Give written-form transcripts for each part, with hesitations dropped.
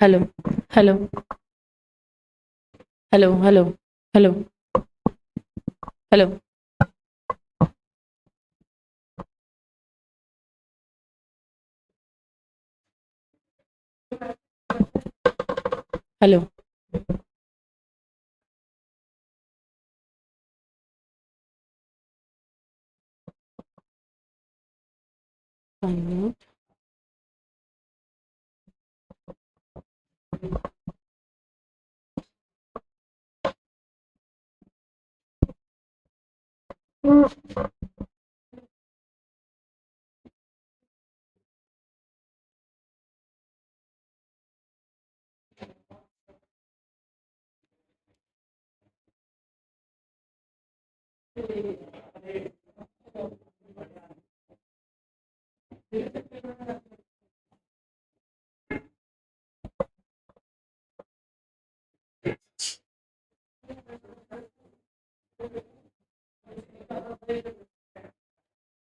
Hello hello hello hello hello hello hello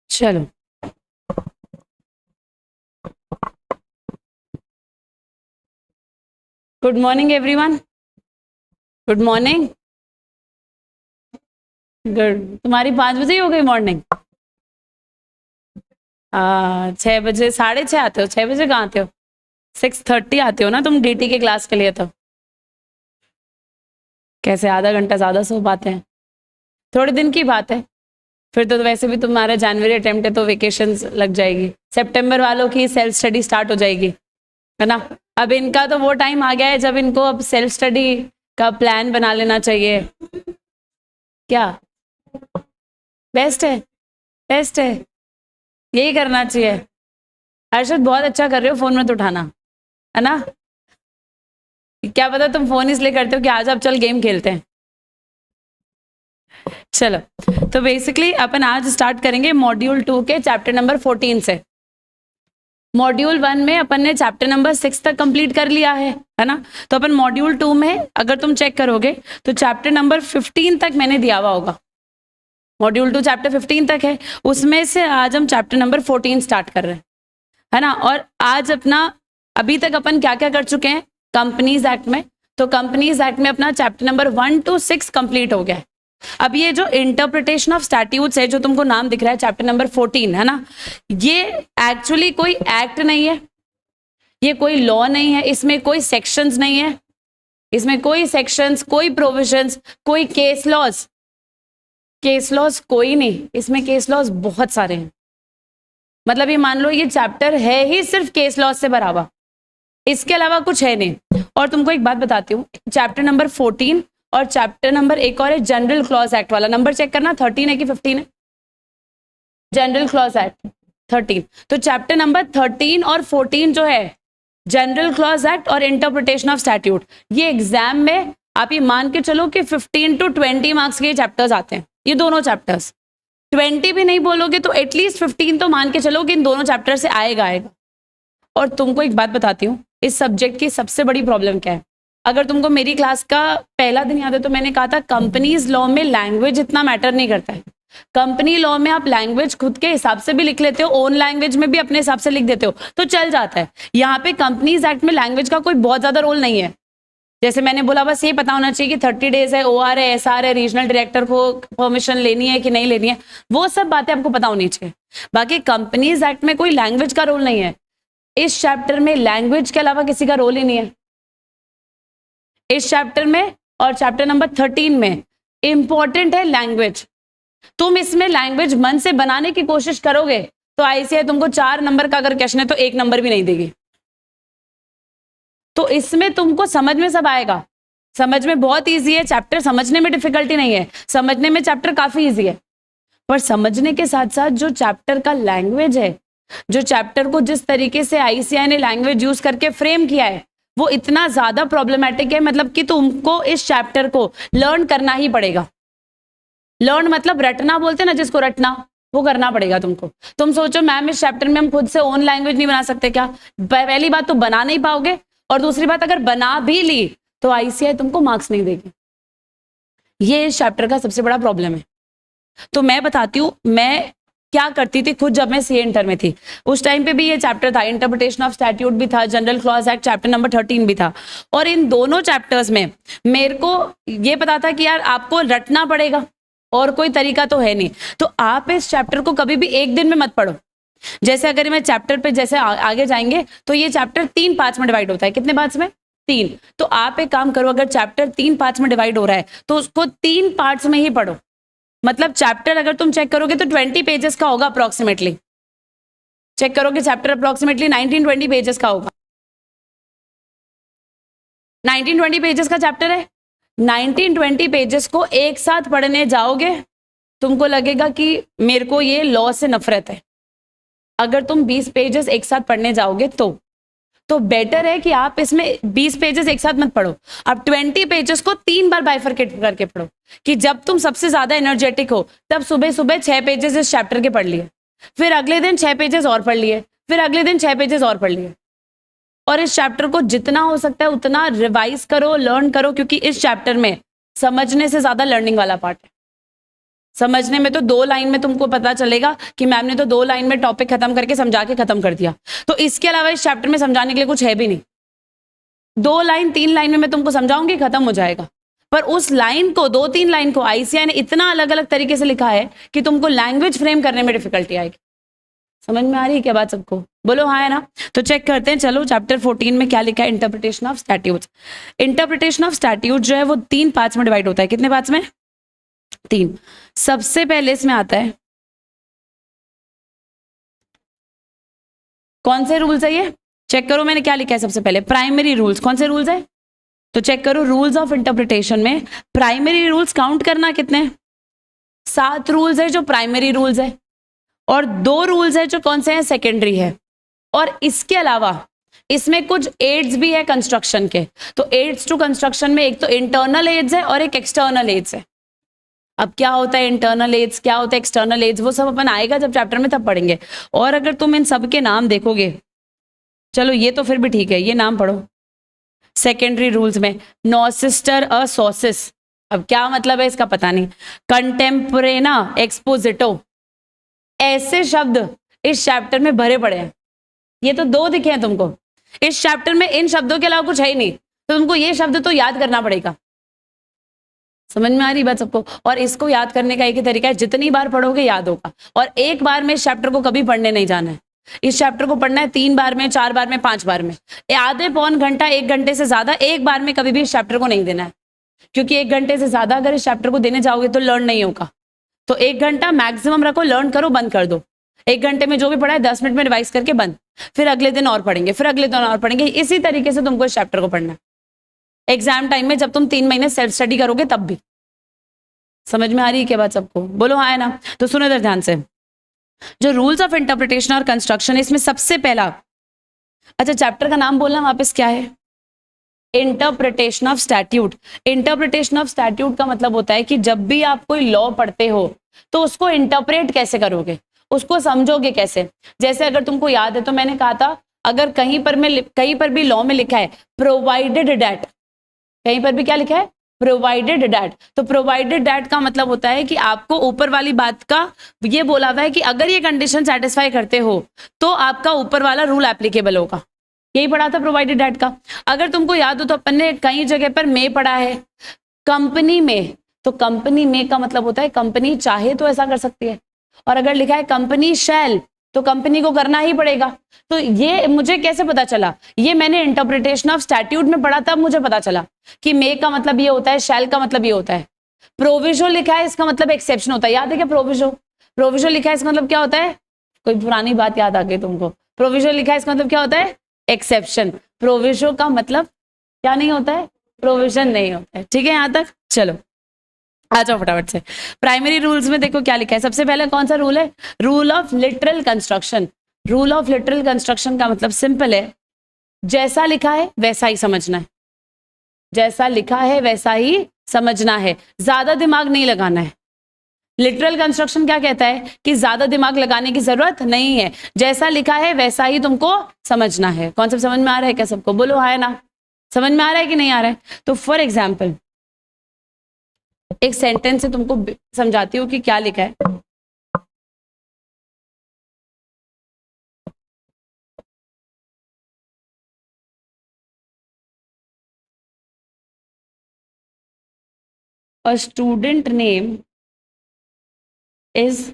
चलो good morning everyone. Good morning. Good. तुम्हारी 5 बजे ही हो गई मॉर्निंग? 6 बजे, 6:30 आते हो? 6 बजे कहाँ आते हो? 6:30 आते हो ना तुम डीटी के क्लास के लिए? तो कैसे आधा घंटा ज्यादा सो पाते हैं? थोड़े दिन की बात है। फिर तो वैसे भी तुम्हारा जनवरी अटेम्प्ट है तो वेकेशंस लग जाएगी। सितंबर वालों की सेल्फ स्टडी स्टार्ट हो जाएगी, है ना? अब इनका तो वो टाइम आ गया है जब इनको अब सेल्फ स्टडी का प्लान बना लेना चाहिए। क्या बेस्ट है? बेस्ट है, यही करना चाहिए। हर्षद बहुत अच्छा कर रहे हो, फोन मत उठाना, है ना? क्या पता तुम फोन इसलिए करते हो कि आज अब चल गेम खेलते हैं। चलो, तो बेसिकली अपन आज स्टार्ट करेंगे मॉड्यूल 2 के चैप्टर नंबर 14 से। मॉड्यूल 1 में अपन ने चैप्टर नंबर 6 तक कंप्लीट कर लिया है ना? तो अपन मॉड्यूल 2 में अगर तुम चेक करोगे तो चैप्टर नंबर 15 तक मैंने दिया हुआ होगा। मॉड्यूल 2 चैप्टर 15 तक है, उसमें से आज हम चैप्टर नंबर 14 स्टार्ट कर रहे हैं, है ना? और आज अपना अभी तक अपन क्या क्या कर चुके हैं कंपनीज एक्ट में? तो कंपनीज एक्ट में अपना चैप्टर नंबर 1 to 6 कंप्लीट हो गया है। अब ये जो इंटरप्रिटेशन ऑफ स्टैट्यूट्स है, जो तुमको नाम दिख रहा है चैप्टर नंबर 14, है ना? ये एक्चुअली कोई एक्ट नहीं है, ये कोई लॉ नहीं है, इसमें कोई सेक्शंस नहीं है, इसमें कोई सेक्शंस, कोई प्रोविजंस, कोई केस लॉज। केस लॉज कोई नहीं, इसमें केस लॉज बहुत सारे हैं। मतलब ये मान लो ये चैप्टर है ही सिर्फ केस लॉज से भरा हुआ, इसके अलावा कुछ है नहीं। और तुमको एक बात बताती हूँ, चैप्टर नंबर 14 और चैप्टर नंबर एक और है जनरल क्लॉज एक्ट वाला, नंबर चेक करना 13 है कि 15 है? General clause act 13। तो चैप्टर नंबर 13 और 14 जो है जनरल क्लॉज एक्ट और इंटरप्रिटेशन ऑफ स्टैट्यूट, ये एग्जाम में आप ये मान के चलो कि 15 to 20 मार्क्स के चैप्टर्स आते हैं, ये दोनों चैप्टर्स। 20 भी नहीं बोलोगे तो एटलीस्ट 15 तो मान के चलो कि इन दोनों चैप्टर से आएगा आएगा। और तुमको एक बात बताती हूँ, इस सब्जेक्ट की सबसे बड़ी प्रॉब्लम क्या है? अगर तुमको मेरी क्लास का पहला दिन याद है तो मैंने कहा था कंपनीज लॉ में लैंग्वेज इतना मैटर नहीं करता है। कंपनी लॉ में आप लैंग्वेज खुद के हिसाब से भी लिख लेते हो, ओन लैंग्वेज में भी अपने हिसाब से लिख देते हो तो चल जाता है। यहाँ पे कंपनीज एक्ट में लैंग्वेज का कोई बहुत ज्यादा रोल नहीं है। जैसे मैंने बोला, बस ये पता होना चाहिए कि 30 डेज है, OR है, SR है, रीजनल डायरेक्टर को परमिशन लेनी है कि नहीं लेनी है, वो सब बातें आपको पता होनी चाहिए। बाकी कंपनीज एक्ट में कोई लैंग्वेज का रोल नहीं है। इस चैप्टर में लैंग्वेज के अलावा किसी का रोल ही नहीं है इस चैप्टर में। और चैप्टर नंबर 13 में इंपॉर्टेंट है लैंग्वेज। तुम इसमें लैंग्वेज मन से बनाने की कोशिश करोगे तो ICAI तुमको 4 नंबर का अगर क्वेश्चन है तो 1 नंबर भी नहीं देगी। तो इसमें तुमको समझ में सब आएगा, समझ में बहुत इजी है चैप्टर, समझने में डिफिकल्टी नहीं है, समझने में चैप्टर काफी इजी है। पर समझने के साथ साथ जो चैप्टर का लैंग्वेज है, जो चैप्टर को जिस तरीके से ICAI ने लैंग्वेज यूज करके फ्रेम किया है, वो इतना ज्यादा प्रॉब्लमेटिक है। मतलब कि तुमको इस चैप्टर को लर्न करना ही पड़ेगा। लर्न मतलब रटना बोलते हैं ना जिसको, रटना, वो करना पड़ेगा तुमको। तुम सोचो मैम इस चैप्टर में हम खुद से ओन लैंग्वेज नहीं बना सकते क्या? पहली बात तो बना नहीं पाओगे, और दूसरी बात अगर बना भी ली तो ICAI तुमको मार्क्स नहीं देगी। ये इस चैप्टर का सबसे बड़ा प्रॉब्लम है। तो मैं बताती हूँ, मैं क्या करती थी खुद जब मैं सीए इंटर में थी, उस टाइम पे भी ये चैप्टर था, इंटरप्रिटेशन ऑफ स्टैट्यूट भी था, general clause act chapter number 13 भी था। और इन दोनों चैप्टर्स में मेरे को ये पता था कि यार आपको रटना पड़ेगा और कोई तरीका तो है नहीं, तो आप इस चैप्टर को कभी भी एक दिन में मत पढ़ो। जैसे अगर मैं चैप्टर पे जैसे आगे जाएंगे तो ये चैप्टर 3 पार्ट्स में डिवाइड होता है, कितने पार्ट्स में? 3। तो आप एक काम करो, अगर चैप्टर 3 पार्ट्स में डिवाइड हो रहा है तो उसको 3 पार्ट्स में ही पढ़ो। मतलब चैप्टर अगर तुम चेक करोगे तो 20 पेजेस का होगा अप्रोक्सीमेटली, चेक करोगे चैप्टर अप्रोक्सीमेटली 19-20 पेजेस का होगा, 19-20 पेजेस का चैप्टर है। 19-20 पेजेस को एक साथ पढ़ने जाओगे तुमको लगेगा कि मेरे को ये लॉ से नफरत है। अगर तुम 20 पेजेस एक साथ पढ़ने जाओगे तो बेटर है कि आप इसमें 20 पेजेस एक साथ मत पढ़ो, आप 20 पेजेस को 3 बार बाइफरकेट करके पढ़ो, कि जब तुम सबसे ज्यादा एनर्जेटिक हो तब सुबह सुबह 6 पेजेस इस चैप्टर के पढ़ लिए, फिर अगले दिन 6 पेजेस और पढ़ लिए, फिर अगले दिन 6 पेजेस और पढ़ लिए। और इस चैप्टर को जितना हो सकता है उतना रिवाइज करो, लर्न करो, क्योंकि इस चैप्टर में समझने से ज्यादा लर्निंग वाला पार्ट है। समझने में तो 2 लाइन में तुमको पता चलेगा कि मैम ने तो 2 लाइन में टॉपिक खत्म करके समझा के खत्म कर दिया, तो इसके अलावा इस चैप्टर में समझाने के लिए कुछ है भी नहीं। 2 लाइन 3 लाइन में मैं तुमको समझाऊंगी, खत्म हो जाएगा। पर उस लाइन को 2-3 लाइन को आईसीएआई ने इतना अलग अलग तरीके से लिखा है कि तुमको लैंग्वेज फ्रेम करने में डिफिकल्टी आएगी। समझ में आ रही है क्या बात सबको? बोलो हाँ है ना? तो चेक करते हैं, चलो चैप्टर 14 में क्या लिखा है, interpretation of statute. Interpretation of statute जो है वो 3 पार्ट्स में डिवाइड होता है, कितने पार्ट्स में? 3। सबसे पहले इसमें आता है, कौन से रूल्स है ये चेक करो, मैंने क्या लिखा है सबसे पहले, प्राइमरी रूल्स। कौन से रूल्स है? तो चेक करो, रूल्स ऑफ इंटरप्रिटेशन में प्राइमरी रूल्स काउंट करना कितने? 7 रूल्स है जो प्राइमरी रूल्स है, और 2 रूल्स है जो कौन से हैं, सेकेंडरी है। और इसके अलावा इसमें कुछ एड्स भी है कंस्ट्रक्शन के। तो एड्स टू कंस्ट्रक्शन में एक तो इंटरनल एड्स है और एक एक्सटर्नल एड्स है। अब क्या होता है इंटरनल एड्स, क्या होता है एक्सटर्नल एड्स, वो सब अपन आएगा जब चैप्टर में तब पढ़ेंगे। और अगर तुम इन सब के नाम देखोगे, चलो ये तो फिर भी ठीक है, ये नाम पढ़ो सेकेंडरी रूल्स में, नॉसिस्टर अ सोसिस। अब क्या मतलब है इसका पता नहीं, कंटेम्परेना एक्सपोजिटो, ऐसे शब्द इस चैप्टर में भरे पड़े हैं। ये तो 2 दिखे हैं तुमको इस चैप्टर में, इन शब्दों के अलावा कुछ है ही नहीं, तो तुमको ये शब्द तो याद करना पड़ेगा। समझ में आ रही बात सबको? और इसको याद करने का एक ही तरीका है, जितनी बार पढ़ोगे याद होगा। और एक बार में इस चैप्टर को कभी पढ़ने नहीं जाना है, इस चैप्टर को पढ़ना है 3 बार में, 4 बार में, 5 बार में, आधे पौन घंटा 1 घंटे से ज्यादा एक बार में कभी भी इस चैप्टर को नहीं देना है। क्योंकि 1 घंटे से ज्यादा अगर इस चैप्टर को देने जाओगे तो लर्न नहीं होगा। तो 1 घंटा मैक्सिमम रखो, लर्न करो, बंद कर दो। 1 घंटे में जो भी पढ़ा है 10 मिनट में रिवाइज करके बंद, फिर अगले दिन और पढ़ेंगे, फिर अगले दिन और पढ़ेंगे। इसी तरीके से तुमको इस चैप्टर को पढ़ना है। एग्जाम टाइम में जब तुम 3 महीने सेल्फ स्टडी करोगे तब भी। समझ में आ रही है क्या बात सबको? बोलो हाँ है ना? तो सुनो इधर ध्यान से, जो रूल्स ऑफ इंटरप्रिटेशन और कंस्ट्रक्शन है इसमें सबसे पहला, अच्छा चैप्टर का नाम बोलना वापस क्या है, interpretation of statute. Interpretation of statute का मतलब होता है कि जब भी आप कोई लॉ पढ़ते हो तो उसको इंटरप्रेट कैसे करोगे, उसको समझोगे कैसे। जैसे अगर तुमको याद है तो मैंने कहा था, अगर कहीं पर भी लॉ में लिखा है प्रोवाइडेड डैट, कहीं पर भी क्या लिखा है, प्रोवाइडेड डैट, तो प्रोवाइडेड डैट का मतलब होता है कि आपको ऊपर वाली बात का ये बोला हुआ है कि अगर ये कंडीशन सेटिस्फाई करते हो तो आपका ऊपर वाला रूल एप्लीकेबल होगा। यही पढ़ा था प्रोवाइडेड डैट का। अगर तुमको याद हो तो अपन ने कई जगह पर में पढ़ा है कंपनी में, तो कंपनी में का मतलब होता है कंपनी चाहे तो ऐसा कर सकती है, और अगर लिखा है कंपनी शैल तो कंपनी को करना ही पड़ेगा। तो ये मुझे कैसे पता चला, ये मैंने इंटरप्रिटेशन ऑफ स्टैट्यूट में पढ़ा तब मुझे पता चला कि मे का मतलब ये होता है, शैल का मतलब ये होता है। प्रोविजो लिखा है इसका मतलब एक्सेप्शन होता है, याद है क्या प्रोविजो? प्रोविजो लिखा है इसका मतलब क्या होता है, कोई पुरानी बात याद आ गई तुमको? प्रोविजो लिखा है इसका मतलब क्या होता है, एक्सेप्शन। प्रोविजो का मतलब क्या नहीं होता है, प्रोविजन नहीं होता है। ठीक है यहां तक? चलो आ जाओ फटाफट से। प्राइमरी रूल्स में देखो क्या लिखा है, सबसे पहले कौन सा रूल है, rule of literal construction. Rule of literal construction का मतलब सिंपल है, जैसा लिखा है वैसा ही समझना है, जैसा लिखा है वैसा ही समझना है, ज्यादा दिमाग नहीं लगाना है। लिटरल कंस्ट्रक्शन क्या कहता है कि ज्यादा दिमाग लगाने की जरूरत नहीं है, जैसा लिखा है वैसा ही तुमको समझना है। कॉन्सेप्ट समझ में आ रहा है क्या सबको? बोलो हाँ है ना? समझ में आ रहा है कि नहीं आ रहा है? तो फॉर एग्जाम्पल एक सेंटेंस से तुमको समझाती हूँ कि क्या लिखा है। a student name is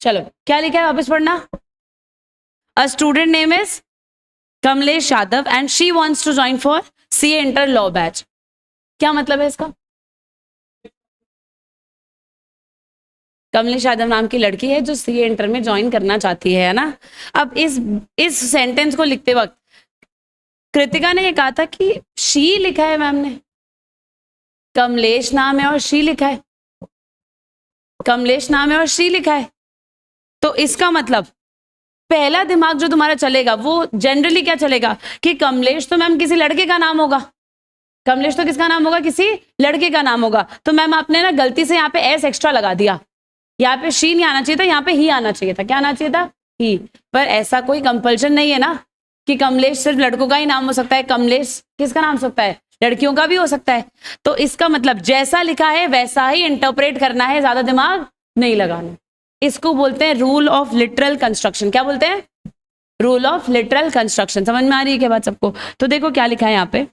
चलो क्या लिखा है वापस पढ़ना। A student name is Kamlesh Yadav and she wants to join for CA inter law batch. क्या मतलब है इसका? कमलेश यादव नाम की लड़की है जो सीए इंटर में ज्वाइन करना चाहती है ना। अब इस सेंटेंस को लिखते वक्त कृतिका ने ये कहा था कि शी लिखा है मैम ने, कमलेश नाम है और शी लिखा है, कमलेश नाम है और शी लिखा है। तो इसका मतलब पहला दिमाग जो तुम्हारा चलेगा वो जनरली क्या चलेगा कि कमलेश तो मैम किसी लड़के का नाम होगा, कमलेश तो किसका नाम होगा, किसी लड़के का नाम होगा। तो मैम आपने ना गलती से यहाँ पे एस एक्स्ट्रा लगा दिया, यहाँ पे शी नहीं आना चाहिए था, यहाँ पे ही आना चाहिए था। क्या आना चाहिए था? ही। पर ऐसा कोई कंपल्शन नहीं है ना कि कमलेश सिर्फ लड़कों का ही नाम हो सकता है, कमलेश किसका नाम हो सकता है, लड़कियों का भी हो सकता है। तो इसका मतलब जैसा लिखा है वैसा ही इंटरप्रेट करना है, ज्यादा दिमाग नहीं लगाना। इसको बोलते हैं रूल ऑफ लिटरल कंस्ट्रक्शन। क्या बोलते हैं? Rule of literal construction. समझ में आ रही है क्या बात सबको? तो देखो क्या लिखा है यहाँ पे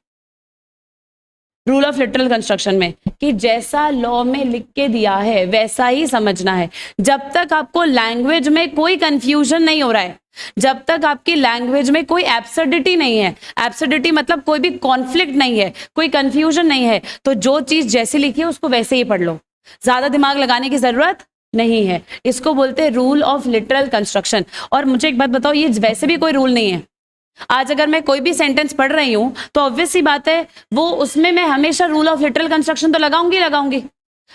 रूल ऑफ लिटरल कंस्ट्रक्शन में कि जैसा लॉ में लिख के दिया है वैसा ही समझना है। जब तक आपको लैंग्वेज में कोई कंफ्यूजन नहीं हो रहा है, जब तक आपकी लैंग्वेज में कोई एब्सर्डिटी नहीं है, एब्सर्डिटी मतलब कोई भी कॉन्फ्लिक्ट नहीं है, कोई कंफ्यूजन नहीं है, तो जो चीज जैसी लिखी है उसको वैसे ही पढ़ लो, ज्यादा दिमाग लगाने की जरूरत नहीं है। इसको बोलते हैं रूल ऑफ लिटरल कंस्ट्रक्शन। और मुझे एक बात बताओ, ये वैसे भी कोई रूल नहीं है। आज अगर मैं कोई भी सेंटेंस पढ़ रही हूं तो ऑब्वियस सी बात है वो उसमें मैं हमेशा रूल ऑफ लिटरल कंस्ट्रक्शन तो लगाऊंगी।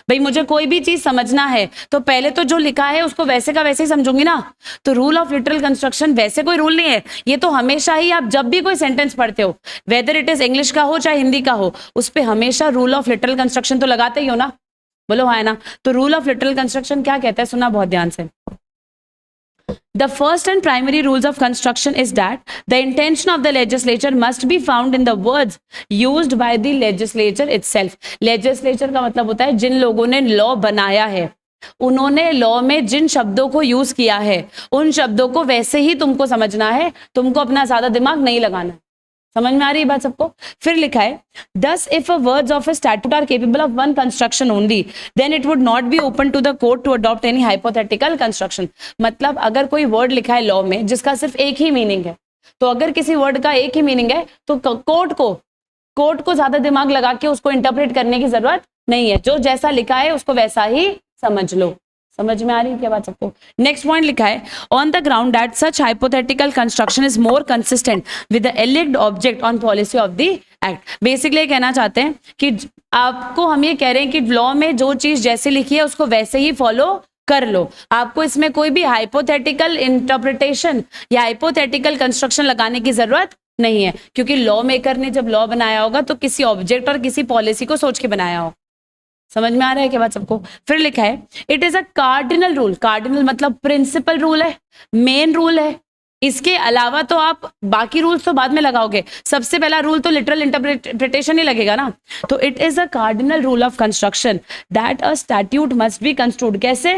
भाई मुझे कोई भी चीज समझना है तो पहले तो जो लिखा है उसको वैसे का वैसे ही समझूंगी ना। तो रूल ऑफ लिटरल कंस्ट्रक्शन वैसे कोई रूल नहीं है, ये तो हमेशा ही आप जब भी कोई सेंटेंस पढ़ते हो, वेदर इट इज इंग्लिश का हो चाहे हिंदी का हो, उस पर हमेशा रूल ऑफ लिटरल कंस्ट्रक्शन तो लगाते ही हो ना। बोलो हाँ ना। तो रूल ऑफ लिटरल कंस्ट्रक्शन क्या कहता है, सुना बहुत ध्यान से। The first and primary rules of construction is that the intention of the legislature must be found in the words used by the legislature itself. Legislature का मतलब होता है जिन लोगों ने लॉ बनाया है, उन्होंने लॉ में जिन शब्दों को यूज किया है उन शब्दों को वैसे ही तुमको समझना है, तुमको अपना ज्यादा दिमाग नहीं लगाना है। समझ में आ रही है बात सबको? फिर लिखा है thus if a words of a statute are capable of one construction only then it would not be open to the court to adopt any hypothetical construction. मतलब अगर कोई वर्ड लिखा है लॉ में जिसका सिर्फ एक ही मीनिंग है, तो अगर किसी वर्ड का एक ही मीनिंग है तो कोर्ट को ज्यादा दिमाग लगा के उसको इंटरप्रेट करने की जरूरत नहीं है। जो जैसा लिखा है उसको वैसा ही समझ लो। समझ में आ रही है क्या बात सबको? नेक्स्ट पॉइंट लिखा है on the ground that such hypothetical construction is more consistent with the alleged object on policy of the act. Basically ये कहना चाहते हैं कि आपको हम ये कह रहे हैं कि लॉ में जो चीज जैसे लिखी है उसको वैसे ही फॉलो कर लो। आपको इसमें कोई भी हाइपोथेटिकल इंटरप्रिटेशन या हाइपोथेटिकल कंस्ट्रक्शन लगाने की जरूरत नहीं है, क्योंकि लॉ मेकर ने जब लॉ बनाया होगा तो किसी ऑब्जेक्ट और किसी पॉलिसी को सोच के बनाया हो। समझ में आ रहा है क्या बात सबको? फिर लिखा है it is a cardinal rule. Cardinal मतलब प्रिंसिपल रूल है, मेन रूल है। इसके अलावा तो आप बाकी रूल्स तो बाद में लगाओगे, सबसे पहला रूल तो लिटरल इंटरप्रिटेशन ही लगेगा ना। तो it is a cardinal rule of construction that a statute must be construed. कैसे?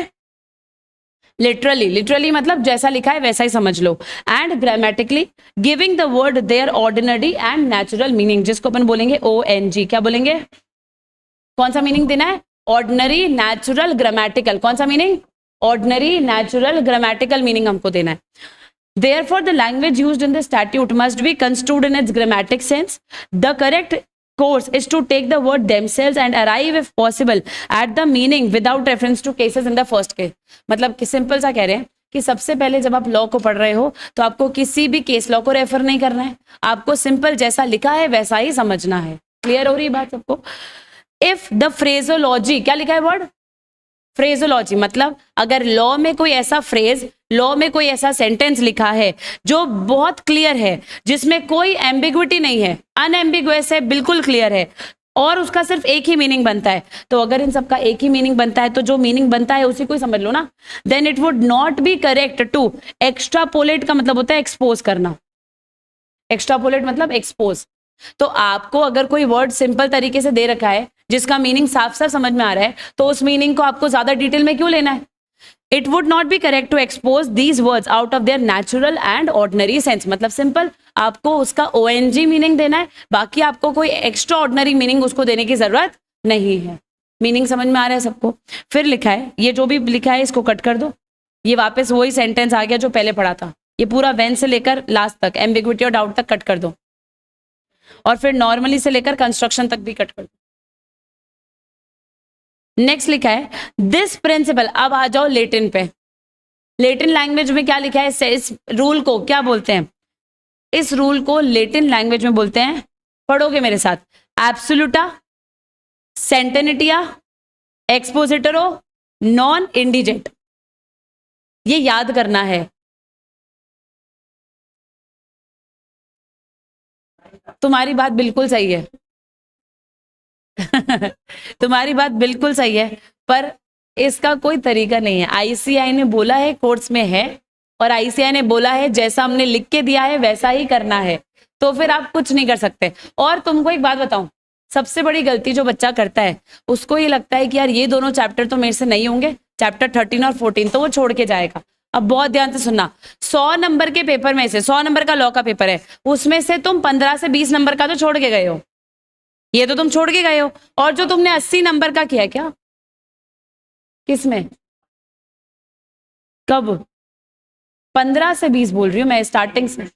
लिटरली मतलब जैसा लिखा है वैसा ही समझ लो। And grammatically giving the word their ordinary and natural meaning, जिसको अपन बोलेंगे ONG। क्या बोलेंगे? कौन सा मीनिंग देना है? Ordinary, natural, grammatical. कौन सा meaning? Ordinary, natural, grammatical meaning हमको देना है। Therefore, the language used in the statute must be construed in its grammatic sense. The correct course is to take the word themselves and arrive, if possible, at the meaning without reference to cases in the first case. मतलब कि simple सा कह रहे हैं कि सबसे पहले जब आप लॉ को पढ़ रहे हो तो आपको किसी भी केस लॉ को रेफर नहीं करना है, आपको सिंपल जैसा लिखा है वैसा ही समझना है। क्लियर हो रही है बात सबको? इफ द फ्रेजोलॉजी, क्या लिखा है वर्ड? फ्रेजोलॉजी मतलब अगर लॉ में कोई ऐसा फ्रेज, लॉ में कोई ऐसा सेंटेंस लिखा है जो बहुत क्लियर है, जिसमें कोई एम्बिग्विटी नहीं है, अनएम्बिगुअस है, बिल्कुल क्लियर है, और उसका सिर्फ एक ही मीनिंग बनता है। तो अगर इन सबका एक ही मीनिंग बनता है तो जो मीनिंग बनता है उसी को ही समझ लो ना। Then it would not be correct to extrapolate, का मतलब होता है एक्सपोज करना। एक्स्ट्रापोलेट मतलब एक्सपोज। तो आपको अगर कोई वर्ड सिंपल तरीके से दे रखा है जिसका मीनिंग साफ साफ समझ में आ रहा है तो उस मीनिंग को आपको ज्यादा डिटेल में क्यों लेना है? It would not be correct to expose these words out of their natural and ordinary sense. मतलब सिंपल आपको उसका ONG मीनिंग देना है, बाकी आपको कोई एक्स्ट्रा ऑर्डिनरी मीनिंग उसको देने की जरूरत नहीं है। मीनिंग समझ में आ रहा है सबको? फिर लिखा है, ये जो भी लिखा है इसको कट कर दो, ये वापस वही सेंटेंस आ गया जो पहले पढ़ा था। ये पूरा व्हेन से लेकर लास्ट तक, एम्बिग्विटी और डाउट तक कट कर दो, और फिर नॉर्मली से लेकर कंस्ट्रक्शन तक भी कट कर दो। नेक्स्ट लिखा है दिस प्रिंसिपल। अब आ जाओ लेटिन पे। लेटिन लैंग्वेज में क्या लिखा है? इस रूल को क्या बोलते हैं? इस रूल को लेटिन लैंग्वेज में बोलते हैं, पढ़ोगे मेरे साथ, एब्सोल्यूटा, सेंटेनिटिया, एक्सपोजिटरो, नॉन इंडिजेट। ये याद करना है। तुम्हारी बात बिल्कुल सही है तुम्हारी बात बिल्कुल सही है, पर इसका कोई तरीका नहीं है। ICI ने बोला है कोर्स में है, और ICI ने बोला है जैसा हमने लिख के दिया है वैसा ही करना है, तो फिर आप कुछ नहीं कर सकते। और तुमको एक बात बताऊं, सबसे बड़ी गलती जो बच्चा करता है उसको ये लगता है कि यार ये दोनों चैप्टर तो मेरे से नहीं होंगे, चैप्टर 13 और 14, तो वो छोड़ के जाएगा। अब बहुत ध्यान से सुनना, 100 नंबर के पेपर में से, 100 नंबर का लॉ का पेपर है, उसमें से तुम 15 से 20 नंबर का तो छोड़ के गए हो, ये तो तुम छोड़ के गए हो। और जो तुमने 80 नंबर का किया, क्या किसमें, कब? 15 से 20 बोल रही हूँ मैं, स्टार्टिंग से।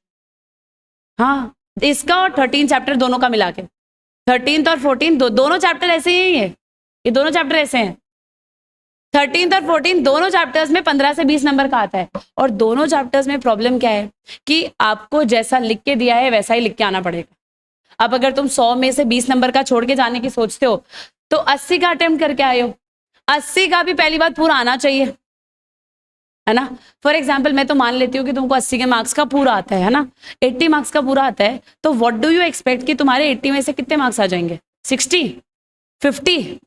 हाँ, इसका और 13 चैप्टर दोनों का मिला के, 13th और 14 दोनों चैप्टर ऐसे ही है, ये दोनों चैप्टर ऐसे हैं। 13th और 14 दोनों चैप्टर्स में 15 से 20 नंबर का आता है। और दोनों चैप्टर्स में प्रॉब्लम क्या है कि आपको जैसा लिख के दिया है वैसा ही लिख के आना पड़ेगा। अब अगर तुम 100 में से 20 नंबर का छोड़ के जाने की सोचते हो तो 80 का अटेम्प्ट करके आए हो, 80 का भी पहली बात पूरा आना चाहिए, है ना। फॉर एग्जाम्पल मैं तो मान लेती हूँ कि तुमको 80 के मार्क्स का पूरा आता है ना, 80 मार्क्स का पूरा आता है, तो व्हाट डू यू एक्सपेक्ट कि तुम्हारे 80 में से कितने मार्क्स आ जाएंगे? 60, 50?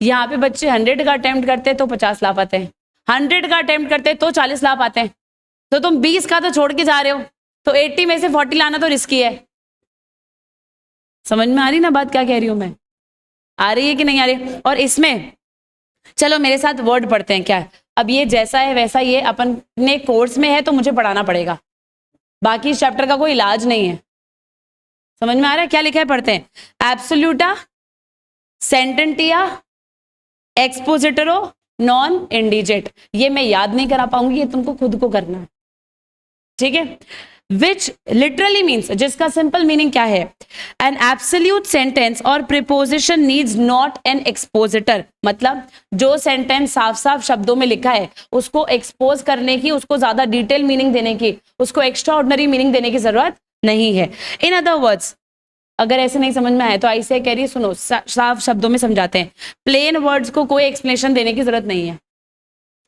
यहाँ पे बच्चे 100 का अटेम्प्ट करते तो 50 ला पाते हैं, 100 का अटेम्प्ट करते तो 40 ला पाते हैं, तो तुम 20 का तो छोड़ के जा रहे हो, तो 80 में से 40 लाना तो रिस्की है। समझ में आ रही ना बात क्या कह रही हूं मैं? आ रही है कि नहीं आ रही? और इसमें चलो मेरे साथ वर्ड पढ़ते हैं क्या। अब ये जैसा है वैसा ये अपन ने कोर्स में है तो मुझे पढ़ाना पड़ेगा, बाकी इस चैप्टर का कोई इलाज नहीं है। समझ में आ रहा है? क्या लिखा है पढ़ते हैं, एब्सोल्यूटा, सेंटेंटिया, एक्सपोजिटरो, नॉन इंडिजेट। ये मैं याद नहीं करा पाऊंगी, ये तुमको खुद को करना है, ठीक है। विच लिटरली मीन्स, जिसका सिंपल मीनिंग क्या है, एन एब्सोल्यूट सेंटेंस और प्रीपोजिशन नीड्स नॉट एन एक्सपोजिटर। मतलब जो सेंटेंस साफ साफ शब्दों में लिखा है उसको एक्सपोज करने की, उसको ज्यादा डिटेल मीनिंग देने की, उसको एक्स्ट्रा ऑर्डिनरी मीनिंग देने की जरूरत नहीं है। इन अदर वर्ड्स, अगर ऐसे नहीं समझ में आए तो ICI कह रही है सुनो, साफ शब्दों में समझाते हैं, प्लेन वर्ड्स को कोई एक्सप्लेनेशन देने की जरूरत नहीं है,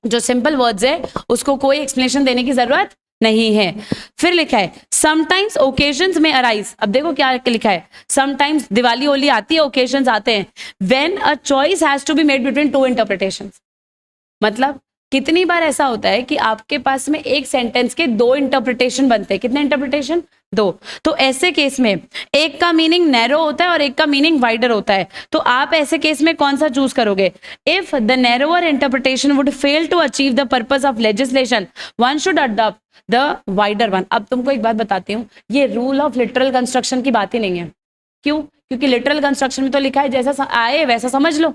जो सिंपल वर्ड्स है उसको कोई एक्सप्लेनेशन देने की जरूरत नहीं है। फिर लिखा है समटाइम्स ओकेजन्स में अराइज। अब देखो क्या लिखा है, समटाइम्स दिवाली होली आती है, ओकेजन्स आते हैं, when a choice has to be made between two interpretations. मतलब कितनी बार ऐसा होता है कि आपके पास में एक सेंटेंस के दो इंटरप्रिटेशन बनते हैं। कितने इंटरप्रिटेशन? दो। तो ऐसे केस में एक का मीनिंग नैरो होता है और एक का मीनिंग वाइडर होता है, तो आप ऐसे केस में कौन सा चूज करोगे? If the narrower interpretation would fail to achieve the purpose of legislation, one should adopt the wider one. अब तुमको एक बात बताती हूँ, ये रूल ऑफ लिटरल कंस्ट्रक्शन की बात ही नहीं है। क्यों? क्योंकि लिटरल कंस्ट्रक्शन में तो लिखा है जैसा आए वैसा समझ लो,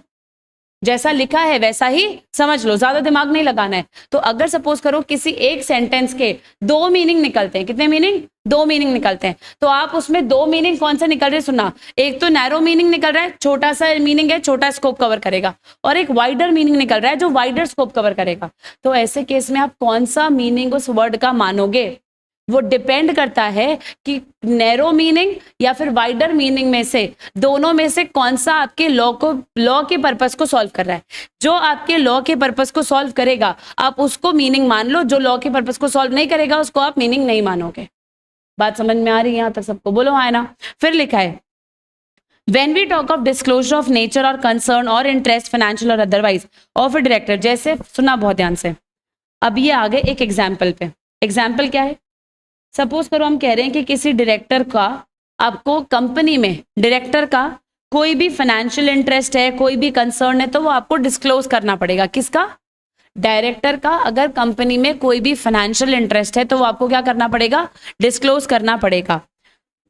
जैसा लिखा है वैसा ही समझ लो, ज्यादा दिमाग नहीं लगाना है। तो अगर सपोज करो किसी एक सेंटेंस के दो मीनिंग निकलते हैं, कितने मीनिंग? दो मीनिंग निकलते हैं, तो आप उसमें दो मीनिंग कौन से निकल रहे हैं सुनना। एक तो नैरो मीनिंग निकल रहा है, छोटा सा मीनिंग है, छोटा स्कोप कवर करेगा, और एक वाइडर मीनिंग निकल रहा है जो वाइडर स्कोप कवर करेगा। तो ऐसे केस में आप कौन सा मीनिंग उस वर्ड का मानोगे, वो डिपेंड करता है कि नैरो मीनिंग या फिर वाइडर मीनिंग में से, दोनों में से कौन सा आपके लॉ के पर्पस को सॉल्व कर रहा है। जो आपके लॉ के पर्पस को सॉल्व करेगा आप उसको मीनिंग मान लो, जो लॉ के पर्पस को सॉल्व नहीं करेगा उसको आप मीनिंग नहीं मानोगे। बात समझ में आ रही है यहां तक सबको? बोलो हाँ ना। फिर लिखा है When we talk of disclosure of nature or concern or interest, financial or otherwise, of a director, जैसे सुना बहुत ध्यान से, अब ये आ गए एक एग्जाम्पल पे। एग्जाम्पल क्या है? सपोज करो हम कह रहे हैं कि किसी डायरेक्टर का, आपको कंपनी में डायरेक्टर का कोई भी फाइनेंशियल इंटरेस्ट है, कोई भी कंसर्न है, तो वो आपको डिस्क्लोज करना पड़ेगा। किसका? डायरेक्टर का। अगर कंपनी में कोई भी फाइनेंशियल इंटरेस्ट है तो वो आपको क्या करना पड़ेगा? डिस्क्लोज करना पड़ेगा।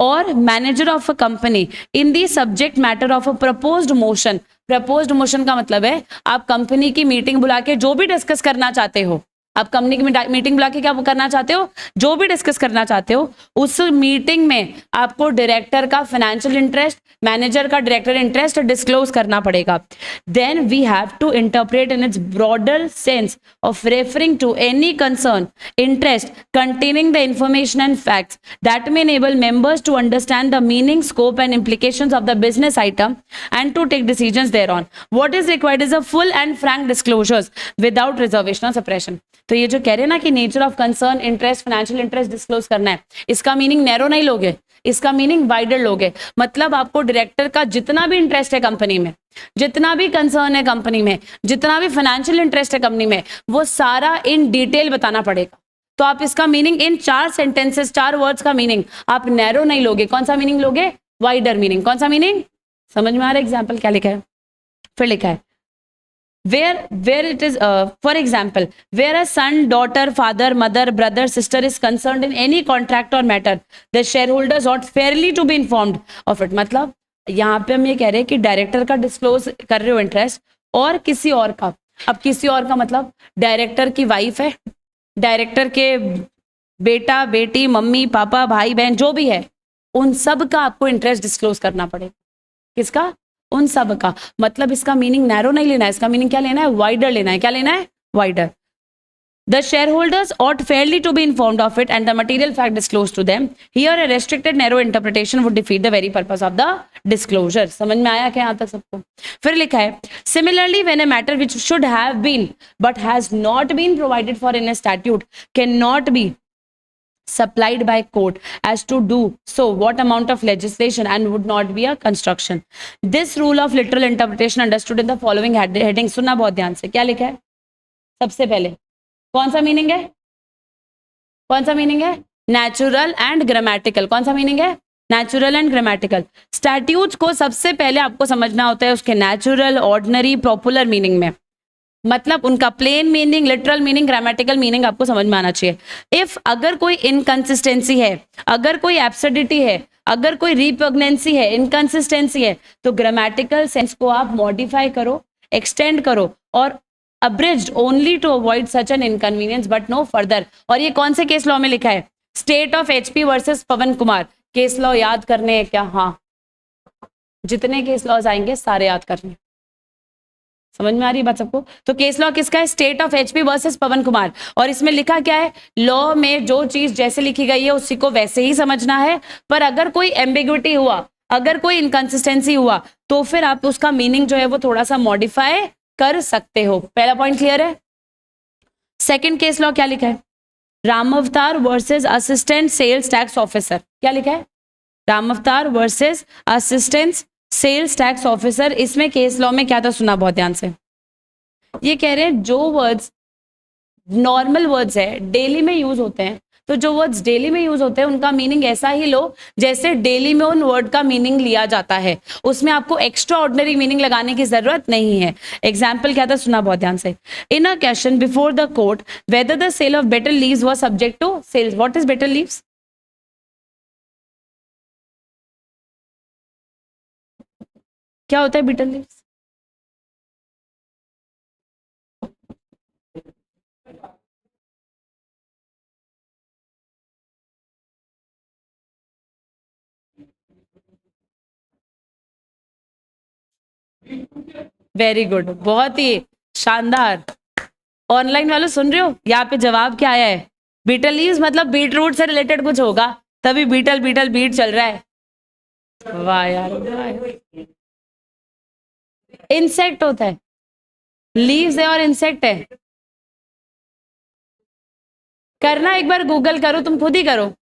और manager of a company in the subject matter of a proposed motion. Proposed motion का मतलब है आप कंपनी की मीटिंग बुला के जो भी डिस्कस करना चाहते हो, आप कंपनी की मीटिंग बुला के क्या करना चाहते हो, जो भी डिस्कस करना चाहते हो, उस मीटिंग में आपको डायरेक्टर का फाइनेंशियल इंटरेस्ट, मैनेजर का डायरेक्टर इंटरेस्ट डिस्क्लोज करना पड़ेगा। Then we have to interpret in its broader sense of referring to any concern, interest containing the information and facts that may enable members to understand the meaning, scope and implications of the business item and to take decisions thereon. What is required is a full and frank disclosures without reservation or suppression. तो ये जो कह रहे हैं ना कि nature of concern, interest, financial interest disclose करना है, इसका मीनिंग नैरो नहीं लोगे, इसका मीनिंग वाइडर लोगे। मतलब आपको डायरेक्टर का जितना भी इंटरेस्ट है कंपनी में, जितना भी कंसर्न है कंपनी में, जितना भी फाइनेंशियल इंटरेस्ट है कंपनी में, वो सारा इन डिटेल बताना पड़ेगा। तो आप इसका मीनिंग इन 4 सेंटेंसेस, 4 वर्ड्स का मीनिंग आप नैरो नहीं लोगे। कौन सा मीनिंग लोगे? Wider meaning. कौन सा मीनिंग? समझ में आ रहा है? एग्जाम्पल क्या लिखा है? फिर लिखा है where it is for example, where a son, daughter, father, mother, brother, sister is concerned in any contract or matter, the shareholders ought fairly to be informed of it. मतलब यहाँ पे हम ये कह रहे हैं कि डायरेक्टर का डिस्क्लोज कर रहे हो इंटरेस्ट, और किसी और का। अब किसी और का मतलब डायरेक्टर की वाइफ है, डायरेक्टर के बेटा, बेटी, मम्मी, पापा, भाई, बहन, जो भी है, उन सब का आपको इंटरेस्ट डिस्क्लोज करना पड़ेगा। किसका? उन सब का। मतलब इसका मीनिंग नैरो नहीं लेना है, इसका मीनिंग क्या लेना है? वाइडर लेना है। क्या लेना है? Wider. The shareholders ought fairly to be informed of it and the material fact disclosed to them. Here a restricted narrow interpretation would defeat the very purpose of the disclosure. समझ में आया क्या यहाँ तक सबको? फिर लिखा है similarly when a matter which should have been but has not been provided for in a statute cannot be supplied by court as to do so what amount of legislation and would not be a construction. This rule of literal interpretation understood in the following heading. सुनना बहुत ध्यान से। क्या लिखा है? सबसे पहले कौन सा मीनिंग है? कौन सा मीनिंग है? Natural and grammatical. कौन सा मीनिंग है? Natural and grammatical. स्टैट्यूट्स को सबसे पहले आपको समझना होता है उसके नेचुरल, ऑर्डिनरी, पॉपुलर मीनिंग में। मतलब उनका plain meaning, literal meaning, grammatical meaning आपको समझ में आना चाहिए। इफ अगर कोई इनकंसिस्टेंसी है, अगर कोई एब्सर्डिटी है, अगर कोई रिपग्नेंसी है, इनकंसिस्टेंसी है, तो ग्रामेटिकल सेंस को आप मॉडिफाई करो, एक्सटेंड करो और abridged only to avoid such an inconvenience but no further. और ये कौन से केस लॉ में लिखा है? State of HP versus Pavan Kumar. Case law याद करने हैं क्या? हाँ, जितने केस लॉज आएंगे सारे याद करने। समझ में आ रही है बात सबको? तो केस लॉ किसका है? State of HP versus Pavan Kumar. और इसमें लिखा क्या है? लॉ में जो चीज जैसे लिखी गई है उसी को वैसे ही समझना है, पर अगर कोई एम्बिग्विटी हुआ, अगर कोई इनकंसिस्टेंसी हुआ, तो फिर आप उसका मीनिंग जो है वो थोड़ा सा मॉडिफाई कर सकते हो। पहला पॉइंट क्लियर है? सेकंड केस लॉ क्या लिखा है? Ram Avtar versus assistant sales tax officer. क्या लिखा है? Ram Avtar versus assistant sales tax officer. इसमें केस लॉ में क्या था? सुना बहुत ध्यान से। ये कह रहे हैं जो वर्ड्स नॉर्मल वर्ड्स है, डेली में यूज होते हैं, तो जो वर्ड्स डेली में यूज होते हैं उनका मीनिंग ऐसा ही लो जैसे डेली में उन वर्ड का मीनिंग लिया जाता है। उसमें आपको एक्स्ट्रा ऑर्डिनरी मीनिंग लगाने की जरूरत नहीं है। एग्जाम्पल क्या था? सुना बहुत ध्यान से। In a question before the court whether the sale of betel leaves was subject to sales. What is betel leaves? क्या होता है बेटर लीव्स? वेरी गुड, बहुत ही शानदार। ऑनलाइन वालों सुन रहे हो? यहाँ पे जवाब क्या आया है? बीटल लीव्स मतलब बीट रूट से रिलेटेड कुछ होगा, तभी बीटल बीटल बीट चल रहा है। वाह यार, वाह। इंसेक्ट होता है, लीव्स है और इंसेक्ट है। करना एक बार गूगल करो, तुम खुद ही करो।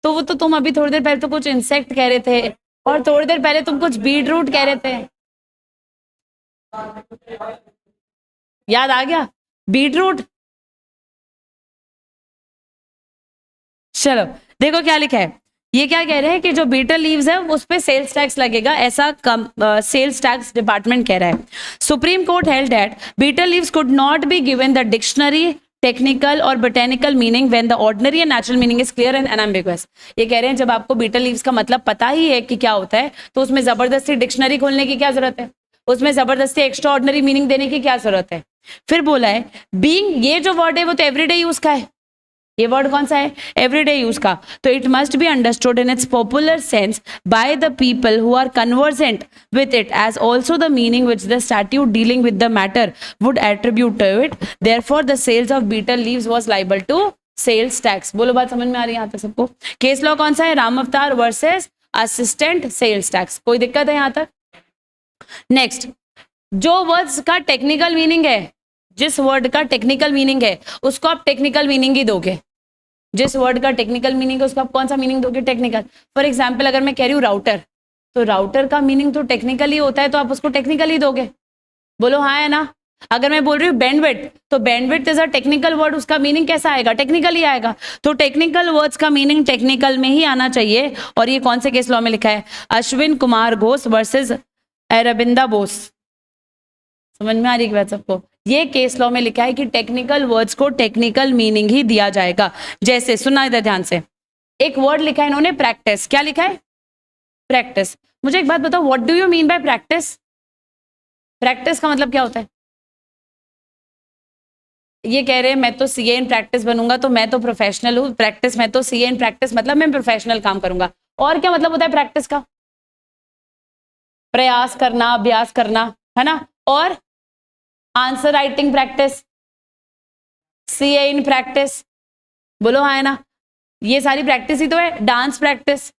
तो वो तो तुम अभी थोड़ी देर पहले तो कुछ इंसेक्ट कह रहे थे और थोड़ी देर पहले तुम कुछ बीट रूट कह रहे थे, याद आ गया बीट रूट। चलो देखो क्या लिखा है, ये क्या कह रहे हैं कि जो बीटल लीव्स है उस पे सेल्स टैक्स लगेगा, ऐसा सेल्स टैक्स डिपार्टमेंट कह रहा है। Supreme court held that betel leaves could not be given the dictionary technical or botanical meaning when the ordinary and natural meaning is clear and unambiguous. ये कह रहे हैं जब आपको बीटल लीव्स का मतलब पता ही है कि क्या होता है तो उसमें जबरदस्ती डिक्शनरी खोलने की क्या जरूरत है, उसमें जबरदस्ती एक्स्ट्रा ऑर्डिनरी मीनिंग देने की क्या जरूरत है। फिर बोला है बीइंग, ये जो वर्ड है वो तो एवरीडे यूज का है, ये वर्ड कौन सा है, एवरीडे यूज का, तो it must be understood in its popular sense by the people who are conversant with it as also the meaning which the statute dealing with the matter would attribute to it, therefore the sales of betel leaves was liable to sales tax. बोलो बात समझ में आ रही है यहाँ तक सबको। Case law कौन सा है, Ram Avtar versus assistant sales tax. कोई दिक्कत है यहाँ तक। नेक्स्ट, जो वर्ड्स का टेक्निकल मीनिंग है, जिस वर्ड का टेक्निकल मीनिंग है उसको आप टेक्निकल मीनिंग ही दोगे, जिस वर्ड का टेक्निकल मीनिंग है उसको आप कौन सा मीनिंग दोगे, टेक्निकल। फॉर एग्जांपल अगर मैं कह रही हूँ राउटर, तो राउटर का मीनिंग तो टेक्निकल ही होता है, तो आप उसको टेक्निकल ही दोगे। बोलो हाँ है ना। अगर मैं बोल रही हूँ बैंडविड्थ, तो bandwidth is a technical word, उसका मीनिंग कैसा आएगा, टेक्निकल ही आएगा। तो टेक्निकल वर्ड्स का मीनिंग टेक्निकल में ही आना चाहिए। और ये कौन से केस लॉ में लिखा है, अश्विन कुमार घोष वर्सेस अरविंदा बोस। समझ में आ रही है बात सबको। ये केस लॉ में लिखा है कि टेक्निकल वर्ड्स को टेक्निकल मीनिंग ही दिया जाएगा। जैसे सुनना इधर ध्यान से, एक वर्ड लिखा है इन्होंने प्रैक्टिस, क्या लिखा है, प्रैक्टिस। मुझे एक बात बताओ, what do you mean by practice, practice का मतलब क्या होता है। ये कह रहे हैं मैं तो सीए इन प्रैक्टिस बनूंगा, तो मैं तो प्रोफेशनल हूँ, प्रैक्टिस मैं तो सीए इन प्रैक्टिस मतलब मैं प्रोफेशनल काम करूंगा। और क्या मतलब होता है प्रैक्टिस का, प्रयास करना, अभ्यास करना, है ना। और answer writing practice, CA in practice, बोलो हाँ है ना। ये सारी प्रैक्टिस ही तो है। डांस प्रैक्टिस,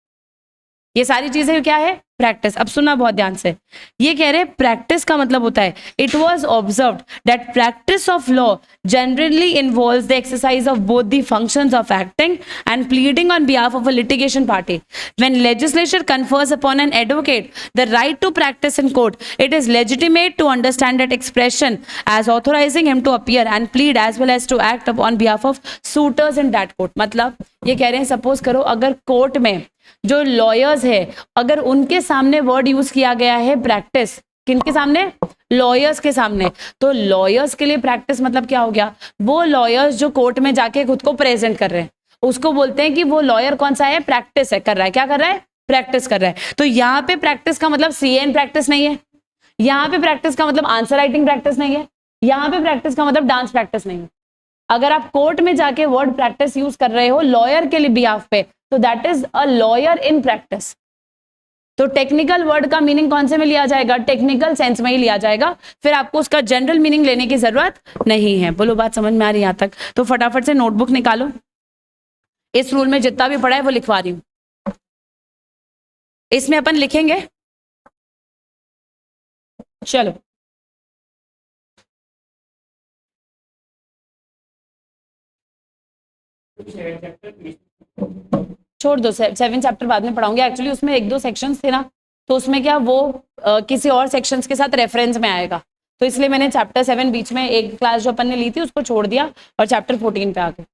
ये सारी चीजें क्या है, प्रैक्टिस। अब सुनना बहुत ध्यान से, ये कह रहे हैं प्रैक्टिस का मतलब होता है it was observed that practice of law generally involves the exercise of both the functions of acting and pleading on behalf of a litigation party. When legislature confers upon an advocate the right to practice in court, it is legitimate to understand that expression as authorizing him to appear and plead as well as to act upon behalf of suitors in that court। मतलब ये कह रहे हैं suppose करो अगर court में जो lawyers है, अगर उनके सामने वर्ड यूज किया गया है प्रैक्टिस, किनके सामने, लॉयर्स के सामने, तो लॉयर्स के लिए प्रैक्टिस मतलब क्या हो गया, वो लॉयर्स जो कोर्ट में जाके खुद को प्रेजेंट कर रहे हैं उसको बोलते हैं कि वो लॉयर कौन सा है, प्रैक्टिस है, कर रहा है, क्या कर रहा है, प्रैक्टिस कर रहा है। तो यहाँ पे प्रैक्टिस का मतलब सीए इन प्रैक्टिस नहीं है, यहाँ पे प्रैक्टिस का मतलब आंसर राइटिंग प्रैक्टिस नहीं है, यहाँ पे प्रैक्टिस का मतलब डांस प्रैक्टिस नहीं है। अगर आप कोर्ट में जाके वर्ड प्रैक्टिस यूज कर रहे हो लॉयर के लिए बिहाफ पे, तो that is a lawyer in practice. तो टेक्निकल वर्ड का मीनिंग कौन से में लिया जाएगा, टेक्निकल सेंस में ही लिया जाएगा, फिर आपको उसका जनरल मीनिंग लेने की जरूरत नहीं है। बोलो बात समझ में आ रही है यहाँ तक। तो फटाफट से नोटबुक निकालो, इस रूल में जितना भी पढ़ा है वो लिखवा रही हूं, इसमें अपन लिखेंगे। चलो छोड़ दो, 7 चैप्टर बाद में पढ़ाऊंगी। एक्चुअली उसमें 1-2 सेक्शंस थे ना, तो उसमें क्या वो किसी और सेक्शंस के साथ रेफरेंस में आएगा, तो इसलिए मैंने चैप्टर 7 बीच में एक क्लास जो अपन ने ली थी उसको छोड़ दिया और चैप्टर 14 पे आ गए।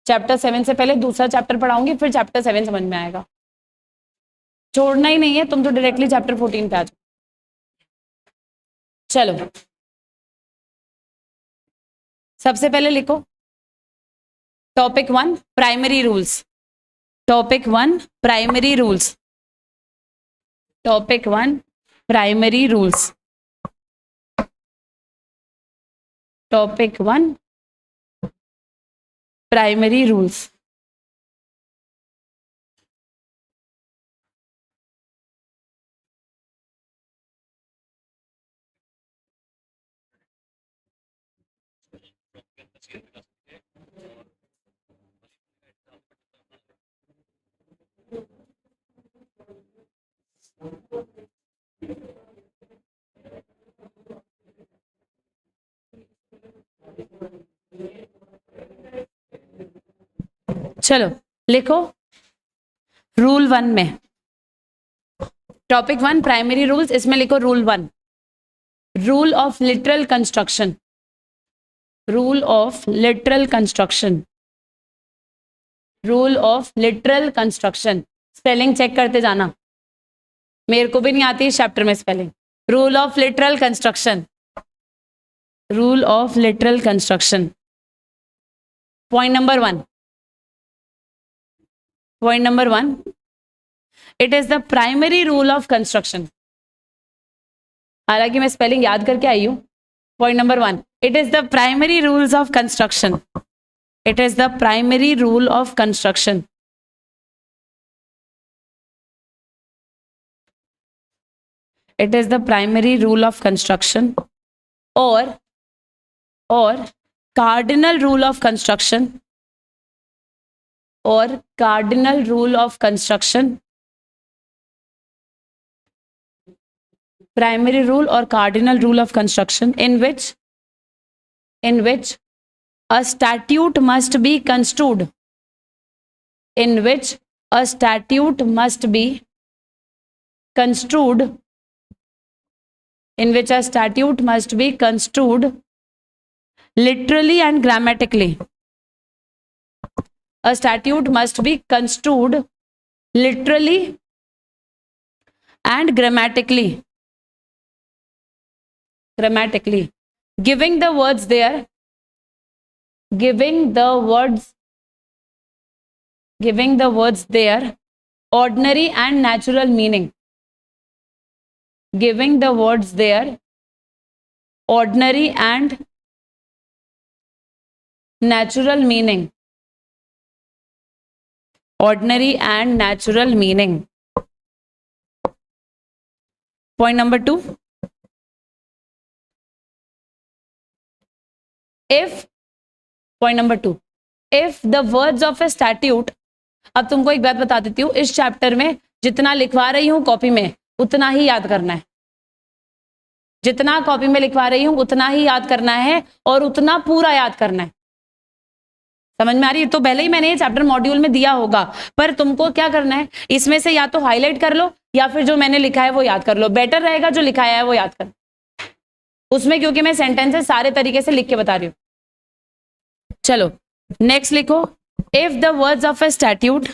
चैप्टर 7 से पहले दूसरा चैप्टर पढ़ाऊंगी, फिर चैप्टर 7 समझ में आएगा। छोड़ना ही नहीं है, तुम तो डायरेक्टली चैप्टर 14 पे आ जाओ। चलो सबसे पहले लिखो topic 1 primary rules, topic 1 primary rules, topic 1 primary rules, topic 1 primary rules. चलो लिखो रूल 1 में, टॉपिक 1 प्राइमरी रूल्स, इसमें लिखो rule 1, rule of literal construction, rule of literal construction, rule of literal construction. Spelling check करते जाना, मेरे को भी नहीं आती इस चैप्टर में spelling. Rule of literal construction, rule of literal construction. Point number 1, point number 1, it is the primary rule of construction. हालांकि मैं स्पेलिंग याद करके आई हूं। Point number 1, it is the primary rules of construction, it is the primary rule of construction. It is the primary rule of construction or cardinal rule of construction, or cardinal rule of construction, primary rule or cardinal rule of construction, in which a statute must be construed, in which a statute must be construed, in which a statute must be construed literally and grammatically. A statute must be construed literally and grammatically. Grammatically. Giving the words there, giving the words there ordinary and natural meaning. Giving the words there ordinary and natural meaning. Ordinary and natural meaning. Point number 2. Point number 2. If the words of a statute, अब तुमको एक बात बता देती हूँ, इस chapter में जितना लिखवा रही हूँ कॉपी में उतना ही याद करना है, जितना कॉपी में लिखवा रही हूं उतना ही याद करना है और उतना पूरा याद करना है। समझ में आ रही है? तो पहले ही मैंने ये चैप्टर मॉड्यूल में दिया होगा, पर तुमको क्या करना है, इसमें से या तो हाईलाइट कर लो या फिर जो मैंने लिखा है वो याद कर लो। बेटर रहेगा जो लिखाया है वो याद कर उसमें, क्योंकि मैं सेंटेंसेस सारे तरीके से लिख के बता रही हूँ। चलो नेक्स्ट लिखो, if the words of a statute,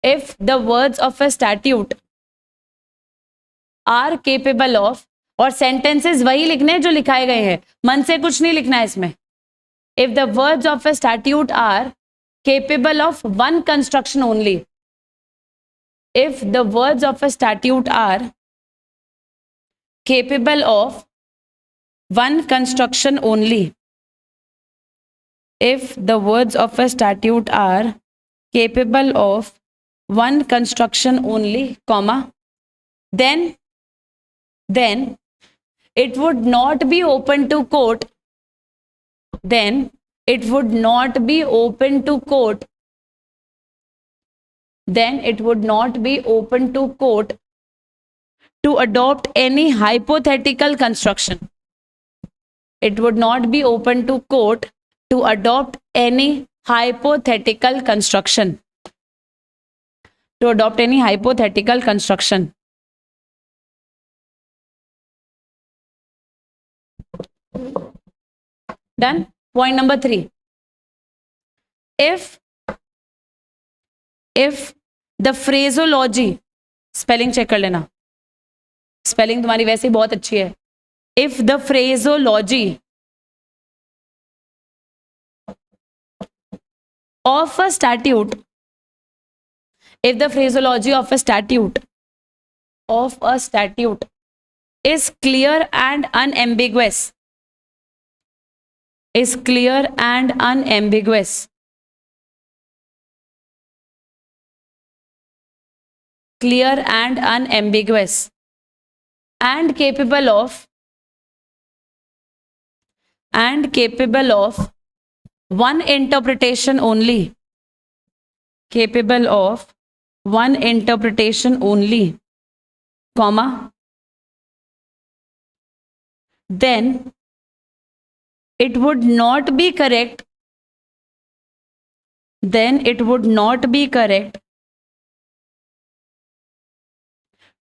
if the words of a statute are capable of, और सेंटेंसेस वही लिखने हैं जो लिखाए गए हैं, मन से कुछ नहीं लिखना है इसमें। If the words of a statute are capable of one construction only, if the words of a statute are capable of one construction only, if the words of a statute are capable of one construction only, comma, then it would not be open to court, then it would not be open to court, then it would not be open to court to adopt any hypothetical construction. It would not be open to court to adopt any hypothetical construction. To adopt any hypothetical construction. Done. Point number 3. If the phraseology, spelling check कर लेना, spelling तुम्हारी वैसे ही बहुत अच्छी है। If the phraseology of a statute, if the phraseology of a statute is clear and unambiguous, is clear and unambiguous, clear and unambiguous, and capable of one interpretation only, capable of one interpretation only, comma, then it would not be correct, then it would not be correct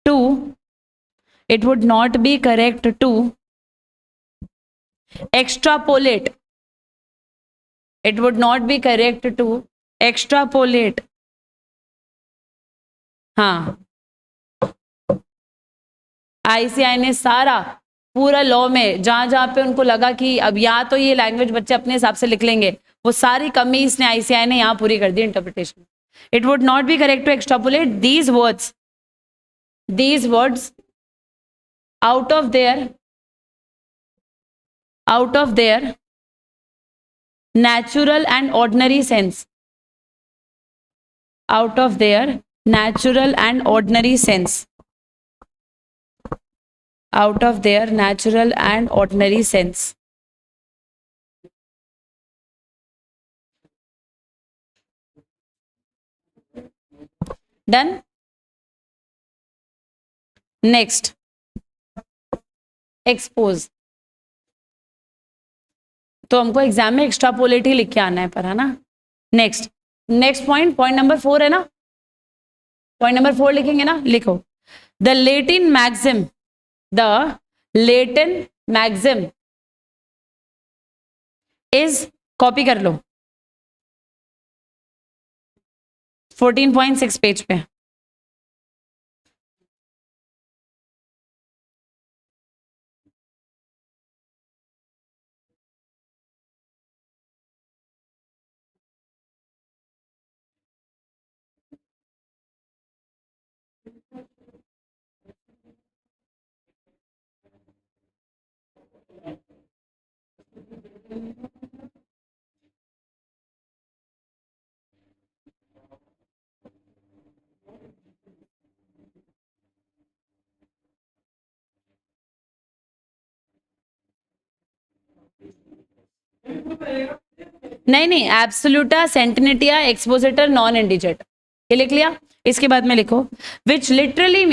to, it would not be correct to extrapolate. It would not be correct to extrapolate. हाँ, ICI ने सारा पूरा law में जहां जहां पे उनको लगा कि अब या तो ये लैंग्वेज बच्चे अपने हिसाब से लिख लेंगे, वो सारी कमी इसने आईसीआई ने यहां पूरी कर दी interpretation. It would not be correct to extrapolate these words out of their natural and ordinary sense. Out of their natural and ordinary sense. Out of their natural and ordinary sense. Done? Next. Expose. तो हमको exam में extrapolate ही लिख के आना है पर, है ना. नेक्स्ट पॉइंट नंबर 4 है ना. पॉइंट नंबर 4 लिखेंगे ना. लिखो. The Latin maxim is, copy कर लो 14.6 पेज पे. नहीं, एब्सोल्यूटा, सेंटिनिटिया, एक्सपोजिटर, नॉन इंडिजेट, ये लिख लिया. इसके बाद में लिखो विच literally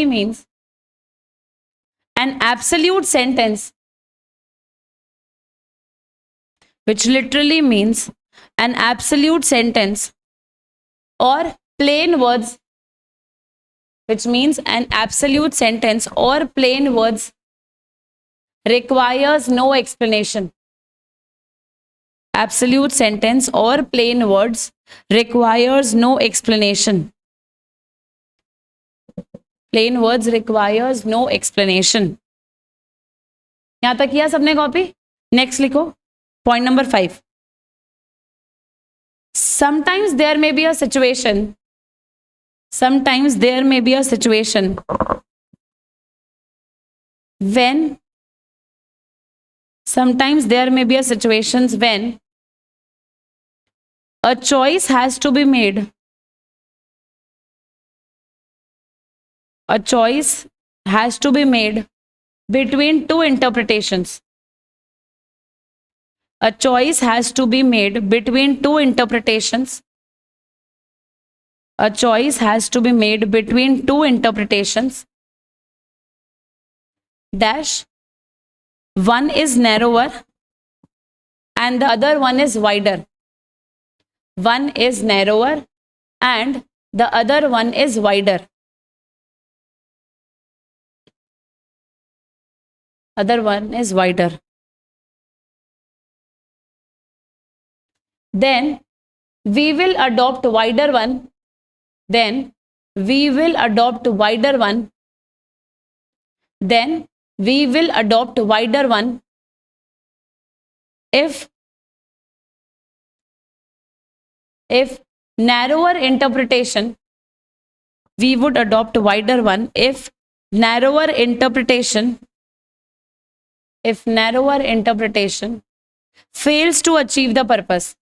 means an absolute sentence, which literally means an absolute sentence, or plain words, which means an absolute sentence or plain words requires no explanation. Absolute sentence or plain words requires no explanation. Plain words requires no explanation. यहां तक किया सबने copy. Next लिखो point number 5. Sometimes there may be a situation when a choice has to be made. A choice has to be made between two interpretations. A choice has to be made between two interpretations. A choice has to be made between two interpretations. Dash. One is narrower and the other one is wider. One is narrower and the other one is wider. Other one is wider. Then we will adopt wider one. Then we will adopt wider one. Then we will adopt wider one if narrower interpretation. We would adopt wider one if narrower interpretation fails to achieve the purpose.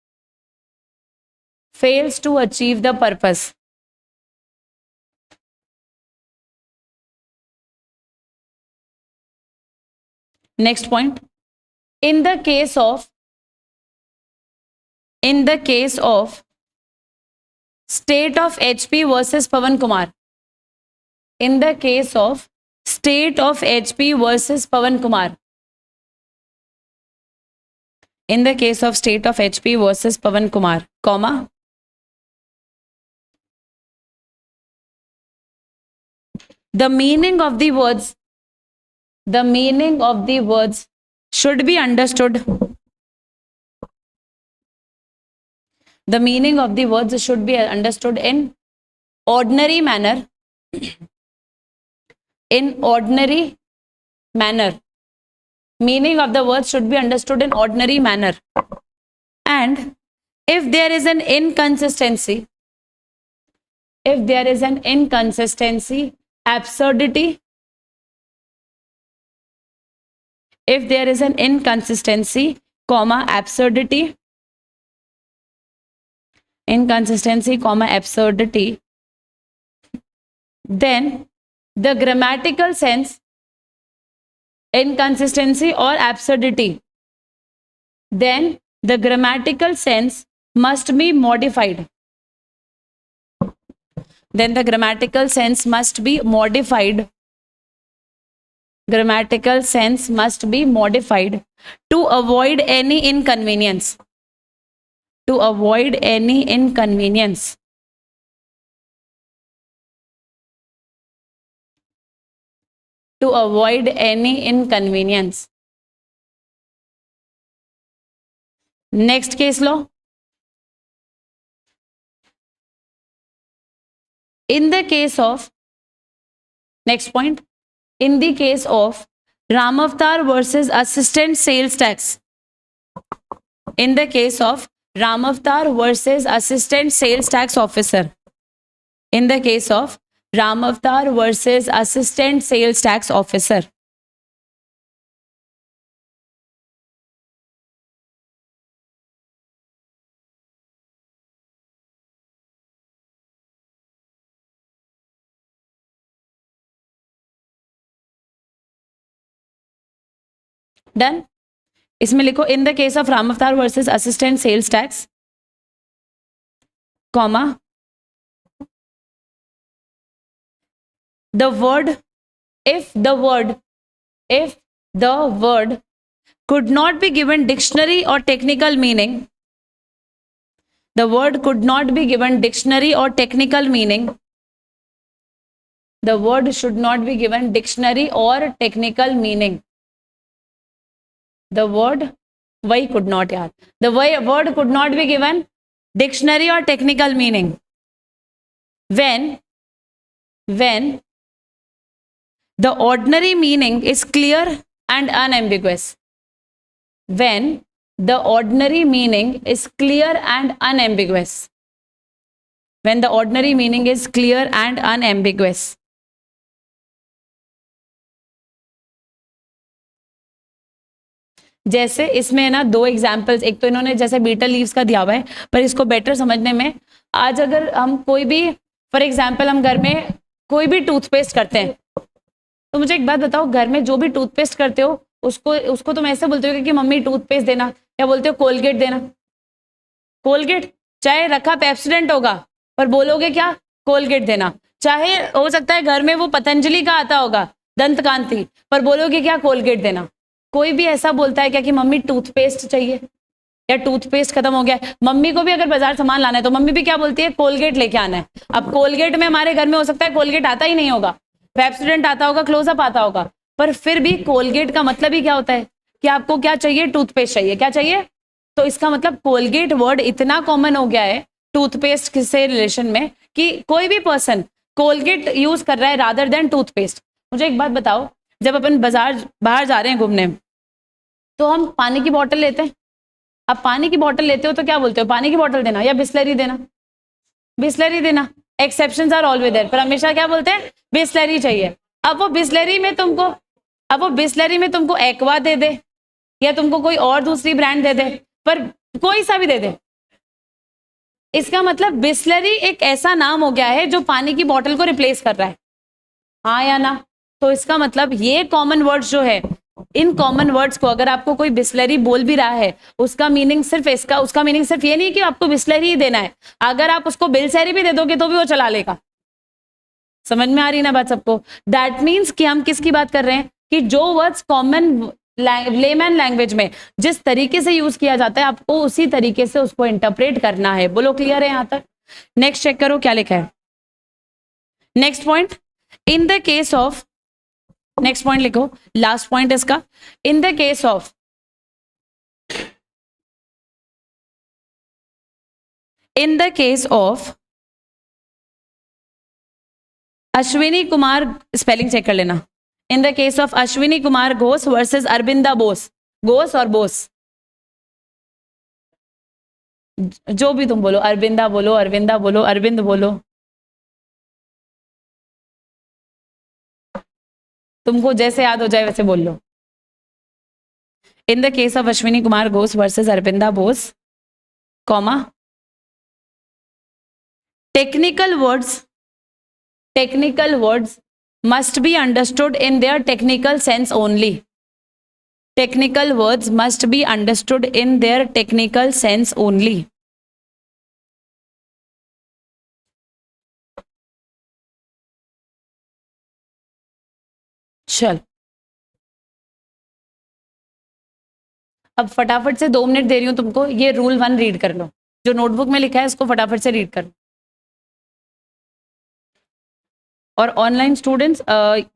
Next point. In the case of state of HP versus Pawan Kumar. In the case of state of HP versus Pawan Kumar. in the case of state of HP versus Pawan Kumar, comma, the meaning of the words should be understood. The meaning of the words should be understood in ordinary manner. In ordinary manner. Meaning of the words should be understood in ordinary manner. And if there is an inconsistency, absurdity, if there is an inconsistency, comma, absurdity, then the grammatical sense, inconsistency or absurdity, then the grammatical sense must be modified. Then the grammatical sense must be modified. Grammatical sense must be modified to avoid any inconvenience. To avoid any inconvenience. To avoid any inconvenience. Next case law. In the case of, next point, in the case of Ramavatar versus assistant sales tax. In the case of Ramavatar versus assistant sales tax officer. In the case of Ramavatar versus assistant sales tax officer. Done. इसमें लिखो in the case of Ramavatar versus assistant sales tax, comma, the word, if the word could not be given dictionary or technical meaning, the word could not be given dictionary or technical meaning, the word should not be given dictionary or technical meaning. The word, why could not, yaar, the word could not be given dictionary or technical meaning when the ordinary meaning is clear and unambiguous. When the ordinary meaning is clear and unambiguous. When the ordinary meaning is clear and unambiguous. जैसे इसमें ना दो examples, एक तो इन्होंने जैसे betel leaves का दिया हुआ है, पर इसको बेटर समझने में, आज अगर हम कोई भी, फॉर एग्जाम्पल हम घर में कोई भी टूथपेस्ट करते हैं, तो मुझे एक बात बताओ, घर में जो भी टूथपेस्ट करते हो उसको तुम ऐसे बोलते हो कि मम्मी टूथपेस्ट देना, या बोलते हो कोलगेट देना? कोलगेट, चाहे रखा पेप्सोडेंट होगा पर बोलोगे क्या? कोलगेट देना। चाहे हो सकता है घर में वो पतंजलि का आता होगा दंत कांति, पर बोलोगे क्या? कोलगेट देना। कोई भी ऐसा बोलता है क्या कि मम्मी टूथपेस्ट चाहिए या टूथपेस्ट खत्म हो गया है? मम्मी को भी अगर बाजार सामान लाना है तो मम्मी भी क्या बोलती है? कोलगेट लेके आना है। अब कोलगेट में हमारे घर में हो सकता है कोलगेट आता ही नहीं होगा, पेप्सोडेंट आता होगा, क्लोजअप आता होगा, पर फिर भी कोलगेट का मतलब ही क्या होता है कि आपको क्या चाहिए? टूथपेस्ट चाहिए। क्या चाहिए? तो इसका मतलब कोलगेट वर्ड इतना कॉमन हो गया है टूथपेस्ट से रिलेशन में कि कोई भी पर्सन कोलगेट यूज कर रहा है रादर देन टूथपेस्ट। मुझे एक बात बताओ, जब अपन बाहर जा रहे हैं घूमने, तो हम पानी की बोतल लेते हैं। अब पानी की बोतल लेते हो तो क्या बोलते हो? पानी की बोतल देना या बिस्लरी देना? बिस्लरी देना। एक्सेप्शंस आर ऑलवेज देयर, पर हमेशा क्या बोलते हैं? बिस्लरी चाहिए। अब वो बिस्लरी में तुमको एक्वा दे दे या तुमको कोई और दूसरी ब्रांड दे दे, पर कोई सा भी दे दे, इसका मतलब बिस्लरी एक ऐसा नाम हो गया है जो पानी की बोतल को रिप्लेस कर रहा है। हाँ या ना? तो इसका मतलब ये कॉमन वर्ड्स जो है, इन कॉमन वर्ड्स को अगर आपको कोई बिस्लरी बोल भी रहा है, उसका मीनिंग सिर्फ ये नहीं कि आपको बिस्लरी ही देना है। अगर आप उसको बिलसेरी भी दे दोगे तो भी वो चला लेगा। समझ में आ रही ना बात सबको? दैट मीन्स कि हम किसकी बात कर रहे हैं कि जो वर्ड्स कॉमन लेमैन लैंग्वेज में जिस तरीके से यूज किया जाता है आपको उसी तरीके से उसको इंटरप्रेट करना है। बोलो क्लियर है यहां तक? नेक्स्ट चेक करो क्या लिखा है। Next point, in the case of, next point लिखो, लास्ट पॉइंट इसका, in the case of, in the case of Ashwini Kumar, spelling check कर लेना, in the case of Ashwini Kumar Ghosh versus Aravinda Bose, Ghosh और बोस, जो भी तुम बोलो, अरविंदा बोलो, अरविंदा बोलो, अरविंद बोलो, तुमको जैसे याद हो जाए वैसे बोल लो। In the case of Ashwini Kumar Ghosh versus Aravinda Bose, comma, technical words must be understood in their technical sense only. Technical words must be understood in their technical sense only. चल, अब फटाफट से 2 मिनट दे रही हूं तुमको, ये रूल 1 रीड कर लो, जो नोटबुक में लिखा है इसको फटाफट से रीड कर लो। और ऑनलाइन स्टूडेंट्स,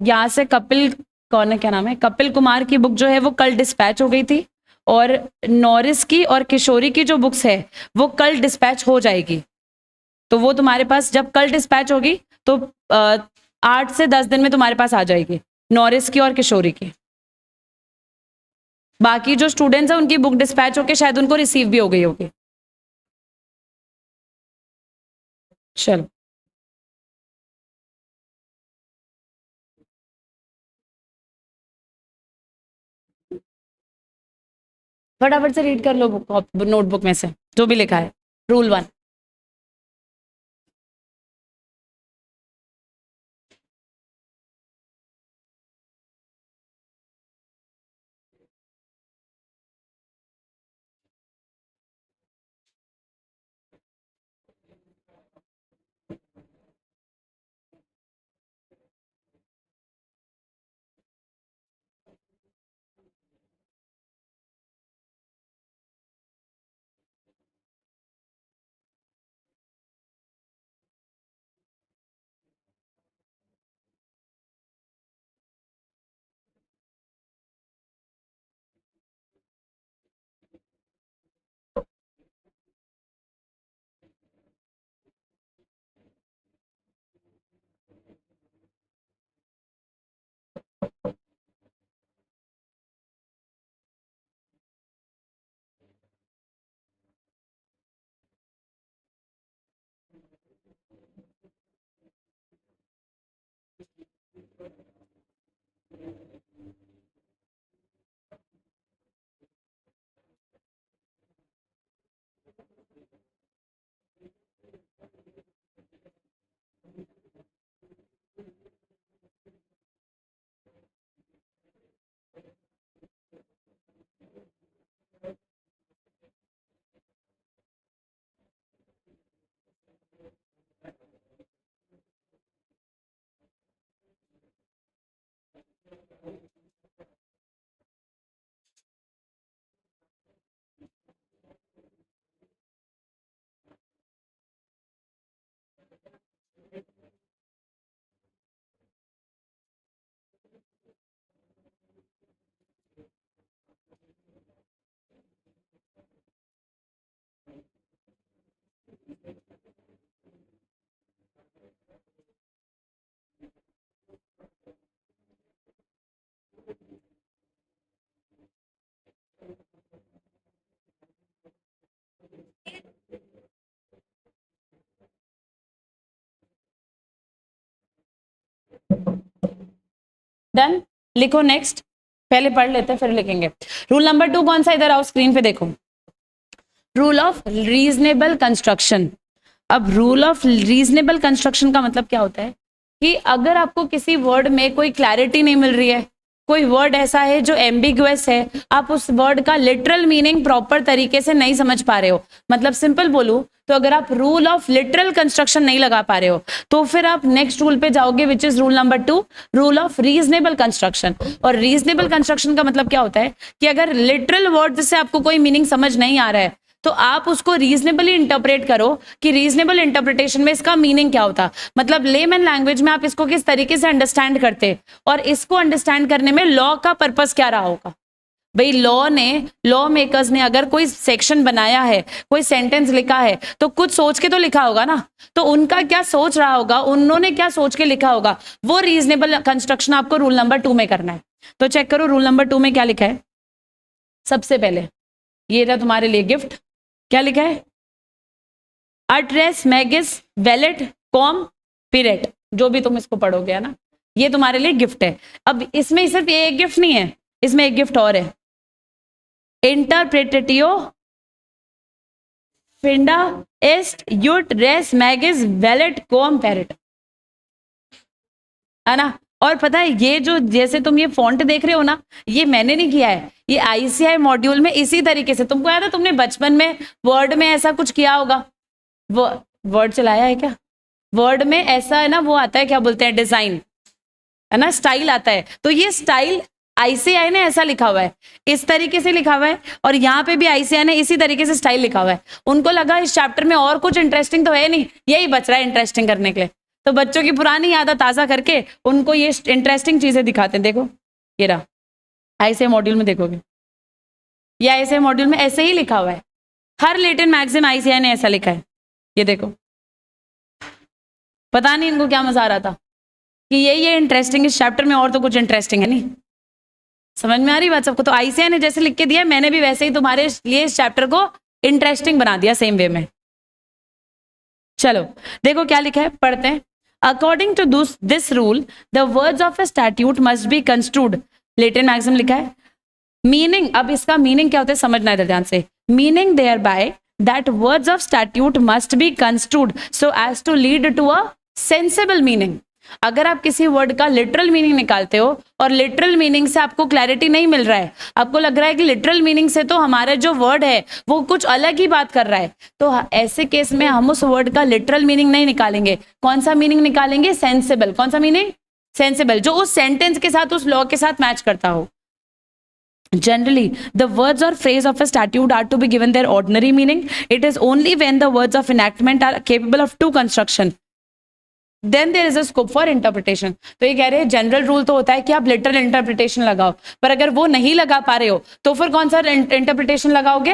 यहाँ से कपिल, कौन है, क्या नाम है, कपिल कुमार की बुक जो है वो कल डिस्पैच हो गई थी, और नॉरिस की और किशोरी की जो बुक्स है वो कल डिस्पैच हो जाएगी। तो वो तुम्हारे पास जब कल डिस्पैच होगी तो 8 से 10 दिन में तुम्हारे पास आ जाएगी, नॉरिस की और किशोरी की। बाकी जो स्टूडेंट्स हैं उनकी बुक डिस्पैच होके शायद उनको रिसीव भी हो गई होगी। चलो, फटाफट से रीड कर लो बुक, नोटबुक में से जो भी लिखा है, रूल 1। डन, लिखो नेक्स्ट, पहले पढ़ लेते हैं फिर लिखेंगे। रूल नंबर 2 कौन सा, इधर आओ स्क्रीन पे देखो, रूल ऑफ रीजनेबल कंस्ट्रक्शन। अब रूल ऑफ रीजनेबल कंस्ट्रक्शन का मतलब क्या होता है कि अगर आपको किसी वर्ड में कोई क्लैरिटी नहीं मिल रही है कोई वर्ड ऐसा है जो एम्बिगुअस है, आप उस वर्ड का लिटरल मीनिंग प्रॉपर तरीके से नहीं समझ पा रहे हो, मतलब सिंपल बोलूं तो अगर आप रूल ऑफ लिटरल कंस्ट्रक्शन नहीं लगा पा रहे हो तो फिर आप नेक्स्ट रूल पे जाओगे, which is rule number 2, rule of reasonable construction. और रीजनेबल कंस्ट्रक्शन का मतलब क्या होता है कि अगर लिटरल वर्ड से आपको कोई मीनिंग समझ नहीं आ रहा है तो आप उसको रीजनेबली इंटरप्रेट करो कि रीजनेबल इंटरप्रिटेशन में इसका मीनिंग क्या होता, मतलब लेमैन लैंग्वेज में आप इसको किस तरीके से अंडरस्टैंड करते, और इसको अंडरस्टैंड करने में लॉ का पर्पस क्या रहा होगा। भाई लॉ मेकर्स ने अगर कोई सेक्शन बनाया है, कोई सेंटेंस लिखा है तो कुछ सोच के तो लिखा होगा ना, तो उनका क्या सोच रहा होगा, उन्होंने क्या सोच के लिखा होगा, वो रीजनेबल कंस्ट्रक्शन आपको रूल नंबर 2 में करना है। तो चेक करो रूल नंबर 2 में क्या लिखा है। सबसे पहले ये रहा तुम्हारे लिए गिफ्ट, क्या लिखा है, अड्रेस मैगिस वैलेट कॉम पीरेट, जो भी तुम इसको पढ़ोगे है ना, ये तुम्हारे लिए गिफ्ट है। अब इसमें सिर्फ ये एक गिफ्ट नहीं है, इसमें एक गिफ्ट और है, इंटरप्रेटेटियो फिंडा एस्ट यूट रेस मैगिस वैलेट कॉम पैरेट, है ना। और पता है ये जो जैसे तुम ये फॉन्ट देख रहे हो ना, ये मैंने नहीं किया है, ये आईसीआई मॉड्यूल में इसी तरीके से, तुमको याद है तुमने बचपन में वर्ड में ऐसा कुछ किया होगा, वो वर्ड चलाया है क्या, वर्ड में ऐसा है ना, वो आता है क्या बोलते हैं, डिजाइन, है ना, स्टाइल आता है, तो ये स्टाइल आईसीआई ने ऐसा लिखा हुआ है, इस तरीके से लिखा हुआ है, और यहाँ पे भी आईसीआई ने इसी तरीके से स्टाइल लिखा हुआ है। उनको लगा इस चैप्टर में और कुछ इंटरेस्टिंग तो है नहीं, यही बच रहा है इंटरेस्टिंग करने के लिए, तो बच्चों की पुरानी यादें ताजा करके उनको ये इंटरेस्टिंग चीजें दिखाते हैं। देखो ये रहा, आईसीआई मॉड्यूल में देखोगे, या आईसीआई मॉड्यूल में ऐसे ही लिखा हुआ है, हर लेटेन मैगजीन आईसीआई ने ऐसा लिखा है, ये देखो। पता नहीं इनको क्या मजा आ रहा था कि ये इंटरेस्टिंग इस चैप्टर में, और तो कुछ इंटरेस्टिंग है नहीं। समझ में आ रही बात सबको। तो आईसीआई ने जैसे लिख के दिया, मैंने भी वैसे ही तुम्हारे लिए इस चैप्टर को इंटरेस्टिंग बना दिया सेम वे में। चलो देखो क्या लिखा है, पढ़ते हैं। According to this rule the words of a statute must be construed, Latin maxim लिखा है, मीनिंग, अब इसका मीनिंग क्या होता है समझना है ध्यान से, meaning thereby that words of statute must be construed so as to lead to a sensible meaning. अगर आप किसी वर्ड का लिटरल मीनिंग निकालते हो और लिटरल मीनिंग से आपको क्लैरिटी नहीं मिल रहा है, आपको लग रहा है कि लिटरल मीनिंग से तो हमारा जो वर्ड है वो कुछ अलग ही बात कर रहा है, तो ऐसे केस में हम उस वर्ड का लिटरल मीनिंग नहीं निकालेंगे। कौन सा मीनिंग निकालेंगे, सेंसिबल। कौन सा मीनिंग, सेंसिबल, जो उस सेंटेंस के साथ, उस लॉ के साथ मैच करता हो। Generally, the words or phrase of a statute are to be given their ordinary meaning. It is only when the words of enactment are capable of two construction, then there is a scope for interpretation. तो ये कह रहे हैं general rule तो होता है कि आप लिटरल इंटरप्रिटेशन लगाओ, पर अगर वो नहीं लगा पा रहे हो तो फिर कौन सा इंटरप्रिटेशन लगाओगे,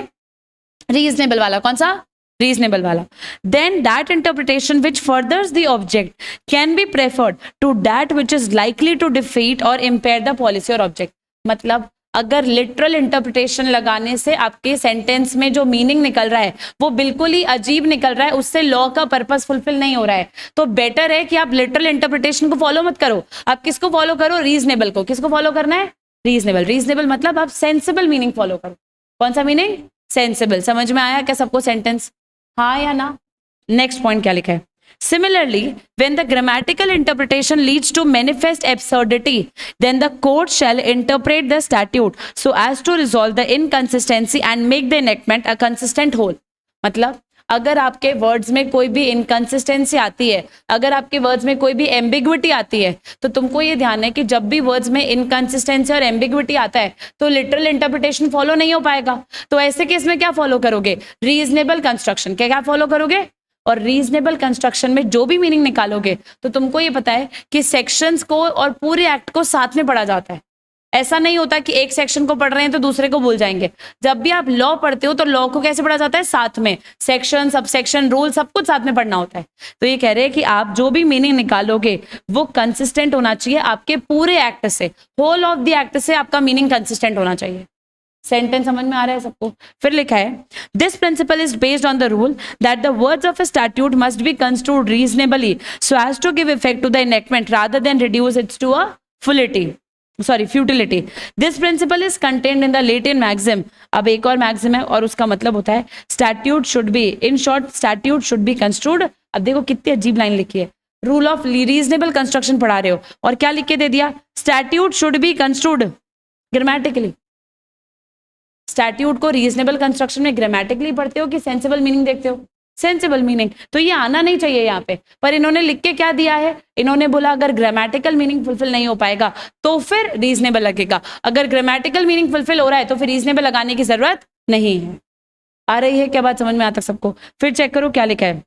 रीजनेबल वाला। कौन सा, रीजनेबल वाला। Then that interpretation which furthers the object can be preferred to that which is likely to defeat or impair the policy or object। मतलब अगर लिटरल इंटरप्रिटेशन लगाने से आपके सेंटेंस में जो मीनिंग निकल रहा है वो बिल्कुल ही अजीब निकल रहा है, उससे लॉ का पर्पस फुलफिल नहीं हो रहा है, तो बेटर है कि आप लिटरल इंटरप्रिटेशन को फॉलो मत करो, आप किसको फॉलो करो, रीजनेबल को। किसको फॉलो करना है, रीजनेबल। रीजनेबल मतलब आप सेंसिबल मीनिंग फॉलो करो। कौन सा मीनिंग, सेंसिबल। समझ में आया क्या सबको सेंटेंस, हाँ या ना। नेक्स्ट पॉइंट क्या लिखा है, Similarly, when the grammatical interpretation leads to manifest absurdity, then the court shall interpret the statute so as to resolve the inconsistency and make the enactment a consistent whole। मतलब अगर आपके words में कोई भी inconsistency आती है, अगर आपके वर्ड्स में कोई भी एम्बिग्विटी आती है, तो तुमको ये ध्यान है कि जब भी वर्ड्स में इनकंसिस्टेंसी और एम्बिग्विटी आता है तो लिटरल इंटरप्रिटेशन फॉलो नहीं हो पाएगा। तो ऐसे केस में क्या फॉलो करोगे, रीजनेबल कंस्ट्रक्शन। क्या फॉलो करोगे, और रीजनेबल कंस्ट्रक्शन में जो भी मीनिंग निकालोगे तो तुमको ये पता है कि सेक्शंस को और पूरे एक्ट को साथ में पढ़ा जाता है। ऐसा नहीं होता कि एक सेक्शन को पढ़ रहे हैं तो दूसरे को भूल जाएंगे। जब भी आप लॉ पढ़ते हो तो लॉ को कैसे पढ़ा जाता है, साथ में, सेक्शन, सब सेक्शन, रूल, सब कुछ साथ में पढ़ना होता है। तो ये कह रहे हैं कि आप जो भी मीनिंग निकालोगे वो कंसिस्टेंट होना चाहिए आपके पूरे एक्ट से, होल ऑफ द एक्ट से आपका मीनिंग कंसिस्टेंट होना चाहिए। सेंटेंस समझ में आ रहा है सबको। फिर लिखा है, this principle is based on the rule that the words of a statute must be construed reasonably so as to give effect to the enactment rather than reduce its to a futility. This principle is contained in the Latin maxim. अब एक और maxim है और उसका मतलब होता है statute should be, in short statute should be construed. अब देखो कितनी अजीब लाइन लिखी है, रूल ऑफ रीजनेबल कंस्ट्रक्शन पढ़ा रहे हो और क्या लिख के दे दिया, statute should be construed grammatically. Statute को रीजनेबल कंस्ट्रक्शन में ग्रामेटिकली पढ़ते हो कि सेंसिबल मीनिंग देखते हो? Sensible meaning. तो ये आना नहीं चाहिए यहाँ पे, पर इन्होंने लिख के क्या दिया है, इन्होंने बोला अगर ग्रामेटिकल मीनिंग फुलफिल नहीं हो पाएगा तो फिर रीजनेबल लगेगा, अगर ग्रामेटिकल मीनिंग फुलफिल हो रहा है तो फिर रीजनेबल लगाने की जरूरत नहीं है। आ रही है क्या बात समझ में? आता सबको? फिर चेक करो क्या लिखा है।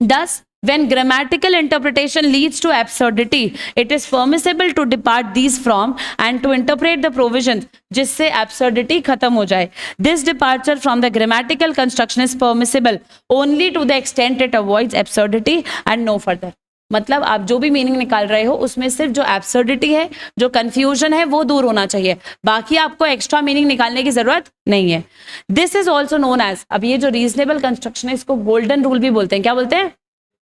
Thus, when grammatical interpretation leads to absurdity, it is permissible to depart these from and to interpret the provisions जिससे absurdity खत्म हो जाए. This departure from the grammatical construction is permissible only to the extent it avoids absurdity and no further. मतलब आप जो भी meaning निकाल रहे हो उसमें सिर्फ जो एब्सर्डिटी है, जो कंफ्यूजन है वो दूर होना चाहिए, बाकी आपको एक्स्ट्रा मीनिंग निकालने की जरूरत नहीं है. This is also known as, अब ये जो रीजनेबल कंस्ट्रक्शन है इसको गोल्डन रूल भी बोलते हैं. क्या बोलते हैं?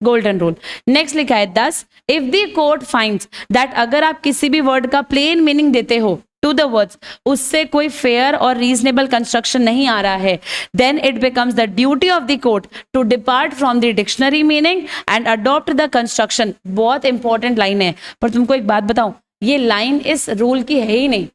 Golden rule. नेक्स्ट लिखा है 10, if the court finds that अगर आप किसी भी वर्ड का प्लेन मीनिंग देते हो टू द वर्ड्स, उससे कोई फेयर और रीजनेबल कंस्ट्रक्शन नहीं आ रहा है, then it becomes the duty of the court to depart from the dictionary meaning and adopt the construction. बहुत इंपॉर्टेंट लाइन है, पर तुमको एक बात बताऊं, ये लाइन इस रूल की है ही नहीं.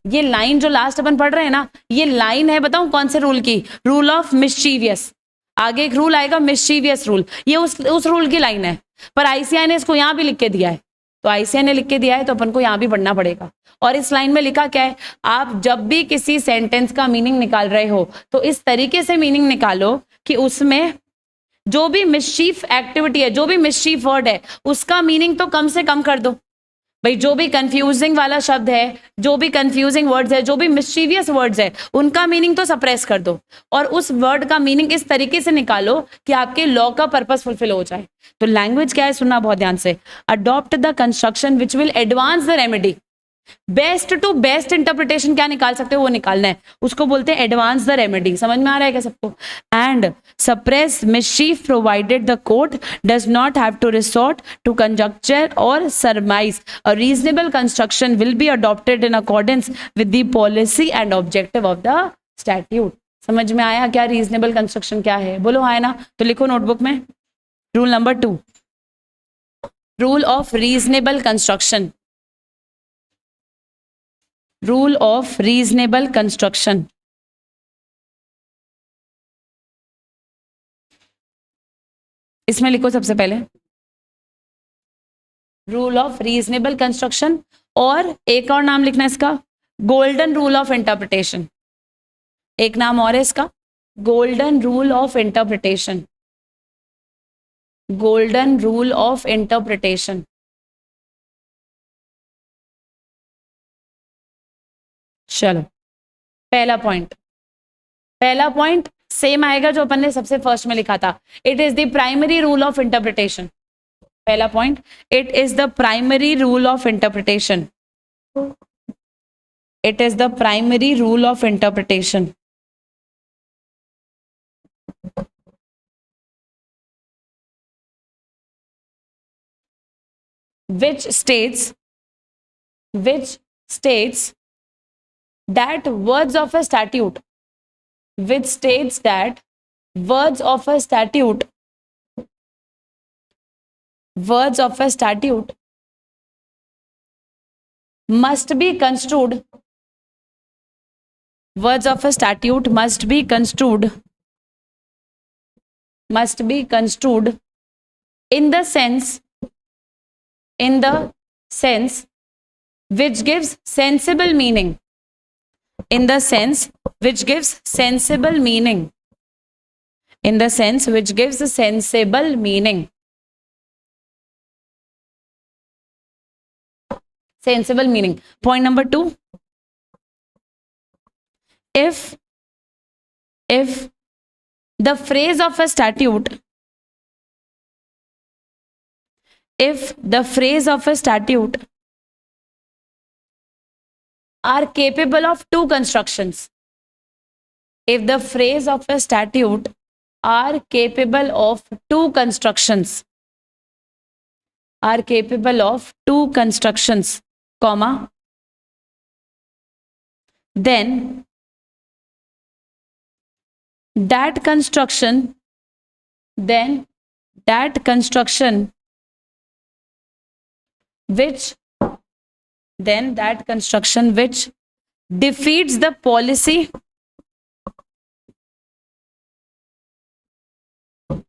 ये लाइन जो लास्ट अपन पढ़ रहे हैं ना, ये लाइन है, बताऊं कौन से रूल की? Rule of mischievous. आगे एक रूल आएगा मिस्चीवियस रूल, ये उस रूल की लाइन है, पर आईसीआई ने इसको यहां भी लिख के दिया है. तो आईसीआई ने लिख के दिया है तो अपन को यहां भी पढ़ना पड़ेगा. और इस लाइन में लिखा क्या है, आप जब भी किसी सेंटेंस का मीनिंग निकाल रहे हो तो इस तरीके से मीनिंग निकालो कि उसमें जो भी मिस्चीफ एक्टिविटी है, जो भी मिस्चीफ वर्ड है, उसका मीनिंग तो कम से कम कर दो भाई. जो भी कंफ्यूजिंग वाला शब्द है, जो भी कंफ्यूजिंग वर्ड्स है, जो भी मिस्चीवियस वर्ड्स है, उनका मीनिंग तो सप्रेस कर दो और उस वर्ड का मीनिंग इस तरीके से निकालो कि आपके लॉ का पर्पस फुलफिल हो जाए. तो लैंग्वेज क्या है, सुनना बहुत ध्यान से. Adopt the construction which will advance the remedy. Best to best interpretation क्या निकाल सकते हो वो निकालना है, उसको बोलते हैं एडवांस द रेमेडी. समझ में आ रहा है क्या सबको? And suppress mischief provided the court does not have to resort to conjecture or surmise. A reasonable construction will be adopted in accordance with the policy and objective of the statute. समझ में आया क्या reasonable construction क्या है? बोलो हाँ है ना? तो लिखो नोटबुक में rule number 2, rule of reasonable construction. Rule of reasonable construction. इसमें लिखो सबसे पहले रूल ऑफ रीजनेबल कंस्ट्रक्शन, और एक और नाम लिखना है इसका, गोल्डन रूल ऑफ इंटरप्रिटेशन. एक नाम और है इसका, golden rule of interpretation. Golden rule of interpretation. चलो पहला पॉइंट सेम आएगा जो अपन ने सबसे फर्स्ट में लिखा था. It is the primary rule of interpretation. पहला point, it is the primary rule of interpretation. It is the primary rule of interpretation. which states that words of a statute, which states that words of a statute must be construed, words of a statute must be construed in the sense which gives sensible meaning. In the sense which gives sensible meaning. In the sense which gives sensible meaning. Sensible meaning. Point number 2. If the phrase of a statute, are capable of two constructions. If the phrase of a statute are capable of two constructions, comma, then that construction which then that construction which defeats the policy,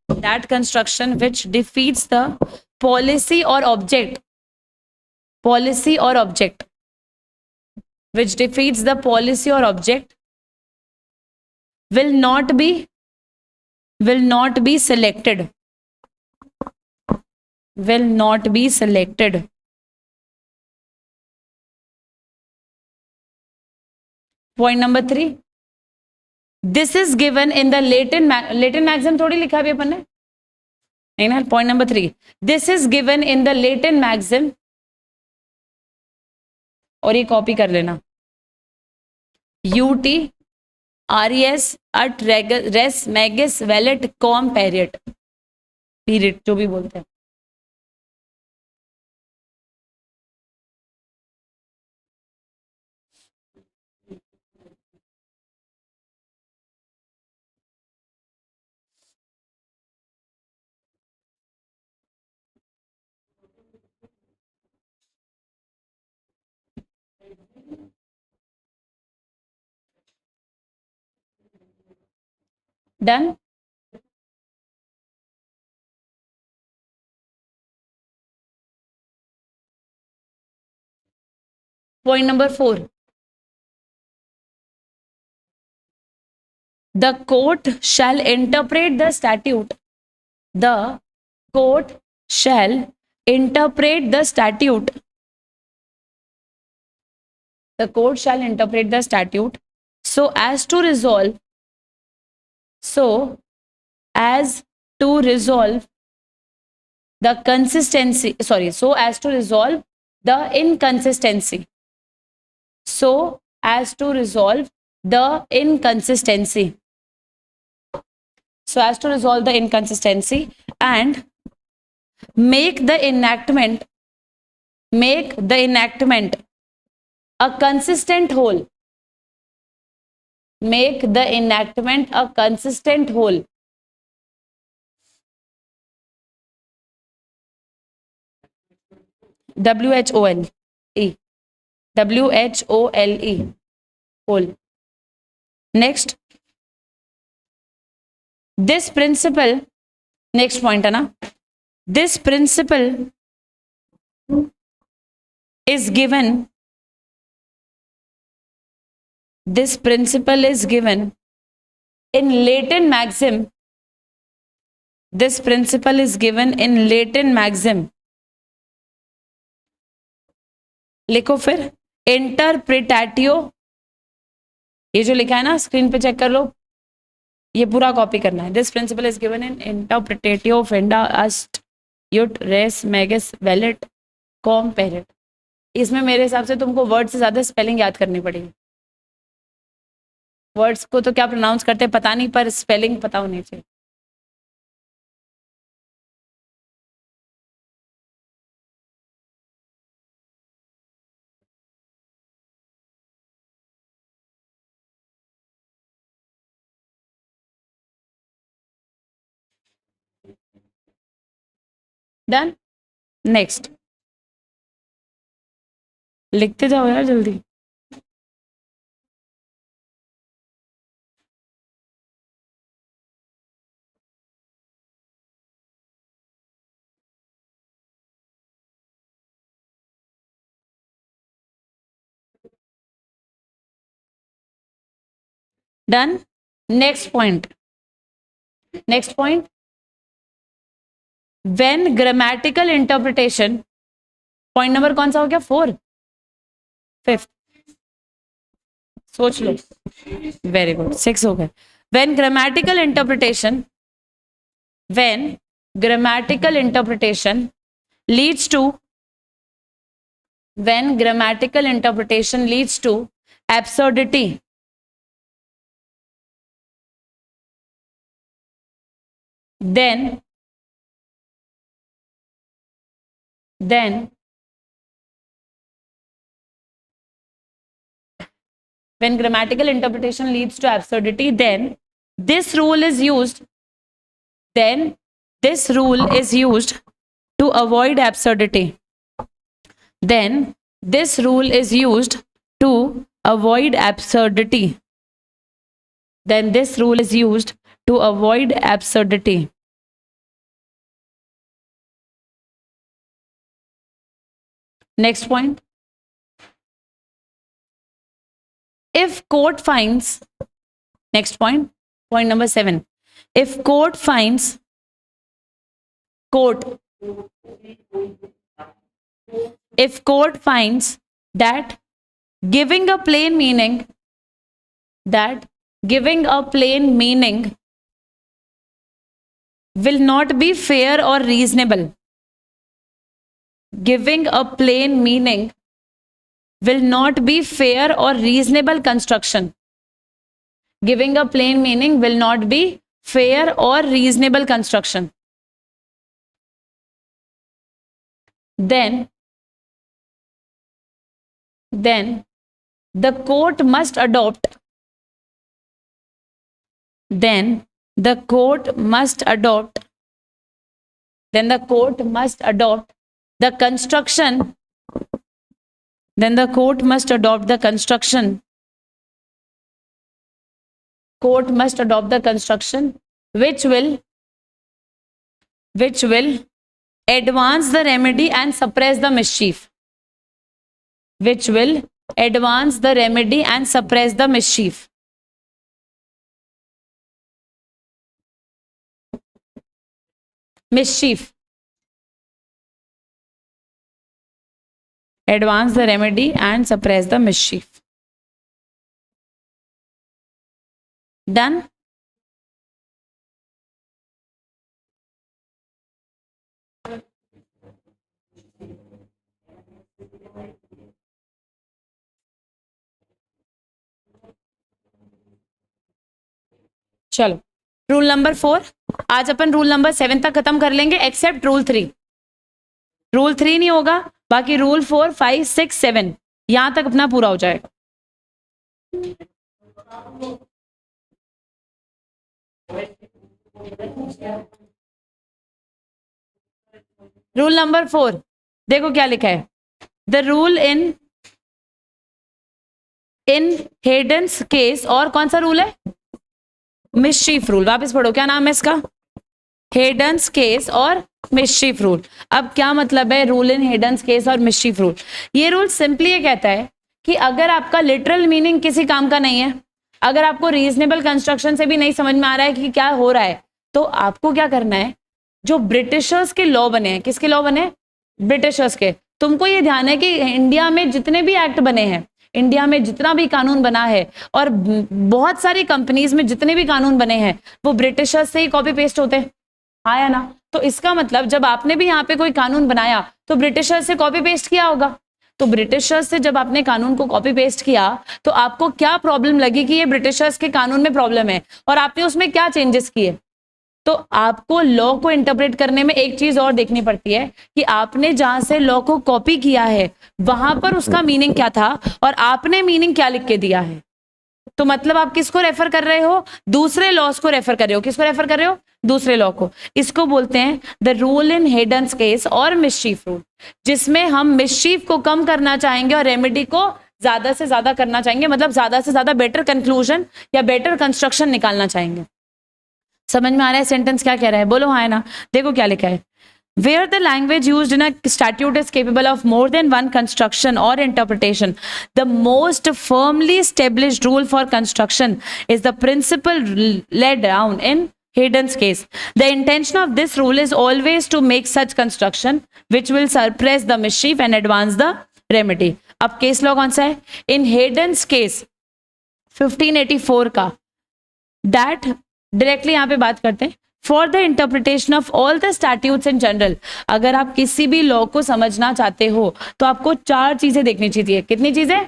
that construction which defeats the policy or object, policy or object, which defeats the policy or object will not be selected, will not be selected. Point number 3, this is given in the latent maxim थोड़ी लिखा अभी अपन ने, नहीं ना. Point number 3, this is given in the latent maxim, और ये copy कर लेना, UT RES at res magis velet com period, period जो भी बोलते हैं. Done. Point number 4, the court shall interpret the statute, the court shall interpret the statute, the court shall interpret the statute so as to resolve, so as to resolve the consistency, sorry, so as to resolve the inconsistency, so as to resolve the inconsistency, so as to resolve the inconsistency and make the enactment a consistent whole, make the enactment a consistent whole. WHOLE, WHOLE, whole. Next, this principle, next point है ना, this principle is given, this principle is given in latent maxim, this principle is given in latent maxim. लिखो फिर इंटरप्रिटेटियो, ये जो लिखा है ना screen पे चेक कर लो, ये पूरा कॉपी करना है. This principle is given in इंटरप्रिटेटियो फेंडा अस्ट युट रेस मैगस वेलेट कॉम पेरेट. इसमें मेरे हिसाब से तुमको वर्ड से ज्यादा स्पेलिंग याद करनी पड़ेगी. वर्ड्स को तो क्या प्रोनाउंस करते हैं पता नहीं, पर स्पेलिंग पता होनी चाहिए. डन. नेक्स्ट लिखते जाओ यार जल्दी. Done. Next point, next point, when grammatical interpretation, point number कौन सा हो गया? 4, 5, सोच लो. वेरी गुड, 6 हो गए. When grammatical interpretation, when grammatical interpretation leads to, when grammatical interpretation leads to absurdity, then when grammatical interpretation leads to absurdity, then this rule is used, then this rule is used to avoid absurdity. then this rule is used to avoid absurdity. Then this rule is used to avoid absurdity. Next point. If court finds, next point, point number 7. If court finds, if court finds that giving a plain meaning, will not be fair or reasonable. Giving a plain meaning will not be fair or reasonable construction. Giving a plain meaning will not be fair or reasonable construction. Then the court must adopt. Then the court must adopt. Then the court must adopt the construction. Then the court must adopt the construction. Court must adopt the construction which will advance the remedy and suppress the mischief. Which will advance the remedy and suppress the mischief. Mischief. Advance the remedy and suppress the mischief. Done? चलो, rule number 4 आज अपन rule number 7 तक खत्म कर लेंगे accept rule 3. Rule 3 नहीं होगा, बाकी rule 4, 5, 6, 7 यहां तक अपना पूरा हो जाएगा. रूल नंबर 4 देखो क्या लिखा है. द रूल इन हेडन्स केस, और कौन सा रूल है? Mischief rule. वापस पढ़ो, क्या नाम है इसका? हेडन्स केस और मिस्चीफ रूल. अब क्या मतलब है रूल इन हेडन्स केस और मिस्चीफ रूल? ये रूल सिंपली ये कहता है कि अगर आपका लिटरल मीनिंग किसी काम का नहीं है, अगर आपको रीजनेबल कंस्ट्रक्शन से भी नहीं समझ में आ रहा है कि क्या हो रहा है, तो आपको क्या करना है? जो ब्रिटिशर्स के लॉ बने हैं, किसके लॉ बने? ब्रिटिशर्स के. तुमको ये ध्यान है कि इंडिया में जितने भी एक्ट बने हैं, इंडिया में जितना भी कानून बना है, और बहुत सारी कंपनीज में जितने भी कानून बने हैं, वो ब्रिटिशर्स से ही कॉपी पेस्ट होते हैं. हाँ या ना? तो इसका मतलब जब आपने भी यहाँ पे कोई कानून बनाया तो ब्रिटिशर्स से कॉपी पेस्ट किया होगा. तो ब्रिटिशर्स से जब आपने कानून को कॉपी पेस्ट किया तो आपको क्या प्रॉब्लम लगी कि ये ब्रिटिशर्स के कानून में प्रॉब्लम है, और आपने उसमें क्या चेंजेस किए? तो आपको लॉ को इंटरप्रेट करने में एक चीज और देखनी पड़ती है कि आपने जहां से लॉ को कॉपी किया है वहां पर उसका मीनिंग क्या था और आपने मीनिंग क्या लिख के दिया है. तो मतलब आप किसको रेफर कर रहे हो? दूसरे लॉज को रेफर कर रहे हो. किसको रेफर कर रहे हो? दूसरे लॉ को. इसको बोलते हैं द रूल इन हेडन्स केस और मिस्चीफ रूल, जिसमें हम मिस्चीफ को कम करना चाहेंगे और रेमेडी को ज्यादा से ज्यादा करना चाहेंगे, मतलब ज्यादा से ज्यादा बेटर कंक्लूजन या बेटर कंस्ट्रक्शन निकालना चाहेंगे. समझ में आ रहा है सेंटेंस क्या कह रहा है? बोलो हाँ है ना? देखो क्या लिखा है. Where the language used in a statute is capable of more than one construction or interpretation, the most firmly established rule for construction is the principle laid down in Haydn's case. The intention of this rule is always to make such construction which will suppress the mischief and advance the remedy. अब case law कौन सा है? इन हेडन्स case 1584 का. That directly यहाँ पे बात करते हैं. For the interpretation of all the statutes in general, अगर आप किसी भी लॉ को समझना चाहते हो तो आपको 4 चीजें देखनी चाहिए. कितनी चीजें?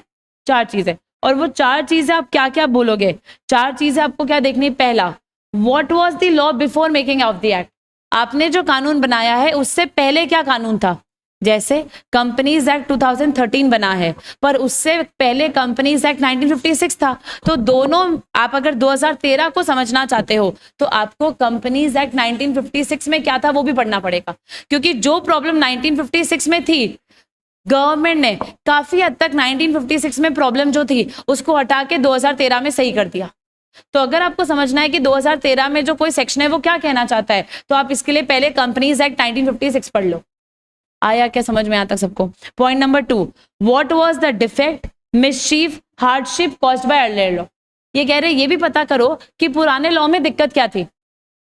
4 चीजें. और वो 4 चीजें आप क्या क्या बोलोगे? 4 चीजें आपको क्या देखनी? पहला, what was the law before making of the act. आपने जो कानून बनाया है उससे पहले क्या कानून था? जैसे कंपनीज एक्ट 2013 बना है, पर उससे पहले कंपनीज एक्ट 1956 था. तो दोनों, आप अगर 2013 को समझना चाहते हो तो आपको कंपनीज एक्ट 1956 में क्या था वो भी पढ़ना पड़ेगा, क्योंकि जो प्रॉब्लम 1956 में थी गवर्नमेंट ने काफी हद तक 1956 में प्रॉब्लम जो थी उसको हटा के 2013 में सही कर दिया। तो अगर आपको समझना है कि 2013 में जो कोई सेक्शन है वो क्या कहना चाहता है, तो आप इसके लिए पहले कंपनीज एक्ट 1956 पढ़ लो। आया क्या समझ में आता सबको? Point number 2, what was the defect, mischief, hardship caused by earlier law. ये कह रहे ये भी पता करो कि पुराने लॉ में दिक्कत क्या थी।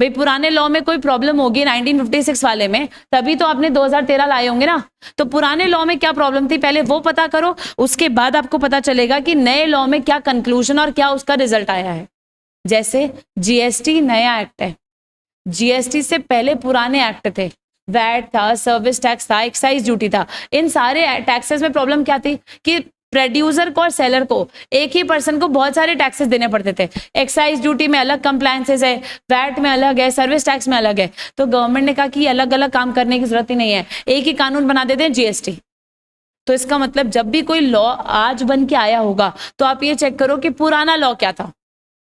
भाई पुराने लॉ में कोई प्रॉब्लम होगी 1956 वाले में, तभी तो आपने 2013 लाए होंगे ना। तो पुराने लॉ में क्या प्रॉब्लम थी पहले वो पता करो, उसके बाद आपको पता चलेगा कि नए लॉ में क्या कंक्लूजन और क्या उसका रिजल्ट आया है। जैसे जीएसटी नया एक्ट है, जीएसटी से पहले पुराने एक्ट थे, वैट था, सर्विस टैक्स था, एक्साइज ड्यूटी था। इन सारे टैक्सेस में प्रॉब्लम क्या थी कि प्रोड्यूसर को और सेलर को, एक ही पर्सन को बहुत सारे टैक्सेस देने पड़ते थे। एक्साइज ड्यूटी में अलग कंप्लायंसेस है, वैट में अलग है, सर्विस टैक्स में अलग है। तो गवर्नमेंट ने कहा कि अलग अलग काम करने की जरूरत ही नहीं है, एक ही कानून बना देते हैं जीएसटी। तो इसका मतलब जब भी कोई लॉ आज बन के आया होगा तो आप ये चेक करो कि पुराना लॉ क्या था।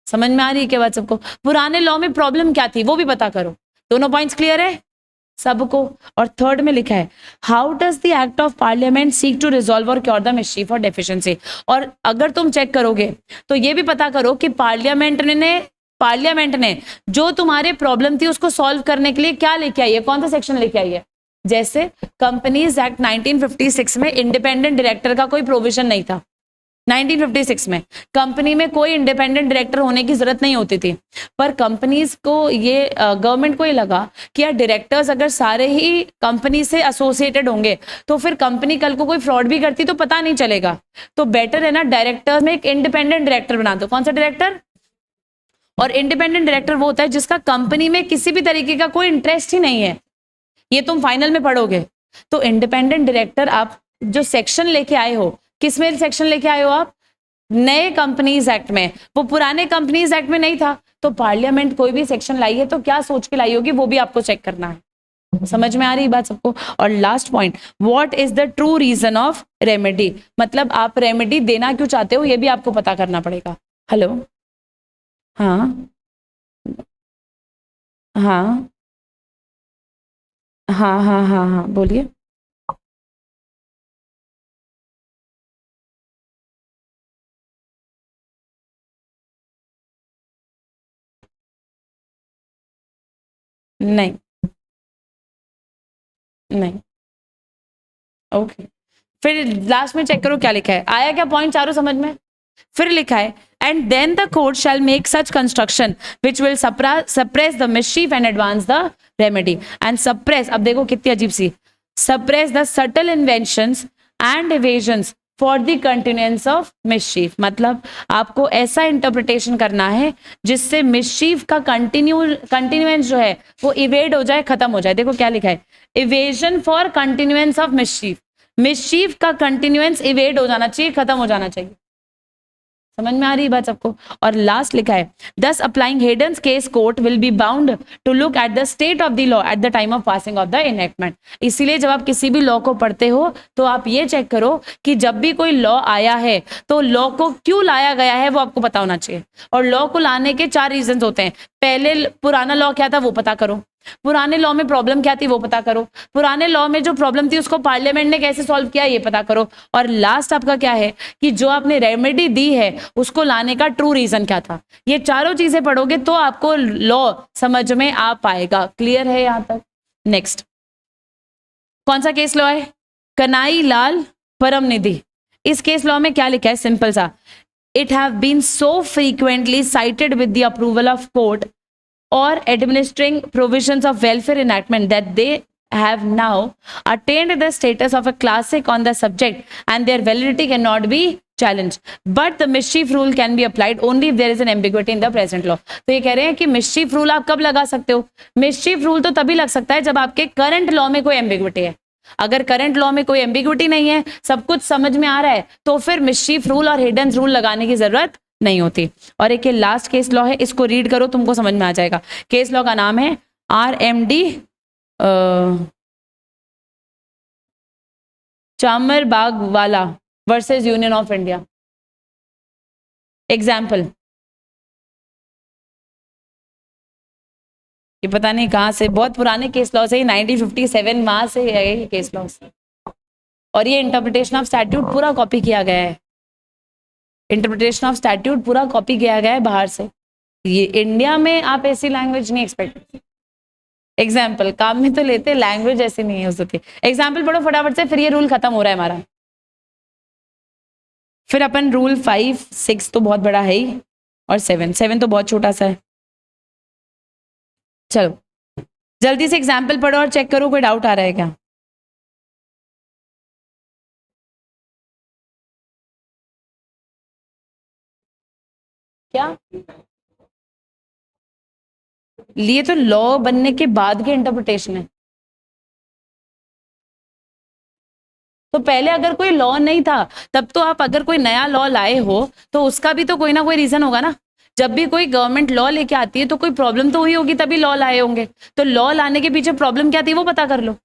समझ में आ रही है क्या बात सबको? पुराने लॉ में प्रॉब्लम क्या थी वो भी पता करो। दोनों पॉइंट्स क्लियर है सबको? और थर्ड में लिखा है, how does the act of parliament seek to resolve और क्योर द मिसचीफ और डेफिशिएंसी। और अगर तुम चेक करोगे तो ये भी पता करो कि पार्लियामेंट ने जो तुम्हारे प्रॉब्लम थी उसको सॉल्व करने के लिए क्या लेके आई है, कौन सा सेक्शन लेके आई है। जैसे कंपनीज एक्ट 1956 में इंडिपेंडेंट डायरेक्टर का कोई प्रोविजन नहीं था। 1956 में कंपनी में कोई इंडिपेंडेंट डायरेक्टर होने की जरूरत नहीं होती थी, पर कंपनीज को ये गवर्नमेंट को ये लगा कि यार डायरेक्टर्स अगर सारे ही कंपनी से एसोसिएटेड होंगे तो फिर कंपनी कल को कोई फ्रॉड भी करती तो पता नहीं चलेगा। तो बेटर है ना डायरेक्टर्स में एक इंडिपेंडेंट डायरेक्टर बना दो। कौन सा डायरेक्टर? और इंडिपेंडेंट डायरेक्टर वो होता है जिसका कंपनी में किसी भी तरीके का कोई इंटरेस्ट ही नहीं है। ये तुम फाइनल में पढ़ोगे। तो इंडिपेंडेंट डायरेक्टर आप जो सेक्शन लेके आए हो, किस में सेक्शन लेके आए हो आप? नए कंपनीज एक्ट में। वो पुराने कंपनीज एक्ट में नहीं था। तो पार्लियामेंट कोई भी सेक्शन लाई है तो क्या सोच के लाई होगी वो भी आपको चेक करना है। समझ में आ रही बात सबको? और last point, what is the true reason of remedy, मतलब आप रेमेडी देना क्यों चाहते हो ये भी आपको पता करना पड़ेगा। हेलो, हाँ हाँ हाँ हाँ हाँ हाँ बोलिए। नहीं नहीं, ओके। फिर लास्ट में चेक करो क्या लिखा है, आया क्या पॉइंट चारों समझ में? फिर लिखा है, and then the court shall make such construction which will suppress the mischief and advance the remedy. And suppress, अब देखो कितनी अजीब सी, suppress the subtle inventions and evasions for the continuance of mischief. मतलब आपको ऐसा इंटरप्रिटेशन करना है जिससे मिसचीफ का कंटिन्यूएंस जो है वो इवेड हो जाए, खत्म हो जाए। देखो क्या लिखा है, evasion for continuance of mischief. Mischief का कंटिन्यूएंस इवेड हो जाना चाहिए, खत्म हो जाना चाहिए। समझ में आ रही बात सबको? और लास्ट लिखा है, thus applying Heydon's case court will be bound to look at the state of the law at the time of passing of the enactment. इसीलिए जब आप किसी भी लॉ को पढ़ते हो तो आप ये चेक करो कि जब भी कोई लॉ आया है तो लॉ को क्यों लाया गया है वो आपको पता होना चाहिए। और लॉ को लाने के 4 रीजन होते हैं। पहले पुराना लॉ क्या था वो पता करो, पुराने लॉ में प्रॉब्लम क्या थी वो पता करो, पुराने लॉ में जो प्रॉब्लम थी उसको पार्लियामेंट ने कैसे सॉल्व किया ये पता करो, और लास्ट आपका क्या है कि जो आपने रेमेडी दी है उसको लाने का ट्रू रीजन क्या था। ये चारों चीजें पढ़ोगे तो आपको लॉ समझ में आ पाएगा। क्लियर है यहां तक? नेक्स्ट, कौन सा केस लॉ है? कनाई लाल परम निधि। इस केस लॉ में क्या लिखा है? सिंपल सा, it have been so frequently cited with the approval of court or administering provisions of welfare enactment that they have now attained the status of a classic on the subject and their validity cannot be challenged, but the mischief rule can be applied only if there is an ambiguity in the present law। तो ये कह रहे हैं कि mischief rule आप कब लगा सकते हो? mischief rule तो तभी लग सकता है जब आपके करंट लॉ में कोई ambiguity है। अगर करंट लॉ में कोई एम्बिग्विटी नहीं है, सब कुछ समझ में आ रहा है, तो फिर मिसचीफ रूल और हिडन रूल लगाने की जरूरत नहीं होती। और एक ये लास्ट केस लॉ है, इसको रीड करो तुमको समझ में आ जाएगा। केस लॉ का नाम है RMD चामरबाग वाला versus union of India. Example, ये पता नहीं कहां से, बहुत पुराने केस लॉ से, 1957 वहां से है ये केस लॉ। और ये इंटरप्रिटेशन ऑफ स्टैट्यूट पूरा कॉपी किया गया है, इंटरप्रिटेशन ऑफ स्टैट्यूट पूरा कॉपी किया गया है बाहर से। ये इंडिया में आप ऐसी लैंग्वेज नहीं एक्सपेक्ट। एग्जाम्पल काम में तो लेते, लैंग्वेज ऐसी नहीं है उसकी। एग्जाम्पल पढ़ो फटाफट से, फिर ये रूल खत्म हो रहा है हमारा। फिर अपन रूल 5, 6 तो बहुत बड़ा है ही, और 7 तो बहुत छोटा सा है। चलो जल्दी से एग्जाम्पल पढ़ो और चेक करो कोई डाउट आ रहा है क्या। क्या लिए तो लॉ बनने के बाद के इंटरप्रिटेशन है। तो पहले अगर कोई लॉ नहीं था तब तो आप अगर कोई नया लॉ लाए हो तो उसका भी तो कोई ना कोई रीजन होगा ना। जब भी कोई गवर्नमेंट लॉ लेके आती है तो कोई प्रॉब्लम तो हुई होगी तभी लॉ लाए होंगे। तो लॉ लाने के पीछे प्रॉब्लम क्या थी वो पता कर लो।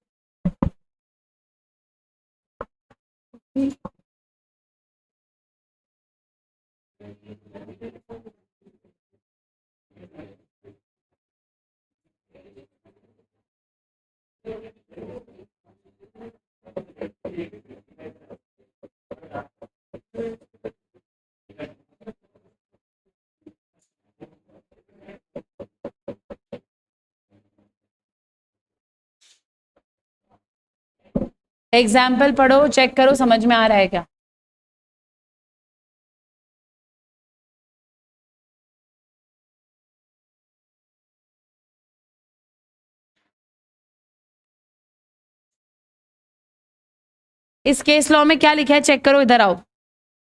एग्जाम्पल पढ़ो, चेक करो समझ में आ रहा है क्या। इस केस लॉ में क्या लिखा है चेक करो, इधर आओ।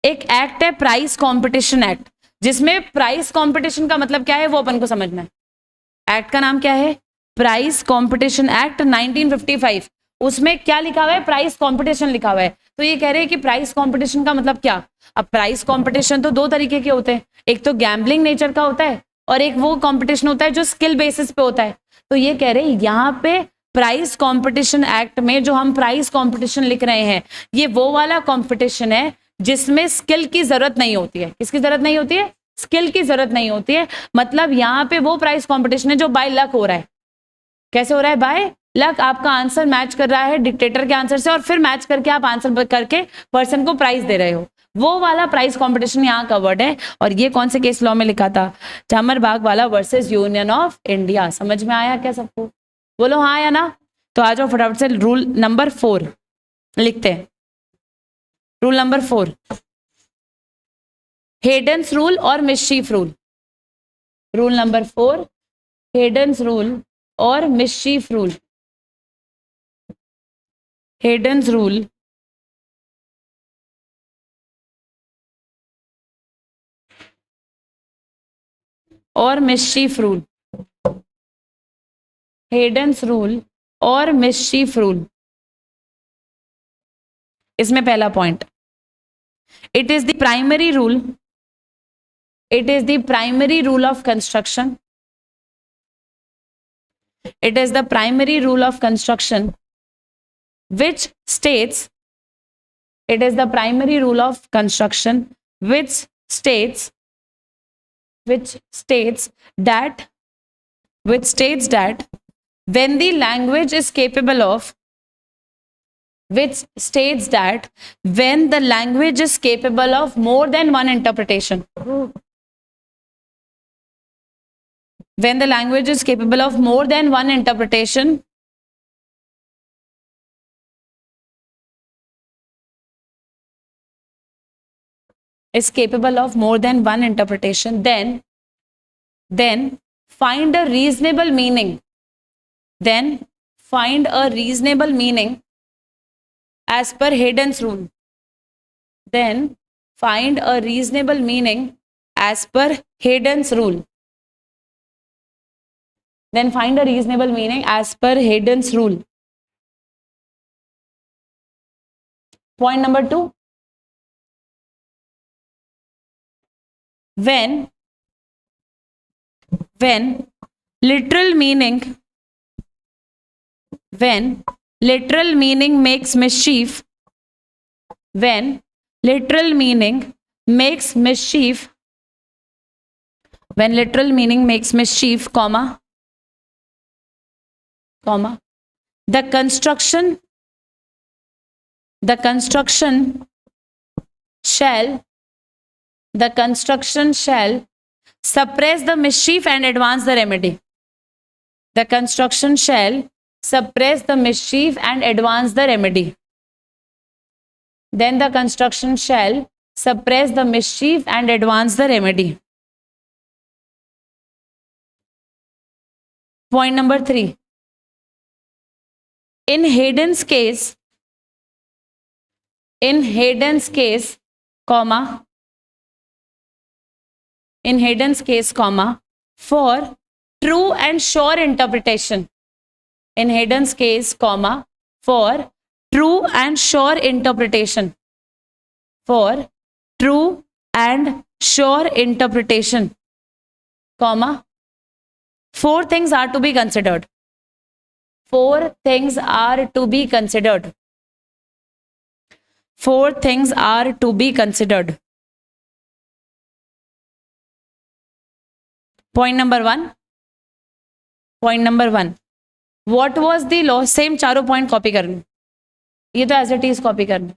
एक एक्ट है प्राइस कंपटीशन एक्ट, जिसमें प्राइस कंपटीशन का मतलब क्या है वो अपन को समझना है। एक्ट का नाम क्या है, प्राइस कंपटीशन एक्ट 1955। उसमें क्या लिखा हुआ है, प्राइस कंपटीशन लिखा हुआ है। तो ये कह रहे हैं कि प्राइस कंपटीशन का मतलब क्या। अब प्राइस कंपटीशन तो दो तरीके के होते हैं, एक तो गैम्बलिंग नेचर का होता है और एक वो कंपटीशन होता है जो स्किल बेसिस पे होता है। तो ये कह रहे हैं यहाँ पे प्राइस कंपटीशन एक्ट में जो हम प्राइस कंपटीशन लिख रहे हैं ये वो वाला कंपटीशन है जिसमें स्किल की जरूरत नहीं होती है। किसकी जरूरत नहीं होती है, स्किल की जरूरत नहीं होती है। मतलब यहाँ पे वो प्राइस कंपटीशन है जो बाय लक हो रहा है। कैसे हो रहा है, बाय लक। आपका आंसर मैच कर रहा है डिक्टेटर के आंसर से और फिर मैच करके आप आंसर करके पर्सन को प्राइस दे रहे हो, वो वाला प्राइस कंपटीशन यहाँ कवर्ड है। और ये कौन से केस लॉ में लिखा था, चामरबाग वाला वर्सेस यूनियन ऑफ इंडिया। समझ में आया क्या सबको, बोलो हाँ या ना। तो आ जाओ फटाफट से रूल नंबर 4 लिखते हैं। Rule number 4, Heydon's rule or mischief rule. Rule number 4, Heydon's rule or mischief rule. Heydon's rule or mischief rule. Heydon's rule or mischief rule. इसमें पहला point, it is the primary rule, it is the primary rule of construction, it is the primary rule of construction which states, it is the primary rule of construction which states that when the language is capable of, which states that when the language is capable of more than one interpretation, when the language is capable of more than one interpretation, is capable of more than one interpretation, then find a reasonable meaning, then find a reasonable meaning as per Haydn's rule, then find a reasonable meaning as per Haydn's rule, then find a reasonable meaning as per Haydn's rule. Point number 2, when literal meaning, when literal meaning makes mischief, when literal meaning makes mischief, when literal meaning makes mischief, comma, the construction the construction shall suppress the mischief and advance the remedy. The construction shall suppress the mischief and advance the remedy. Then the construction shall suppress the mischief and advance the remedy. Point number 3. In Haydn's case, comma, for true and sure interpretation. In Haydn's case, comma, for true and sure interpretation. For true and sure interpretation, comma, 4 things are to be considered. 4 things are to be considered. 4 things are to be considered. Point number 1. What was the law? Same चारों point copy करने. ये तो as it is copy करने.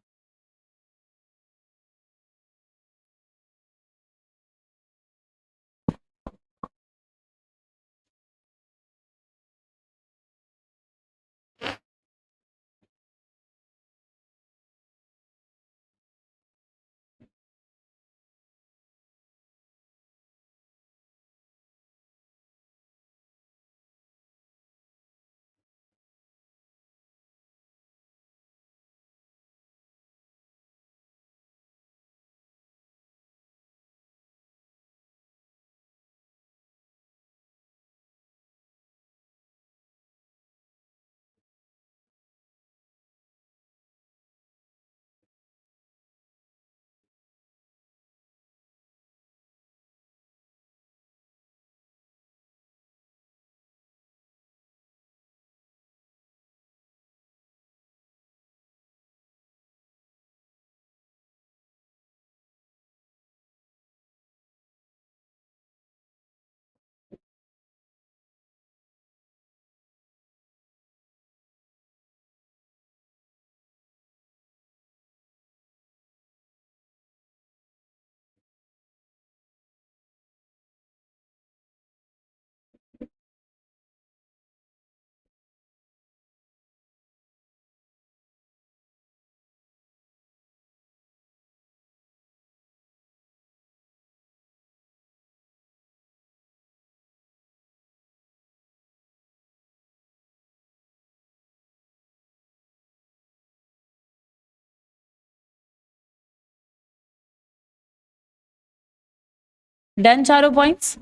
Done चारों points.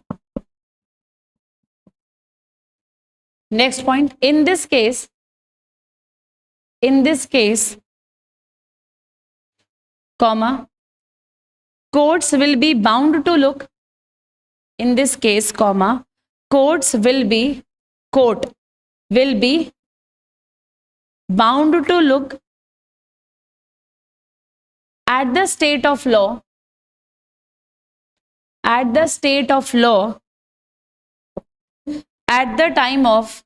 Next point. In this case, comma, courts will be bound to look. In this case, comma, court will be bound to look at the state of law at the time of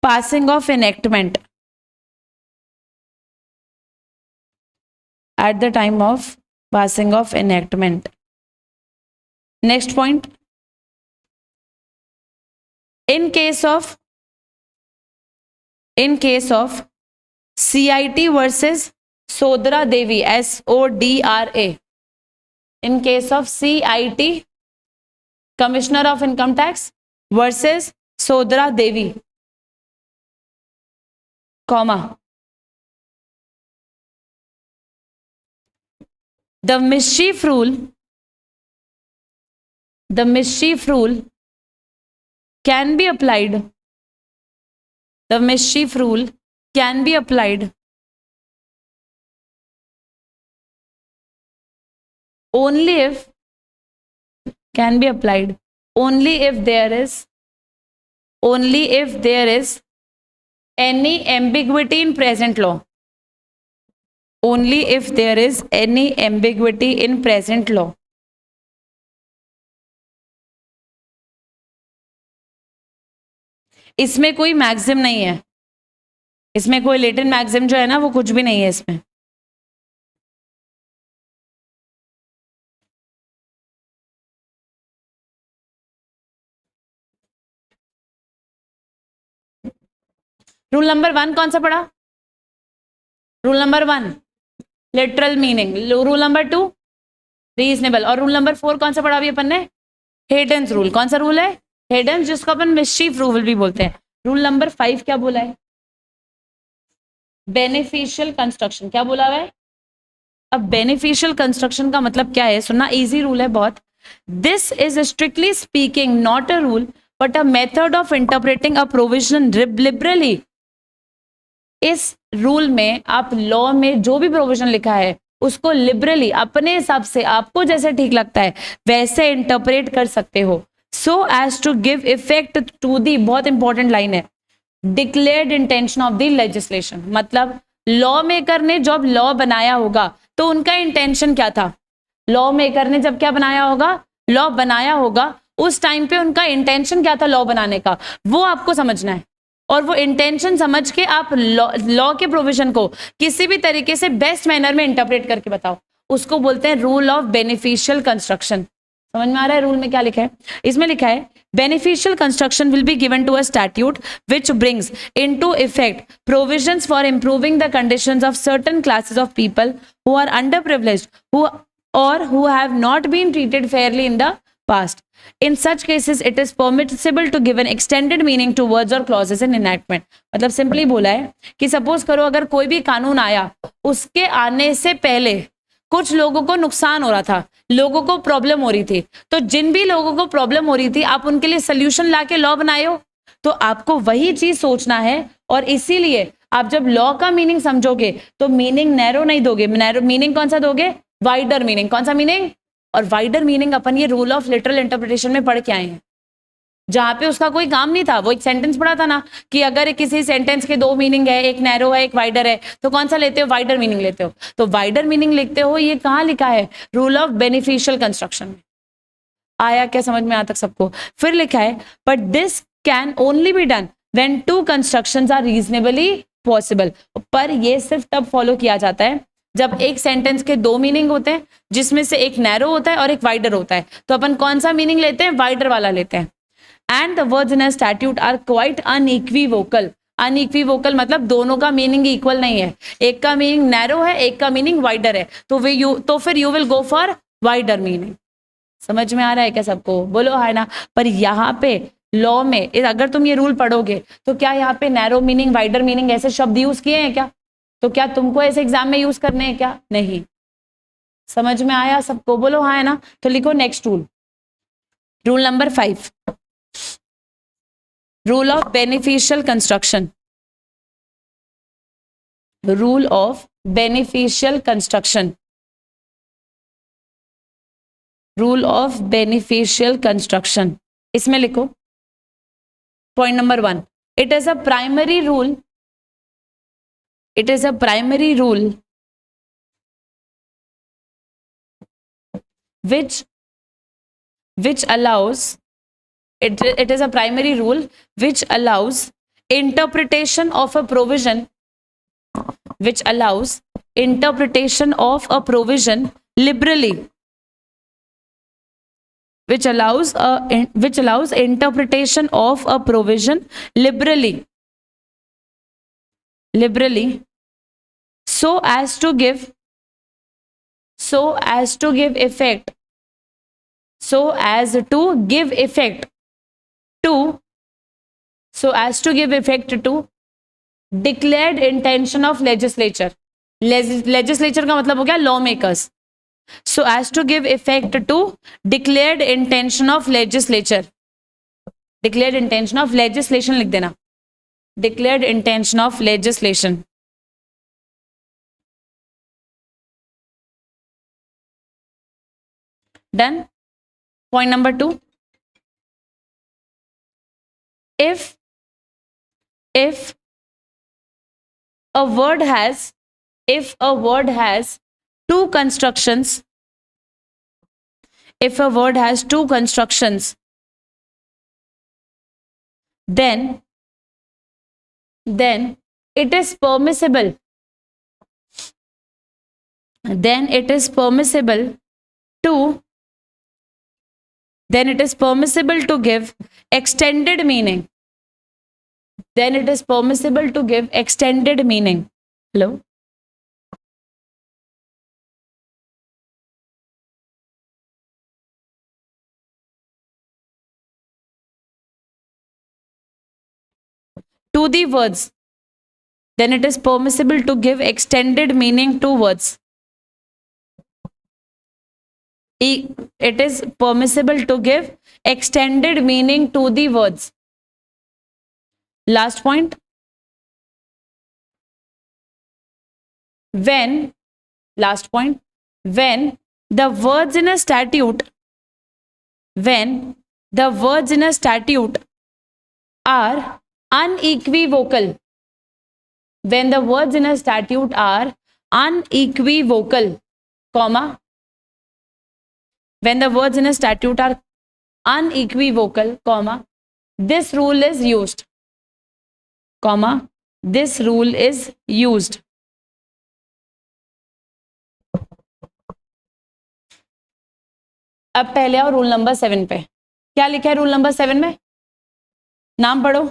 passing of enactment. At the time of passing of enactment. Next point. In case of CIT versus Sodra Devi, SODRA. In case of CIT, Commissioner of Income Tax versus Sodra Devi, comma, the mischief rule can be applied. The mischief rule can be applied only if there is any ambiguity in present law. Only if there is any ambiguity in present law. इसमें कोई maxim नहीं है, इसमें कोई latent maxim जो है ना वो कुछ भी नहीं है इसमें। रूल नंबर 1 कौन सा पढ़ा? Rule number 1 literal meaning, rule number 2 reasonable, और रूल नंबर 4 कौन सा पढ़ा अभी अपन ने? हेडन्स रूल। कौन सा रूल है? हेडन्स, जिसको अपन मिसचीफ रूल भी बोलते हैं। रूल नंबर 5 क्या बोला है? Beneficial construction. क्या बोला हुआ है? अब बेनिफिशियल कंस्ट्रक्शन का मतलब क्या है? सुनना, इजी रूल है बहुत। This is strictly speaking not a rule but a method of interpreting a provision liberally. इस रूल में आप लॉ में जो भी प्रोविजन लिखा है उसको लिबरली अपने हिसाब से आपको जैसे ठीक लगता है वैसे इंटरप्रेट कर सकते हो, so as to give effect to the, बहुत इंपॉर्टेंट लाइन है, declared intention of the legislation. मतलब लॉ मेकर ने जब लॉ बनाया होगा तो उनका इंटेंशन क्या था? लॉ मेकर ने जब क्या बनाया होगा? लॉ बनाया होगा, उस टाइम पे उनका इंटेंशन क्या था लॉ बनाने का, वो आपको समझना है। और वो इंटेंशन समझ के आप लॉ के प्रोविजन को किसी भी तरीके से बेस्ट मैनर में इंटरप्रेट करके बताओ, उसको बोलते हैं रूल ऑफ बेनिफिशियल कंस्ट्रक्शन। समझ में आ रहा है रूल में क्या लिखा है? इसमें लिखा है beneficial construction will be given to a statute which brings into effect provisions for improving the conditions of certain classes of people who are underprivileged who have not been treated fairly in the past. In such cases, it is permissible to give an extended meaning to words or clauses in enactment. मतलब simply बोला है कि suppose करो अगर कोई भी कानून आया, उसके आने से पहले कुछ लोगों को नुकसान हो रहा था, लोगों को प्रॉब्लम हो रही थी, तो जिन भी लोगों को प्रॉब्लम हो रही थी आप उनके लिए सोल्यूशन लाके लॉ बनाए हो, तो आपको वही चीज सोचना है। और इसीलिए आप जब लॉ का मीनिंग समझोगे तो मीनिंग नैरो नहीं दोगे, नैरो मीनिंग कौन सा दोगे? Wider meaning. कौन सा मीनिंग? और वाइडर मीनिंग अपन ये रूल ऑफ लिटरल इंटरप्रिटेशन में पढ़ के आए हैं, जहां पे उसका कोई काम नहीं था। वो एक सेंटेंस पढ़ा था ना कि अगर किसी सेंटेंस के 2 मीनिंग है, एक नैरो है एक वाइडर है, तो कौन सा लेते हो? वाइडर मीनिंग लेते हो। तो वाइडर मीनिंग लिखते हो, ये कहाँ लिखा है? रूल ऑफ बेनिफिशियल कंस्ट्रक्शन में। आया क्या समझ में? आ तक सबको? फिर लिखा है but this can only be done when 2 constructions are reasonably possible. पर ये सिर्फ तब फॉलो किया जाता है जब एक सेंटेंस के 2 मीनिंग होते हैं, जिसमें से एक नैरो होता है और एक वाइडर होता है। तो अपन कौन सा मीनिंग लेते हैं? वाइडर वाला लेते हैं। And the words in a statute are quite unequivocal. Unequivocal मतलब दोनों का मीनिंग इक्वल नहीं है, एक का मीनिंग नैरो है, एक का मीनिंग वाइडर है, तो फिर you will go for wider meaning. समझ में आ रहा है क्या सबको? बोलो है ना। पर यहाँ पे लॉ में अगर तुम ये रूल पढ़ोगे तो क्या यहाँ पे नैरो मीनिंग वाइडर मीनिंग ऐसे शब्द यूज किए हैं क्या? तो क्या तुमको ऐसे एग्जाम में यूज करने हैं क्या? नहीं। समझ में आया सबको? बोलो हाँ है ना। तो लिखो next rule, rule number 5, rule of beneficial construction. Rule of beneficial construction, rule of beneficial construction. इसमें लिखो point number 1, it is a primary rule, it is a primary rule which allows it is a primary rule which allows interpretation of a provision, which allows interpretation of a provision liberally, which allows interpretation of a provision liberally so as to give effect to declared intention of legislature। legislature का मतलब हो गया law makers. so as to give effect to declared intention of legislature, declared intention of legislation लिख देना, declared intention of legislation। done। point number 2, if a word has two constructions, then then it is permissible to give extended meaning. Hello. To the words. Then it is permissible to give extended meaning to words. It is permissible to give extended meaning to the words. Last point. When the words in a statute are unequivocal. When the words in a statute are unequivocal, comma, when the words in a statute are unequivocal, comma, this rule is used, comma, this rule is used. अब पहले आओ rule number 7 पे. क्या लिखा है rule number 7 में? नाम पढ़ो.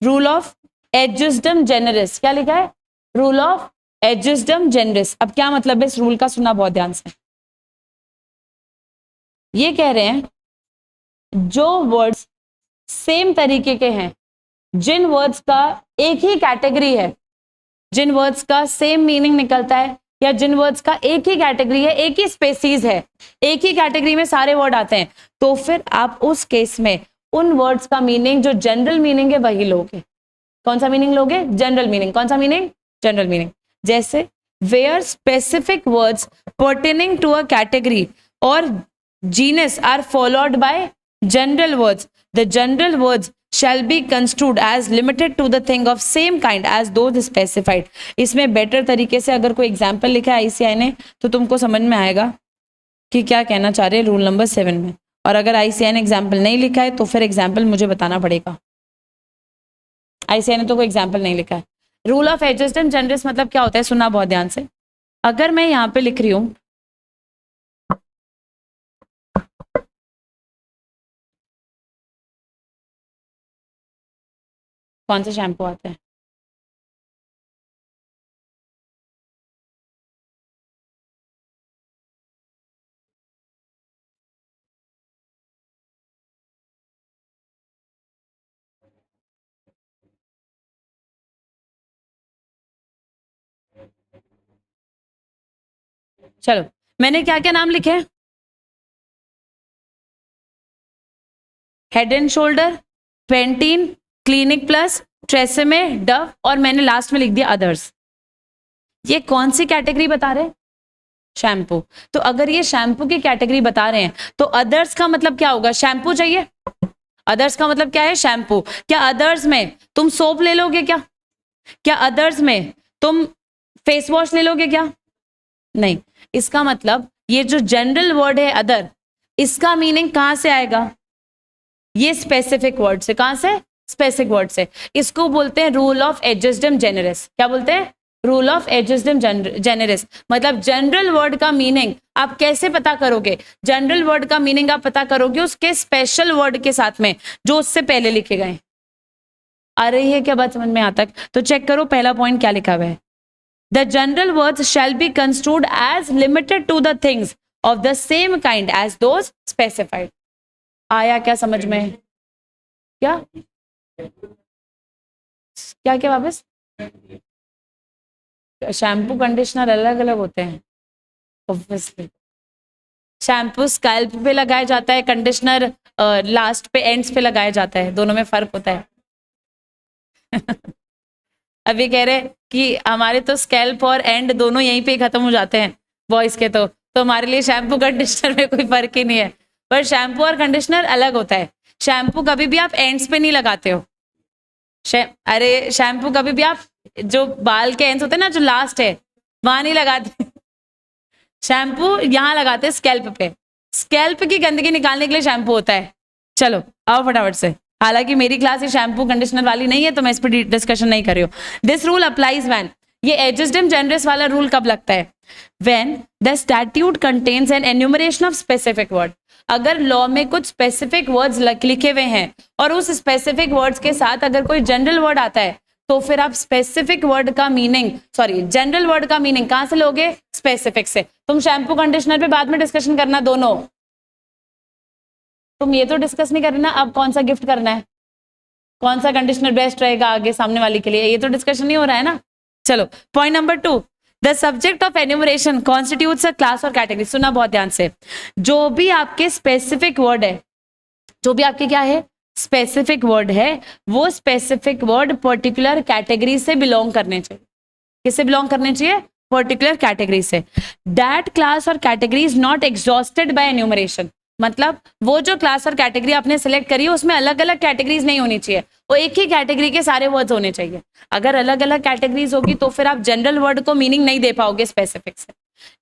रूल ऑफ एडजस्टम जेनरिस. क्या लिखा है? रूल ऑफ एडजस्टम जेनरिस. अब क्या मतलब है इस रूल का, सुना बहुत ध्यान से. ये कह रहे हैं जो वर्ड्स सेम तरीके के हैं, जिन वर्ड्स का एक ही कैटेगरी है, जिन वर्ड्स का सेम मीनिंग निकलता है, या जिन वर्ड्स का एक ही कैटेगरी है, एक ही स्पेसीज है, एक ही कैटेगरी में सारे वर्ड आते हैं, तो फिर आप उस केस में उन वर्ड्स का मीनिंग जो जनरल मीनिंग है वही लोगे. कौन सा मीनिंग लोगे? General meaning. कौन सा मीनिंग? General meaning. जैसे where specific words pertaining to a category or genus are followed by general words, the general words shall be construed as limited to the thing of same kind as those specified. इसमें better तरीके से अगर कोई example लिखा है ICI ने तो तुमको समझ में आएगा कि क्या कहना चाह रहे हैं रूल नंबर 7 में. और अगर आईसीआई ने एग्जाम्पल नहीं लिखा है तो फिर एग्जाम्पल मुझे बताना पड़ेगा. आईसीआई ने तो कोई एग्जाम्पल नहीं लिखा है. रूल ऑफ एडजस्टम जेनरिस मतलब क्या होता है, सुना बहुत ध्यान से. अगर मैं यहाँ पे लिख रही हूँ कौन सा शैम्पू आता है, चलो मैंने क्या क्या नाम लिखे? Head and Shoulder, Pantene, Clinic Plus, Tresemme, Dove, और मैंने लास्ट में लिख दिया अदर्स. ये कौन सी कैटेगरी बता रहे हैं? शैम्पू. तो अगर ये शैम्पू की कैटेगरी बता रहे हैं तो अदर्स का मतलब क्या होगा? शैम्पू चाहिए. अदर्स का मतलब क्या है? शैम्पू. क्या अदर्स में तुम सोप ले लोगे क्या? क्या अदर्स में तुम फेस वॉश ले लोगे क्या? नहीं. इसका मतलब ये जो जनरल वर्ड है अदर, इसका मीनिंग कहां से आएगा? ये स्पेसिफिक वर्ड से. कहां से? स्पेसिफिक वर्ड से. इसको बोलते हैं रूल ऑफ एडजस्टम जेनरिस. क्या बोलते हैं? रूल ऑफ एडजस्टम जेनरिस. मतलब जनरल वर्ड का मीनिंग आप कैसे पता करोगे? जनरल वर्ड का मीनिंग आप पता करोगे उसके स्पेशल वर्ड के साथ में जो उससे पहले लिखे गए. आ रही है क्या बात समझ में? आता है तो चेक करो पहला पॉइंट क्या लिखा हुआ है. The general words shall be construed as limited to the things of the same kind as those specified. आया क्या समझ में? क्या क्या क्या वापस? शैम्पू कंडीशनर अलग अलग होते हैं ऑब्वियसली. शैम्पू स्कैल्प पे लगाया जाता है, कंडीशनर लास्ट पे एंड्स पे लगाया जाता है. दोनों में फर्क होता है. अभी कह रहे कि हमारे तो स्कैल्प और एंड दोनों यहीं पे खत्म हो जाते हैं बॉयज के, तो हमारे लिए शैम्पू कंडीशनर में कोई फर्क ही नहीं है. पर शैम्पू और कंडीशनर अलग होता है. शैम्पू कभी भी आप एंड्स पे नहीं लगाते हो. अरे शैम्पू कभी भी आप जो बाल के एंड्स होते हैं ना, जो लास्ट है वहां नहीं लगाते. शैम्पू यहाँ लगाते हैं स्कैल्प पे. स्कैल्प की गंदगी निकालने के लिए शैम्पू होता है. चलो आओ फटाफट से हालांकि मेरी क्लास ये शैम्पू कंडीशनर वाली नहीं है तो मैं इस पर डिस्कशन नहीं कर रही हूँ. दिस रूल अप्लाइज व्हेन, ये एडजस्टम जनरस वाला रूल कब लगता है? When the statute contains an enumeration of specific word. अगर लॉ में कुछ स्पेसिफिक वर्ड्स लिखे हुए हैं और उस स्पेसिफिक वर्ड्स के साथ अगर कोई जनरल वर्ड आता है तो फिर आप स्पेसिफिक वर्ड का मीनिंग, सॉरी जनरल वर्ड का मीनिंग कहां से लोगे? स्पेसिफिक से. तुम शैम्पू कंडीशनर पे बाद में डिस्कशन करना दोनों, तुम ये तो डिस्कस नहीं करना अब कौन सा गिफ्ट करना है, कौन सा कंडीशनर बेस्ट रहेगा आगे सामने वाली के लिए, ये तो डिस्कशन नहीं हो रहा है ना. चलो point number 2, the subject of enumeration constitutes a class और कैटेगरी. सुना बहुत ध्यान से, जो भी आपके स्पेसिफिक वर्ड है, जो भी आपके क्या है स्पेसिफिक वर्ड है, वो स्पेसिफिक वर्ड पर्टिकुलर कैटेगरी से बिलोंग करने चाहिए. किससे बिलोंग करने चाहिए? पर्टिकुलर कैटेगरी से. दैट क्लास और category is not exhausted by enumeration. मतलब वो जो क्लास और कैटेगरी आपने सिलेक्ट करी है उसमें अलग अलग कैटेगरीज नहीं होनी चाहिए, वो एक ही कैटेगरी के सारे वर्ड्स होने चाहिए. अगर अलग अलग कैटेगरीज होगी तो फिर आप जनरल वर्ड को मीनिंग नहीं दे पाओगे स्पेसिफिक से.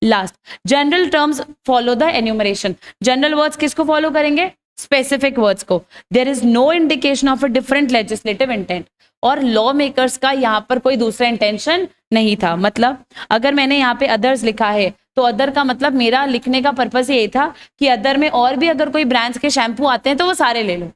Last, general terms follow the enumeration. General words किसको फॉलो करेंगे? स्पेसिफिक वर्ड्स को. There is no indication of a different legislative intent. और लॉ मेकर्स का यहाँ पर कोई दूसरा इंटेंशन नहीं था. मतलब अगर मैंने यहाँ पे अदर्स लिखा है तो अदर का मतलब मेरा लिखने का पर्पस ये था कि अदर में और भी अगर कोई ब्रांड्स के शैम्पू आते हैं तो वो सारे ले लो.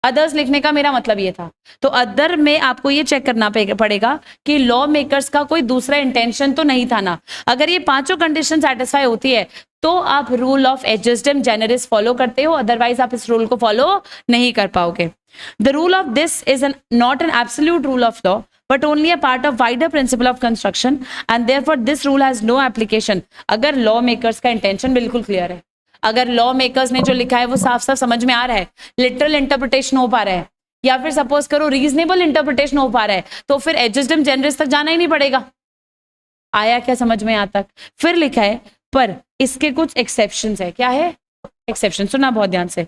अदर्स लिखने का मेरा मतलब ये था. तो अदर में आपको ये चेक करना पड़ेगा कि लॉ मेकर्स का कोई दूसरा इंटेंशन तो नहीं था ना. अगर ये पांचों कंडीशन सेटिस्फाई होती है तो आप रूल ऑफ एडजस्टम जेनरिस फॉलो करते हो, अदरवाइज आप इस रूल को फॉलो नहीं कर पाओगे. The rule of this is not an absolute rule of law, but only a part of wider principle of construction, and therefore this rule has no application. अगर law makers का intention बिल्कुल clear है, अगर law makers ने जो लिखा है वो साफ साफ समझ में आ रहा है, literal interpretation हो पा रहा है, या फिर सपोज करो reasonable interpretation हो पा रहा है, तो फिर adjustum generis तक जाना ही नहीं पड़ेगा. आया क्या समझ में यहाँ तक? फिर लिखा है पर इसके कुछ exceptions है. क्या है exception? सुना बहुत ध्यान से.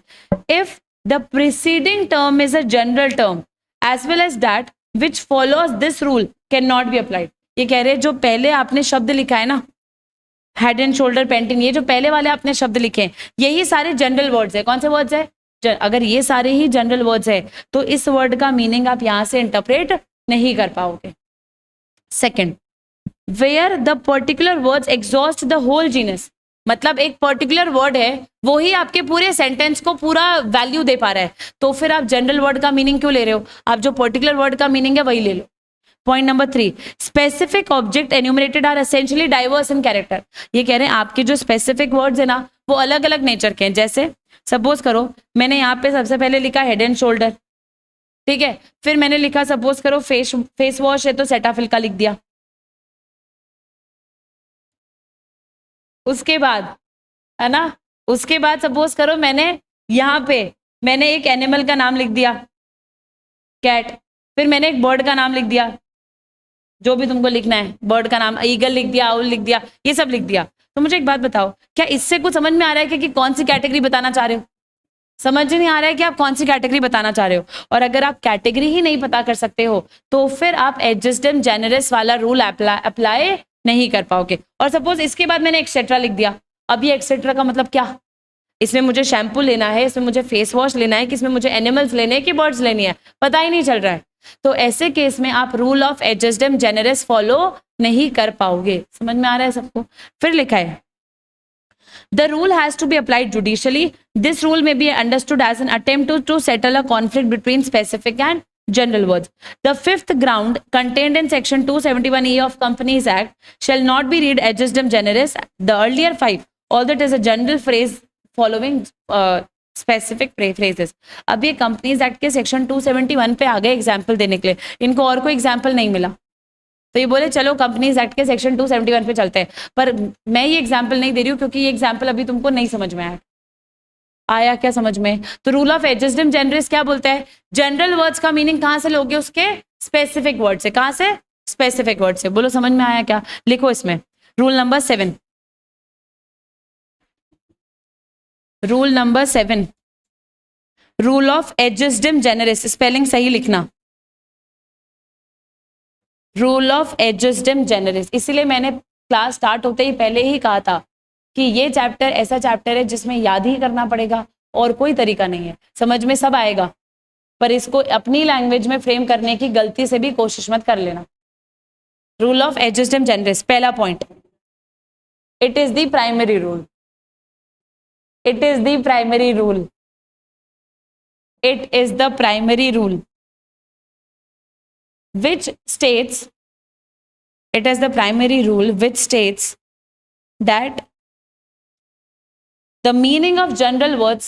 If the preceding term is a general term as well as that which follows this rule cannot be applied. ये कह रहे हैं जो पहले आपने शब्द लिखा है ना, हेड एंड शोल्डर पेंटिंग, ये जो पहले वाले आपने शब्द लिखे हैं यही सारे जनरल वर्ड्स है. कौन से वर्ड्स है? अगर ये सारे ही जनरल वर्ड्स है तो इस वर्ड का मीनिंग आप यहां से इंटरप्रेट नहीं कर पाओगे. Second, where the particular words exhaust the whole genus. मतलब एक पर्टिकुलर वर्ड है वो ही आपके पूरे सेंटेंस को पूरा वैल्यू दे पा रहा है, तो फिर आप जनरल वर्ड का मीनिंग क्यों ले रहे हो? आप जो पर्टिकुलर वर्ड का मीनिंग है वही ले लो. Point number 3, specific object enumerated are essentially diverse in character. ये कह रहे हैं आपके जो स्पेसिफिक वर्ड्स है ना वो अलग अलग नेचर के हैं. जैसे सपोज करो मैंने यहाँ पे सबसे पहले लिखा हेड एंड शोल्डर, ठीक है, फिर मैंने लिखा सपोज करो फेस वॉश है तो सेटाफिल का लिख दिया. उसके बाद है ना, उसके बाद सपोज करो मैंने यहाँ पे मैंने एक एनिमल का नाम लिख दिया कैट, फिर मैंने एक बर्ड का नाम लिख दिया, जो भी तुमको लिखना है, बर्ड का नाम ईगल लिख दिया, आउल लिख दिया, ये सब लिख दिया. तो मुझे एक बात बताओ, क्या इससे कुछ समझ में आ रहा है कि कौन सी कैटेगरी बताना चाह रहे हो? समझ नहीं आ रहा है कि आप कौन सी कैटेगरी बताना चाह रहे हो. और अगर आप कैटेगरी ही नहीं पता कर सकते हो तो फिर आप एडजस्टम जेनरिस वाला रूल अप्लाई नहीं कर पाओगे. और सपोज इसके बाद मैंने एक्सेट्रा लिख दिया. अब ये एक्सेट्रा का मतलब क्या? इसमें मुझे शैम्पू लेना है, इसमें मुझे फेस वॉश लेना है, कि इसमें मुझे एनिमल्स लेने हैं कि बर्ड्स लेनी है, पता ही नहीं चल रहा है. तो ऐसे केस में आप रूल ऑफ एडजस्टम जेनरिस फॉलो नहीं कर पाओगे. समझ में आ रहा है सबको? फिर लिखा है the rule has to be applied judicially. This rule may be understood as an attempt to settle a conflict between specific and general words. The fifth ground contained in section 271E of Companies Act shall not be read adjustum generis. The earlier 5, although it is a general phrase following specific phrases. अब ये companies act के section 271 पे आ गए example देने के लिए, इनको और कोई एग्जाम्पल नहीं मिला तो ये बोले चलो कंपनीज एक्ट के सेक्शन 271 पे चलते हैं. पर मैं ये एग्जाम्पल नहीं दे रही हूँ क्योंकि ये एग्जाम्पल अभी तुमको नहीं समझ में आया क्या समझ में? तो रूल ऑफ एडजस्टम जेनरिस क्या बोलता है? जनरल वर्ड्स का मीनिंग कहाँ से लोगे? उसके स्पेसिफिक वर्ड से. कहाँ से? स्पेसिफिक वर्ड से. बोलो समझ में आया क्या? लिखो इसमें rule number 7. Rule number 7, rule of एडजस्टम जेनरिस. स्पेलिंग सही लिखना, रूल ऑफ एडजस्टम जेनरिस. इसीलिए मैंने क्लास स्टार्ट होते ही पहले ही कहा था कि ये चैप्टर ऐसा चैप्टर है जिसमें याद ही करना पड़ेगा और कोई तरीका नहीं है, समझ में सब आएगा. पर इसको अपनी लैंग्वेज में फ्रेम करने की गलती से भी कोशिश मत कर लेना। रूल ऑफ एडजस्टम जनरस, पहला point, it is the primary rule, it is the primary rule, it is the primary rule which states, it is the primary rule which states that the meaning of general words,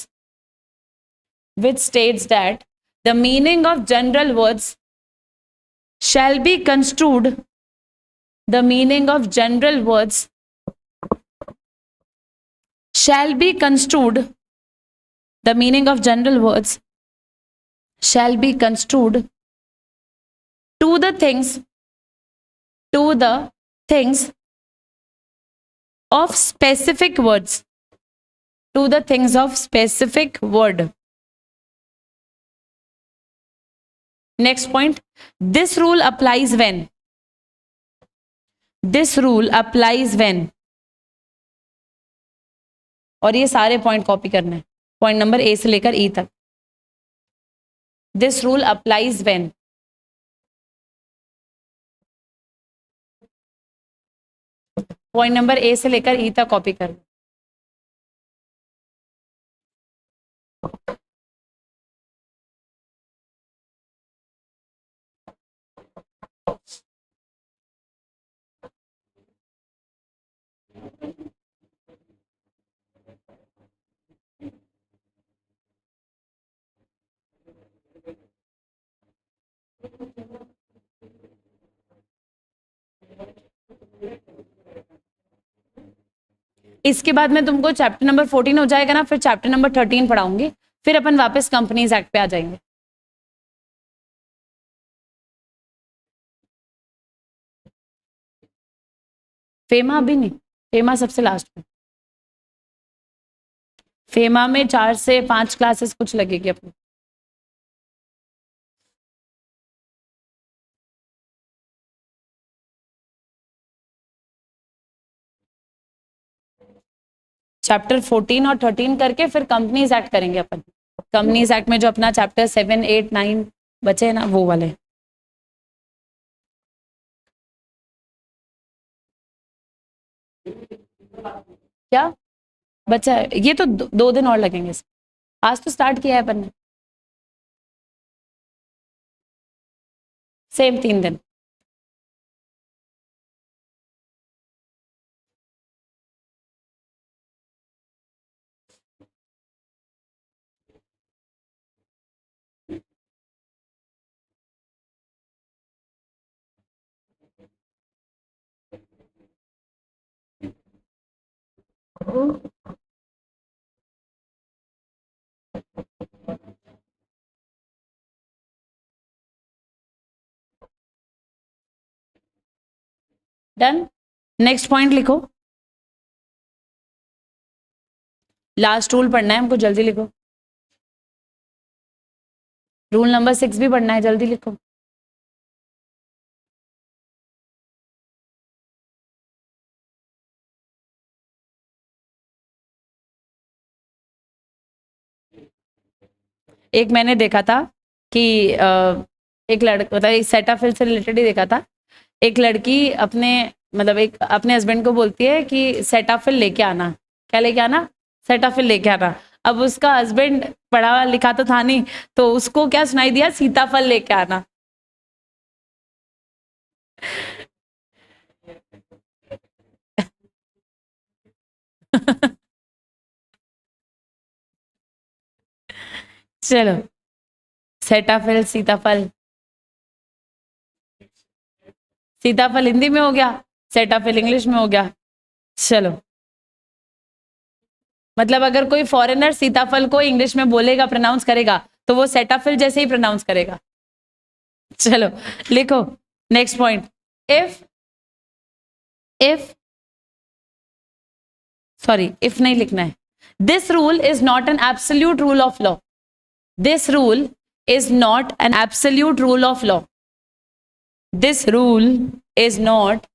which states that the meaning of general words shall be construed, the meaning of general words shall be construed, the meaning of general words shall be construed to the things of specific words, to the things of specific word. Next point, this rule applies when, this rule applies when, और ये सारे point copy करने हैं, point number A से लेकर ई तक। This rule applies when, point number A से लेकर ई तक कॉपी कर। इसके बाद मैं तुमको चैप्टर नंबर 14 हो जाएगा ना, फिर चैप्टर नंबर 13 पढ़ाऊंगी, फिर अपन वापस कंपनीज एक्ट पे आ जाएंगे। फेमा अभी नहीं, फेमा सबसे लास्ट में, फेमा में 4 से 5 क्लासेस कुछ लगेगी अपनी। चैप्टर 14 और 13 करके फिर कंपनीज एक्ट करेंगे अपन। कंपनीज एक्ट में जो अपना चैप्टर 7, 8, 9 बचे हैं ना, वो वाले। क्या बचा है? ये तो 2 दिन और लगेंगे, आज तो स्टार्ट किया है अपन ने, सेम 3 दिन। डन। नेक्स्ट पॉइंट लिखो, लास्ट रूल पढ़ना है हमको, जल्दी लिखो। रूल नंबर 6 भी पढ़ना है, जल्दी लिखो। एक मैंने देखा था कि एक लड़का, मतलब सेटाफिल से रिलेटेड ही देखा था, एक लड़की अपने, मतलब एक अपने हस्बैंड को बोलती है कि सेटाफिल लेके आना। क्या लेके आना? सेटाफिल लेके आना। अब उसका हस्बैंड पढ़ा लिखा तो था नहीं, तो उसको क्या सुनाई दिया? सीताफल लेके आना। चलो, सेटाफिल, सीताफल, सीताफल हिंदी में हो गया, सेटाफिल इंग्लिश में हो गया। चलो, मतलब अगर कोई फॉरेनर सीताफल को इंग्लिश में बोलेगा, प्रोनाउंस करेगा, तो वो सेटाफिल जैसे ही प्रोनाउंस करेगा। चलो लिखो नेक्स्ट पॉइंट, इफ नहीं लिखना है। This rule is not an absolute rule of law, this rule is not an absolute rule of law, this rule is not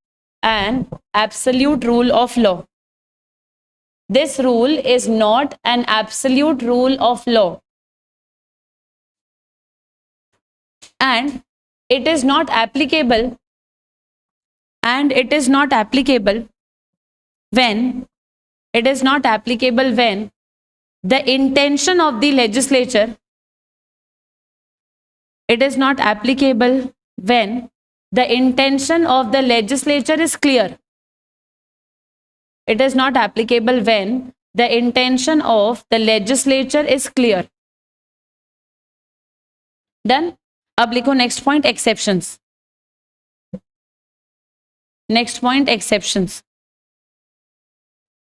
an absolute rule of law, this rule is not an absolute rule of law. and it is not applicable when the intention of the legislature is clear. It is not applicable when the intention of the legislature is clear. Done. अब लिखो next point exceptions. Next point exceptions.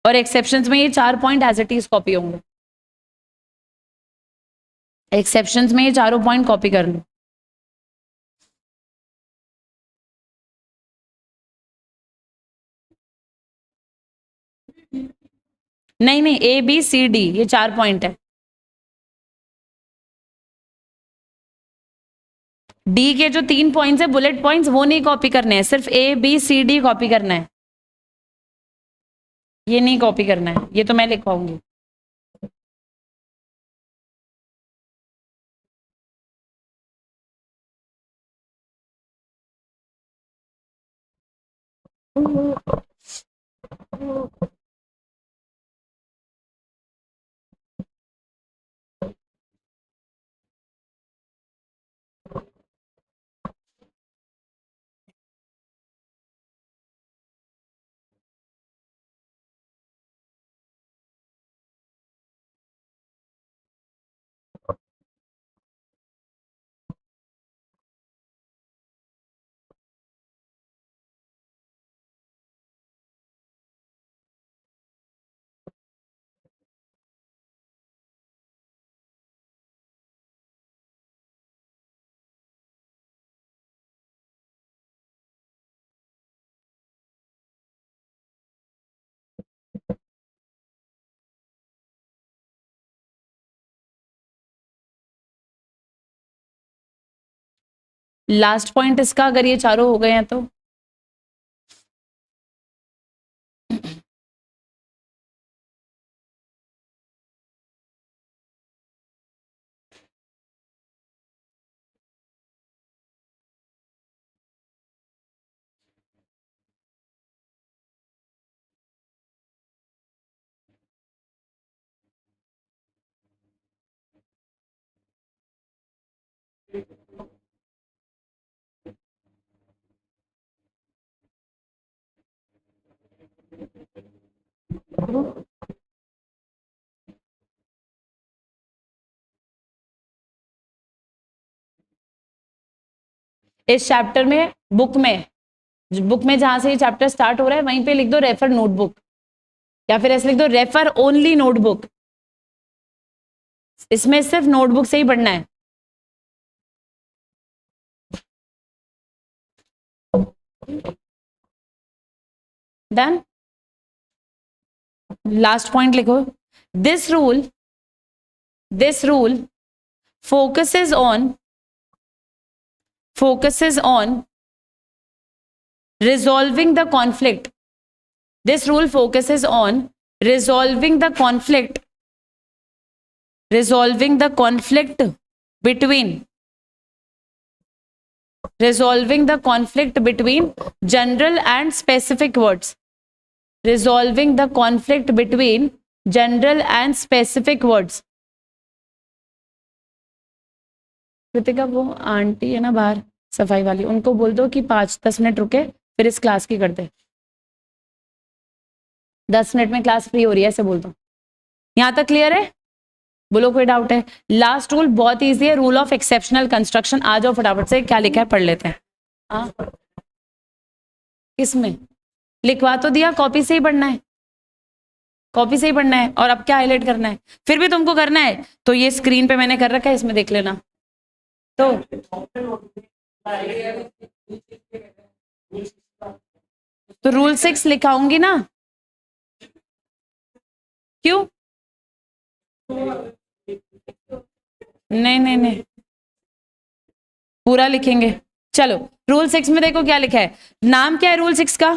और exceptions में ये 4 point as it is copy होंगे. Exceptions में ये 4 point copy कर लो. नहीं ए बी सी डी ये 4 पॉइंट है. डी के जो 3 पॉइंट्स है बुलेट पॉइंट्स वो नहीं कॉपी करने हैं, सिर्फ A B C D copy करना है. ये नहीं कॉपी करना है, ये तो मैं लिखवाऊंगी. लास्ट पॉइंट इसका अगर ये चारों हो गए हैं तो इस चैप्टर में बुक में जहां से ये चैप्टर स्टार्ट हो रहा है वहीं पे लिख दो रेफर नोटबुक, या फिर ऐसे लिख दो रेफर ओनली नोटबुक. इसमें सिर्फ नोटबुक से ही पढ़ना है. डन. लास्ट पॉइंट लिखो. This rule focuses on resolving the conflict. This rule focuses on resolving the conflict between general and specific words. Resolving the conflict between general and specific words. Kritika वो aunty है ना बाहर सफाई वाली, उनको बोल दो कि 5-10 मिनट रुके फिर इस क्लास की करते. 10 मिनट में क्लास फ्री हो रही है ऐसे बोल दो. यहां तक क्लियर है? बोलो कोई डाउट है? लास्ट रूल बहुत इजी है, रूल ऑफ एक्सेप्शनल कंस्ट्रक्शन. आ जाओ फटाफट से, क्या लिखा है पढ़ लेते हैं. हाँ किसमें लिखवा तो दिया, कॉपी से ही पढ़ना है. कॉपी से ही पढ़ना है. और अब क्या हाईलाइट करना है? फिर भी तुमको करना है तो ये स्क्रीन पे मैंने कर रखा है, इसमें देख लेना. तो रूल 6 लिखाऊंगी ना. क्यों? नहीं पूरा लिखेंगे. चलो रूल 6 में देखो क्या लिखा है. नाम क्या है रूल 6 का?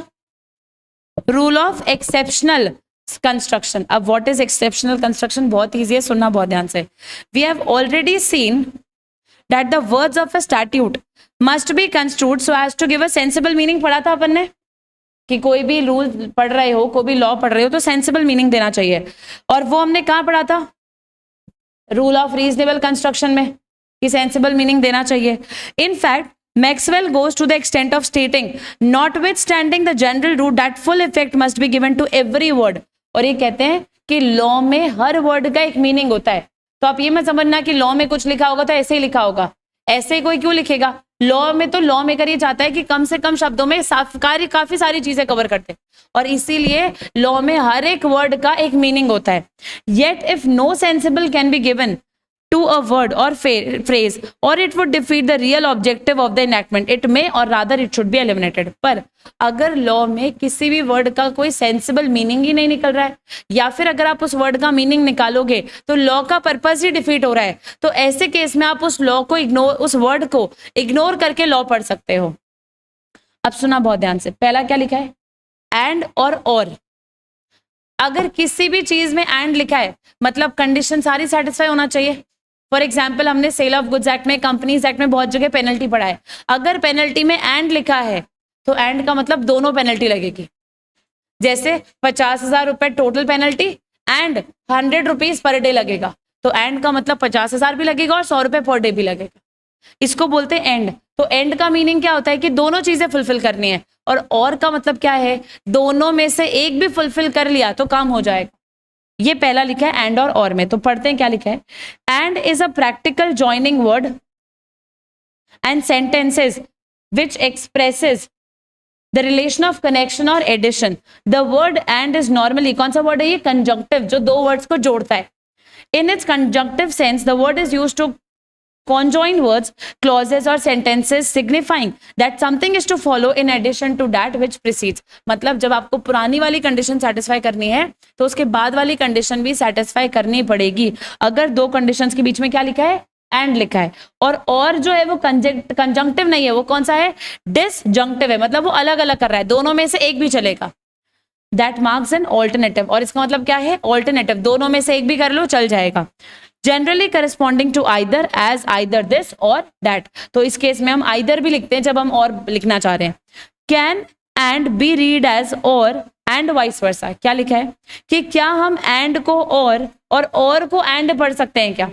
Rule of exceptional construction. अब व्हाट इज एक्सेप्शनल कंस्ट्रक्शन? बहुत इजी है, सुनना बहुत ध्यान से. We have already seen that the words of a statute must be construed so as to give a sensible meaning. पढ़ा था अपन ने कि कोई भी रूल पढ़ रहे हो, कोई भी लॉ पढ़ रहे हो तो सेंसिबल मीनिंग देना चाहिए, और वो हमने कहाँ पढ़ा था? रूल ऑफ रीजनेबल कंस्ट्रक्शन में, कि सेंसिबल मीनिंग देना चाहिए। In fact Maxwell goes to the extent of stating, notwithstanding the general rule, that full effect must be given to every word। और ये कहते हैं कि लॉ में हर वर्ड का एक मीनिंग होता है। तो आप ये मत समझना कि लॉ में कुछ लिखा होगा तो ऐसे ही लिखा होगा, ऐसे कोई क्यों लिखेगा? लॉ में तो लॉ मेकर ये चाहता है कि कम से कम शब्दों में काफी सारी चीजें कवर करते हैं, और इसीलिए लॉ में हर एक वर्ड का एक मीनिंग होता है। Yet if no sensible can be given to a word or phrase, or it would defeat the real objective of the enactment, it may or rather it should be eliminated। पर अगर law में किसी भी word का कोई sensible meaning ही नहीं निकल रहा है, या फिर अगर आप उस वर्ड का मीनिंग निकालोगे तो लॉ का पर्पस ही डिफीट हो रहा है, तो ऐसे केस में आप उस लॉ को इग्नोर, उस वर्ड को इग्नोर करके लॉ पढ़ सकते हो। अब सुना बहुत ध्यान से, पहला क्या लिखा है? एंड और। अगर किसी भी चीज में एंड लिखा है मतलब कंडीशन सारी सेटिस्फाई होना चाहिए। फॉर एग्जाम्पल हमने सेल ऑफ गुड्स एक्ट में, कंपनीज एक्ट में बहुत जगह पेनल्टी पढ़ा है। अगर पेनल्टी में एंड लिखा है तो एंड का मतलब दोनों पेनल्टी लगेगी। जैसे 50,000 रुपए total penalty and 100 rupees per day लगेगा, तो एंड का मतलब 50,000 भी लगेगा और 100 रुपए पर डे भी लगेगा। इसको बोलते हैं एंड। तो एंड का मीनिंग क्या होता है कि दोनों चीजें फुलफिल करनी है, और का मतलब क्या है? दोनों में से एक भी फुलफिल कर लिया तो काम हो जाएगा। ये पहला लिखा है एंड और में। तो पढ़ते हैं क्या लिखा है। And is a practical joining word and sentences which expresses the relation of connection or addition. The word and is normally, कौन सा वर्ड है ये? कंजंक्टिव, जो दो वर्ड्स को जोड़ता है। In its conjunctive sense the word is used to conjoin words, clauses or sentences signifying that something is to follow in addition to that which precedes। मतलब जब आपको पुरानी वाली कंडीशन सेटिस्फाई करनी है तो उसके बाद वाली कंडीशन भी सेटिस्फाई करनी पड़ेगी। अगर दो कंडीशंस के बीच में क्या लिखा है? एंड लिखा है, और जो है वो कंजंक्टिव नहीं है, वो कौन सा है? डिसजंक्टिव है, मतलब वो अलग अलग कर रहा है, दोनों में से एक भी चलेगा। दैट मार्क्स एन ऑल्टरनेटिव, और इसका मतलब क्या है? ऑल्टरनेटिव, दोनों में से एक भी कर लो चल जाएगा। Generally corresponding to either as either this or that. तो इस केस में हम आइदर भी लिखते हैं जब हम और लिखना चाह रहे हैं। Can and be read as or and vice versa. क्या लिखा है कि क्या हम एंड को और को एंड पढ़ सकते हैं क्या?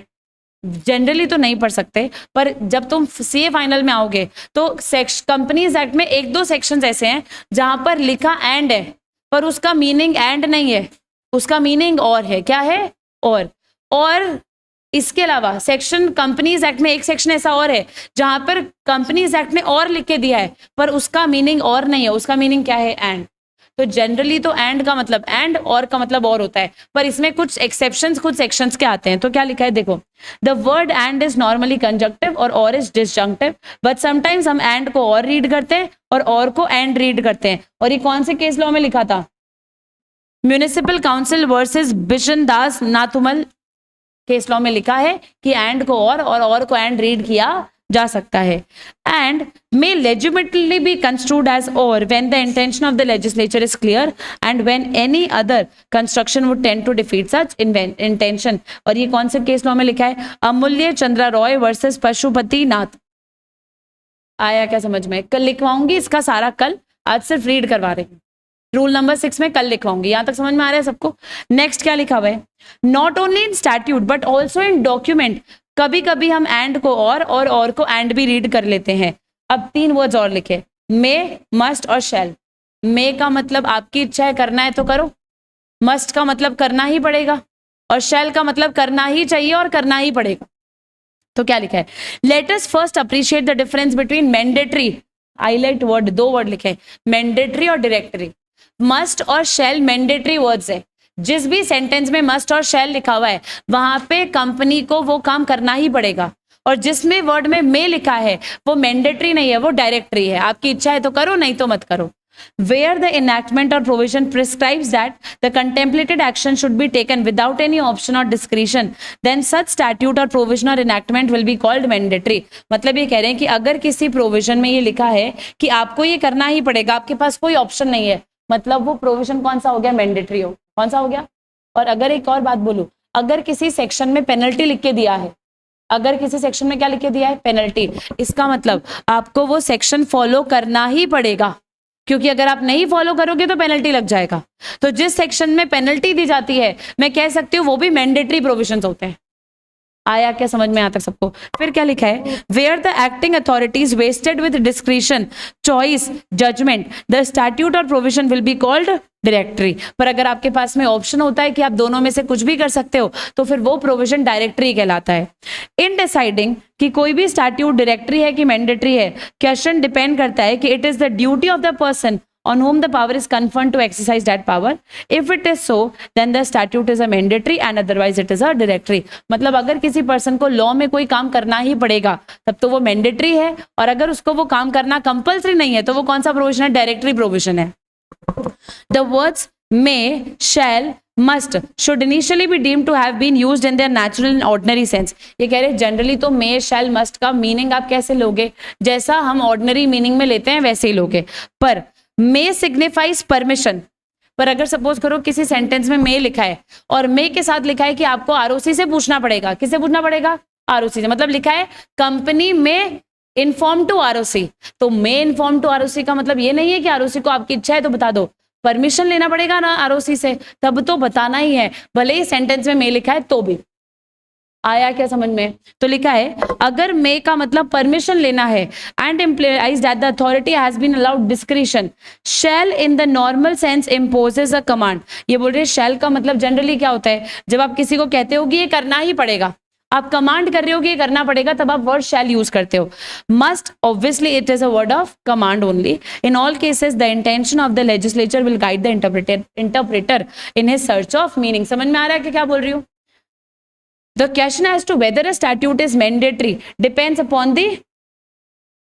जनरली तो नहीं पढ़ सकते, पर जब तुम सीए फाइनल में आओगे तो कंपनीज एक्ट में एक दो सेक्शंस ऐसे हैं जहां पर लिखा एंड है पर उसका मीनिंग एंड नहीं है, उसका मीनिंग और है। क्या है? और इसके अलावा सेक्शन कंपनीज एक्ट में एक सेक्शन ऐसा और है जहां पर कंपनीज एक्ट ने और लिख के दिया है पर उसका मीनिंग और नहीं है, उसका मीनिंग क्या है? एंड। तो जनरली तो एंड का मतलब एंड, और का मतलब और होता है, पर इसमें कुछ एक्सेप्शंस कुछ सेक्शंस के आते हैं। तो क्या लिखा है देखो, the word and is normally conjunctive और इज डिसजंक्टिव, बट समटाइम्स हम एंड को और रीड करते हैं और को एंड रीड करते हैं। और ये कौन से केस लॉ में लिखा था? म्युनिसिपल काउंसिल वर्सेस बिशन दास नाथुमल केस लॉ में लिखा है कि एंड को और को एंड रीड किया जा सकता है। And may legitimately be construed as or when the intention of the legislature is clear and when any other construction would tend to defeat such intention। और ये कौन से केस लॉ में लिखा है? अमूल्य चंद्रा रॉय वर्सेस पशुपति नाथ। आया क्या समझ में? कल लिखवाऊंगी इसका सारा, कल, आज सिर्फ रीड करवा रही हूँ। रूल नंबर 6 में कल लिखवाऊंगी। यहां तक समझ में आ रहा है सबको? नेक्स्ट क्या लिखा हुआ है? Not only in statute but also in document. कभी कभी हम एंड को और को एंड भी रीड कर लेते हैं। अब 3 वर्ड्स और लिखे, मे, मस्ट और शैल। मे का मतलब आपकी इच्छा है, करना है तो करो। मस्ट का मतलब करना ही पड़ेगा, और शैल का मतलब करना ही चाहिए और करना ही पड़ेगा। तो क्या लिखा है? Let us first appreciate the difference between mandatory, highlight word, 2 word लिखे, मैंडेटरी और डायरेक्टरी। मस्ट और शैल मैंडेटरी वर्ड्स है। जिस भी सेंटेंस में मस्ट और शैल लिखा हुआ है वहां पे कंपनी को वो काम करना ही पड़ेगा, और जिसमें वर्ड में मे लिखा है वो मैंडेटरी नहीं है, वो डायरेक्टरी है। आपकी इच्छा है तो करो, नहीं तो मत करो। Where the enactment or provision prescribes that the contemplated action should be taken without any option or discretion, then such statute or provision or enactment will be called mandatory। मतलब ये कह रहे हैं कि अगर किसी प्रोविजन में ये लिखा है कि आपको ये करना ही पड़ेगा, आपके पास कोई ऑप्शन नहीं है, मतलब वो प्रोविजन कौन सा हो गया? मैंडेटरी हो। कौन सा हो गया? और अगर एक और बात बोलूं, अगर किसी सेक्शन में पेनल्टी लिख के दिया है अगर किसी सेक्शन में क्या लिख के दिया है, पेनल्टी, इसका मतलब आपको वो सेक्शन फॉलो करना ही पड़ेगा, क्योंकि अगर आप नहीं फॉलो करोगे तो पेनल्टी लग जाएगा। तो जिस सेक्शन में पेनल्टी दी जाती है, मैं कह सकती हूँ वो भी मैंडेटरी प्रोविजंस होते हैं। आया क्या समझ में आता सबको? फिर क्या लिखा है, where the acting authorities vested with discretion, choice, judgment, the statute or provision will be called directory. पर अगर आपके पास में ऑप्शन होता है कि आप दोनों में से कुछ भी कर सकते हो, तो फिर वो प्रोविजन डायरेक्टरी कहलाता है। इन डिसाइडिंग कि कोई भी स्टैट्यूट डायरेक्टरी है कि मैंडेटरी है, क्वेश्चन डिपेंड करता है कि it is the duty of the person on whom the power is conferred to exercise that power. If it is so, then the statute is a mandatory and otherwise it is a directory. मतलब अगर किसी person को law में कोई काम करना ही पड़ेगा तब तो वो मैंडेटरी है, और अगर उसको वो काम करना कंपल्सरी नहीं है तो वो कौन सा प्रोविजन है, डायरेक्टरी प्रोविजन है। The words may, shall, must should initially be deemed to have been used in their natural and ordinary sense. ये कह रहे हैं जनरली तो may, shall, must का मीनिंग आप कैसे लोगे, जैसा हम ऑर्डिनरी मीनिंग में लेते हैं वैसे ही लोगे। पर मे सिग्निफाइज परमिशन, पर अगर सपोज करो किसी सेंटेंस में मे लिखा है और मे के साथ लिखा है कि आपको आरओसी से पूछना पड़ेगा, किससे पूछना पड़ेगा, आरओसी से, मतलब लिखा है कंपनी में इन्फॉर्म टू आरओसी, तो मे इन्फॉर्म टू आरओसी का मतलब ये नहीं है कि आरओसी को आपकी इच्छा है तो बता दो, परमिशन लेना पड़ेगा ना आरओसी से, तब तो बताना ही है, भले ही सेंटेंस में मे लिखा है तो भी। आया क्या समझ में? तो लिखा है अगर मे का मतलब परमिशन लेना है, and implies that the authority has been allowed discretion, shall in the normal sense imposes a command. ये बोल रहे शैल का मतलब जनरली क्या होता है, जब आप किसी को कहते हो कि ये करना ही पड़ेगा, आप कमांड कर रहे हो कि ये करना पड़ेगा, तब आप वर्ड शैल यूज करते हो। Must obviously it is a word of command only. In all cases the intention of the legislature will guide the interpreter in his search of meaning. समझ में आ रहा है कि क्या बोल रही हूँ? The question as to whether a statute is mandatory depends upon the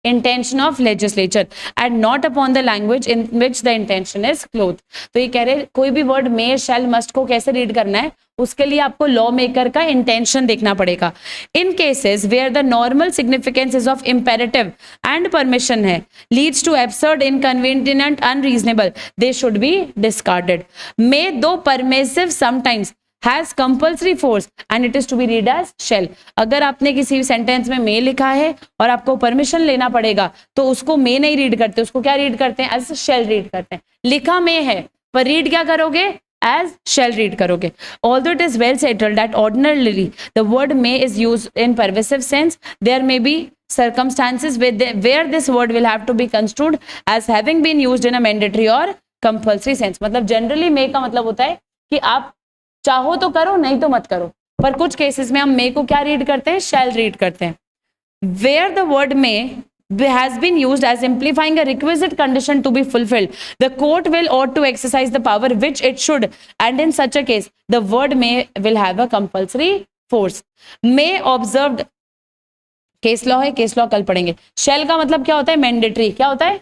intention of legislature and not upon the language in which the intention is clothed. तो ये कह रहे कोई भी वर्ड may, shall, must को कैसे रीड करना है, उसके लिए आपको लॉ मेकर का इंटेंशन देखना पड़ेगा। In cases where the normal significance is of imperative and permission है, leads to absurd, inconvenient, unreasonable, they should be discarded. May though permissive sometimes has compulsory force and it is to be read as shall। अगर आपने किसी sentence में may लिखा है और आपको permission लेना पड़ेगा तो उसको may नहीं रीड करते, उसको क्या रीड करते हैं, as shall रीड करते हैं। लिखा may है पर रीड क्या करोगे, as shall रीड करोगे। Although it is well settled that ordinarily the word may is used in permissive sense, there may be circumstances where this word will have to be construed as having been used in a mandatory or compulsory sense। मतलब generally may का मतलब होता है कि आप चाहो तो करो, नहीं तो मत करो, पर कुछ केसेस में हम मे को क्या रीड करते हैं, शैल रीड करते हैं। Where the word may has been used as implying a requisite condition to be fulfilled, the court will ought to exercise the power which it should, and in such a case the word may will have a compulsory force। may observed case law है, case law कल पढ़ेंगे। shall का मतलब क्या होता है, mandatory. क्या होता है,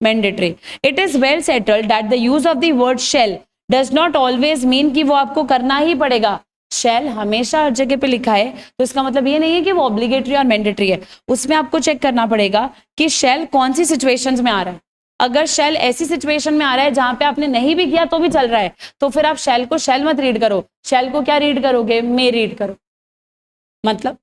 mandatory. It is well settled that the use of the word shall does not always mean कि वो आपको करना ही पड़ेगा। shall हमेशा हर जगह पे लिखा है तो इसका मतलब ये नहीं है कि वो ऑब्लिगेटरी और मैंडेटरी है। उसमें आपको चेक करना पड़ेगा कि shall कौन सी सिचुएशंस में आ रहा है। अगर shall ऐसी सिचुएशन में आ रहा है जहां पे आपने नहीं भी किया तो भी चल रहा है, तो फिर आप shall को shall मत रीड करो, shall को क्या रीड करोगे, may रीड करो। मतलब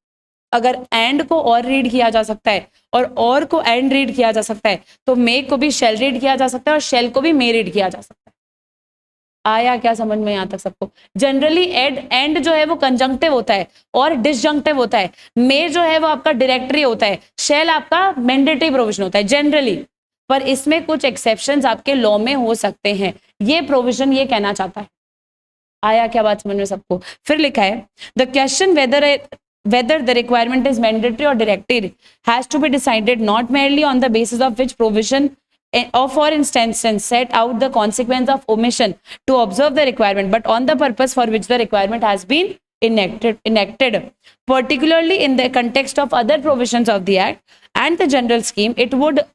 अगर एंड को और रीड किया जा सकता है और को एंड रीड किया जा सकता है, तो मे को भी shall रीड किया जा सकता है और shall को भी may रीड किया जा सकता है। आया क्या समझ में यहाँ तक सबको? जनरली एंड जो है वो कंजंक्टिव होता है और डिसजंक्टिव होता है। मे जो है वो आपका डायरेक्टरी होता है, शैल आपका मैंडेटरी प्रोविजन होता है जनरली, पर इसमें कुछ एक्सेप्शंस आपके लॉ में हो सकते हैं। ये प्रोविजन ये कहना चाहता है। आया क्या बात समझ में सबको? फिर लिखा है the question whether the requirement is mandatory or directory has to be decided not merely on the basis of which provision or for instance set out the consequence of omission to observe the requirement, but on the purpose for which the requirement has been enacted, particularly in the context of other provisions of the act and the general scheme. It would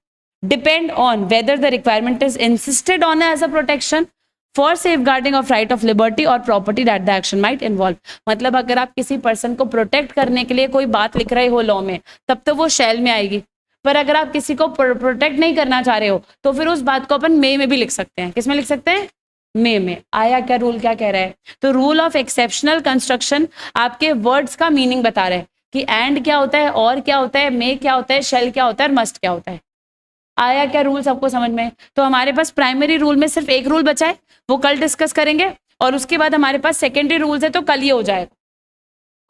depend on whether the requirement is insisted on as a protection for safeguarding of right of liberty or property that the action might involve। मतलब अगर आप किसी person को protect करने के लिए कोई बात लिख रहे हो लॉ में, तब तो वो शैल में आएगी, पर अगर आप किसी को प्रोटेक्ट नहीं करना चाह रहे हो तो फिर उस बात को अपन मे में भी लिख सकते हैं। किस में लिख सकते हैं, मे में। आया क्या रूल क्या कह रहा है? तो रूल ऑफ एक्सेप्शनल कंस्ट्रक्शन आपके वर्ड्स का मीनिंग बता रहा है कि एंड क्या होता है, और क्या होता है, मे क्या होता है, शेल क्या होता है और मस्ट क्या होता है। आया क्या रूल सबको समझ में? तो हमारे पास प्राइमरी रूल में सिर्फ एक रूल बचा है, वो कल डिस्कस करेंगे, और उसके बाद हमारे पास सेकेंडरी रूल्स है, तो कल ये हो जाएगा।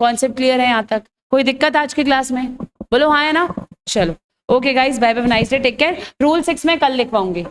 कॉन्सेप्ट क्लियर है यहाँ तक? कोई दिक्कत आज की क्लास में? बोलो हाँ है ना? चलो okay guys, bye bye, nice day, take care. Rule 6 में कल लिखवाऊंगी।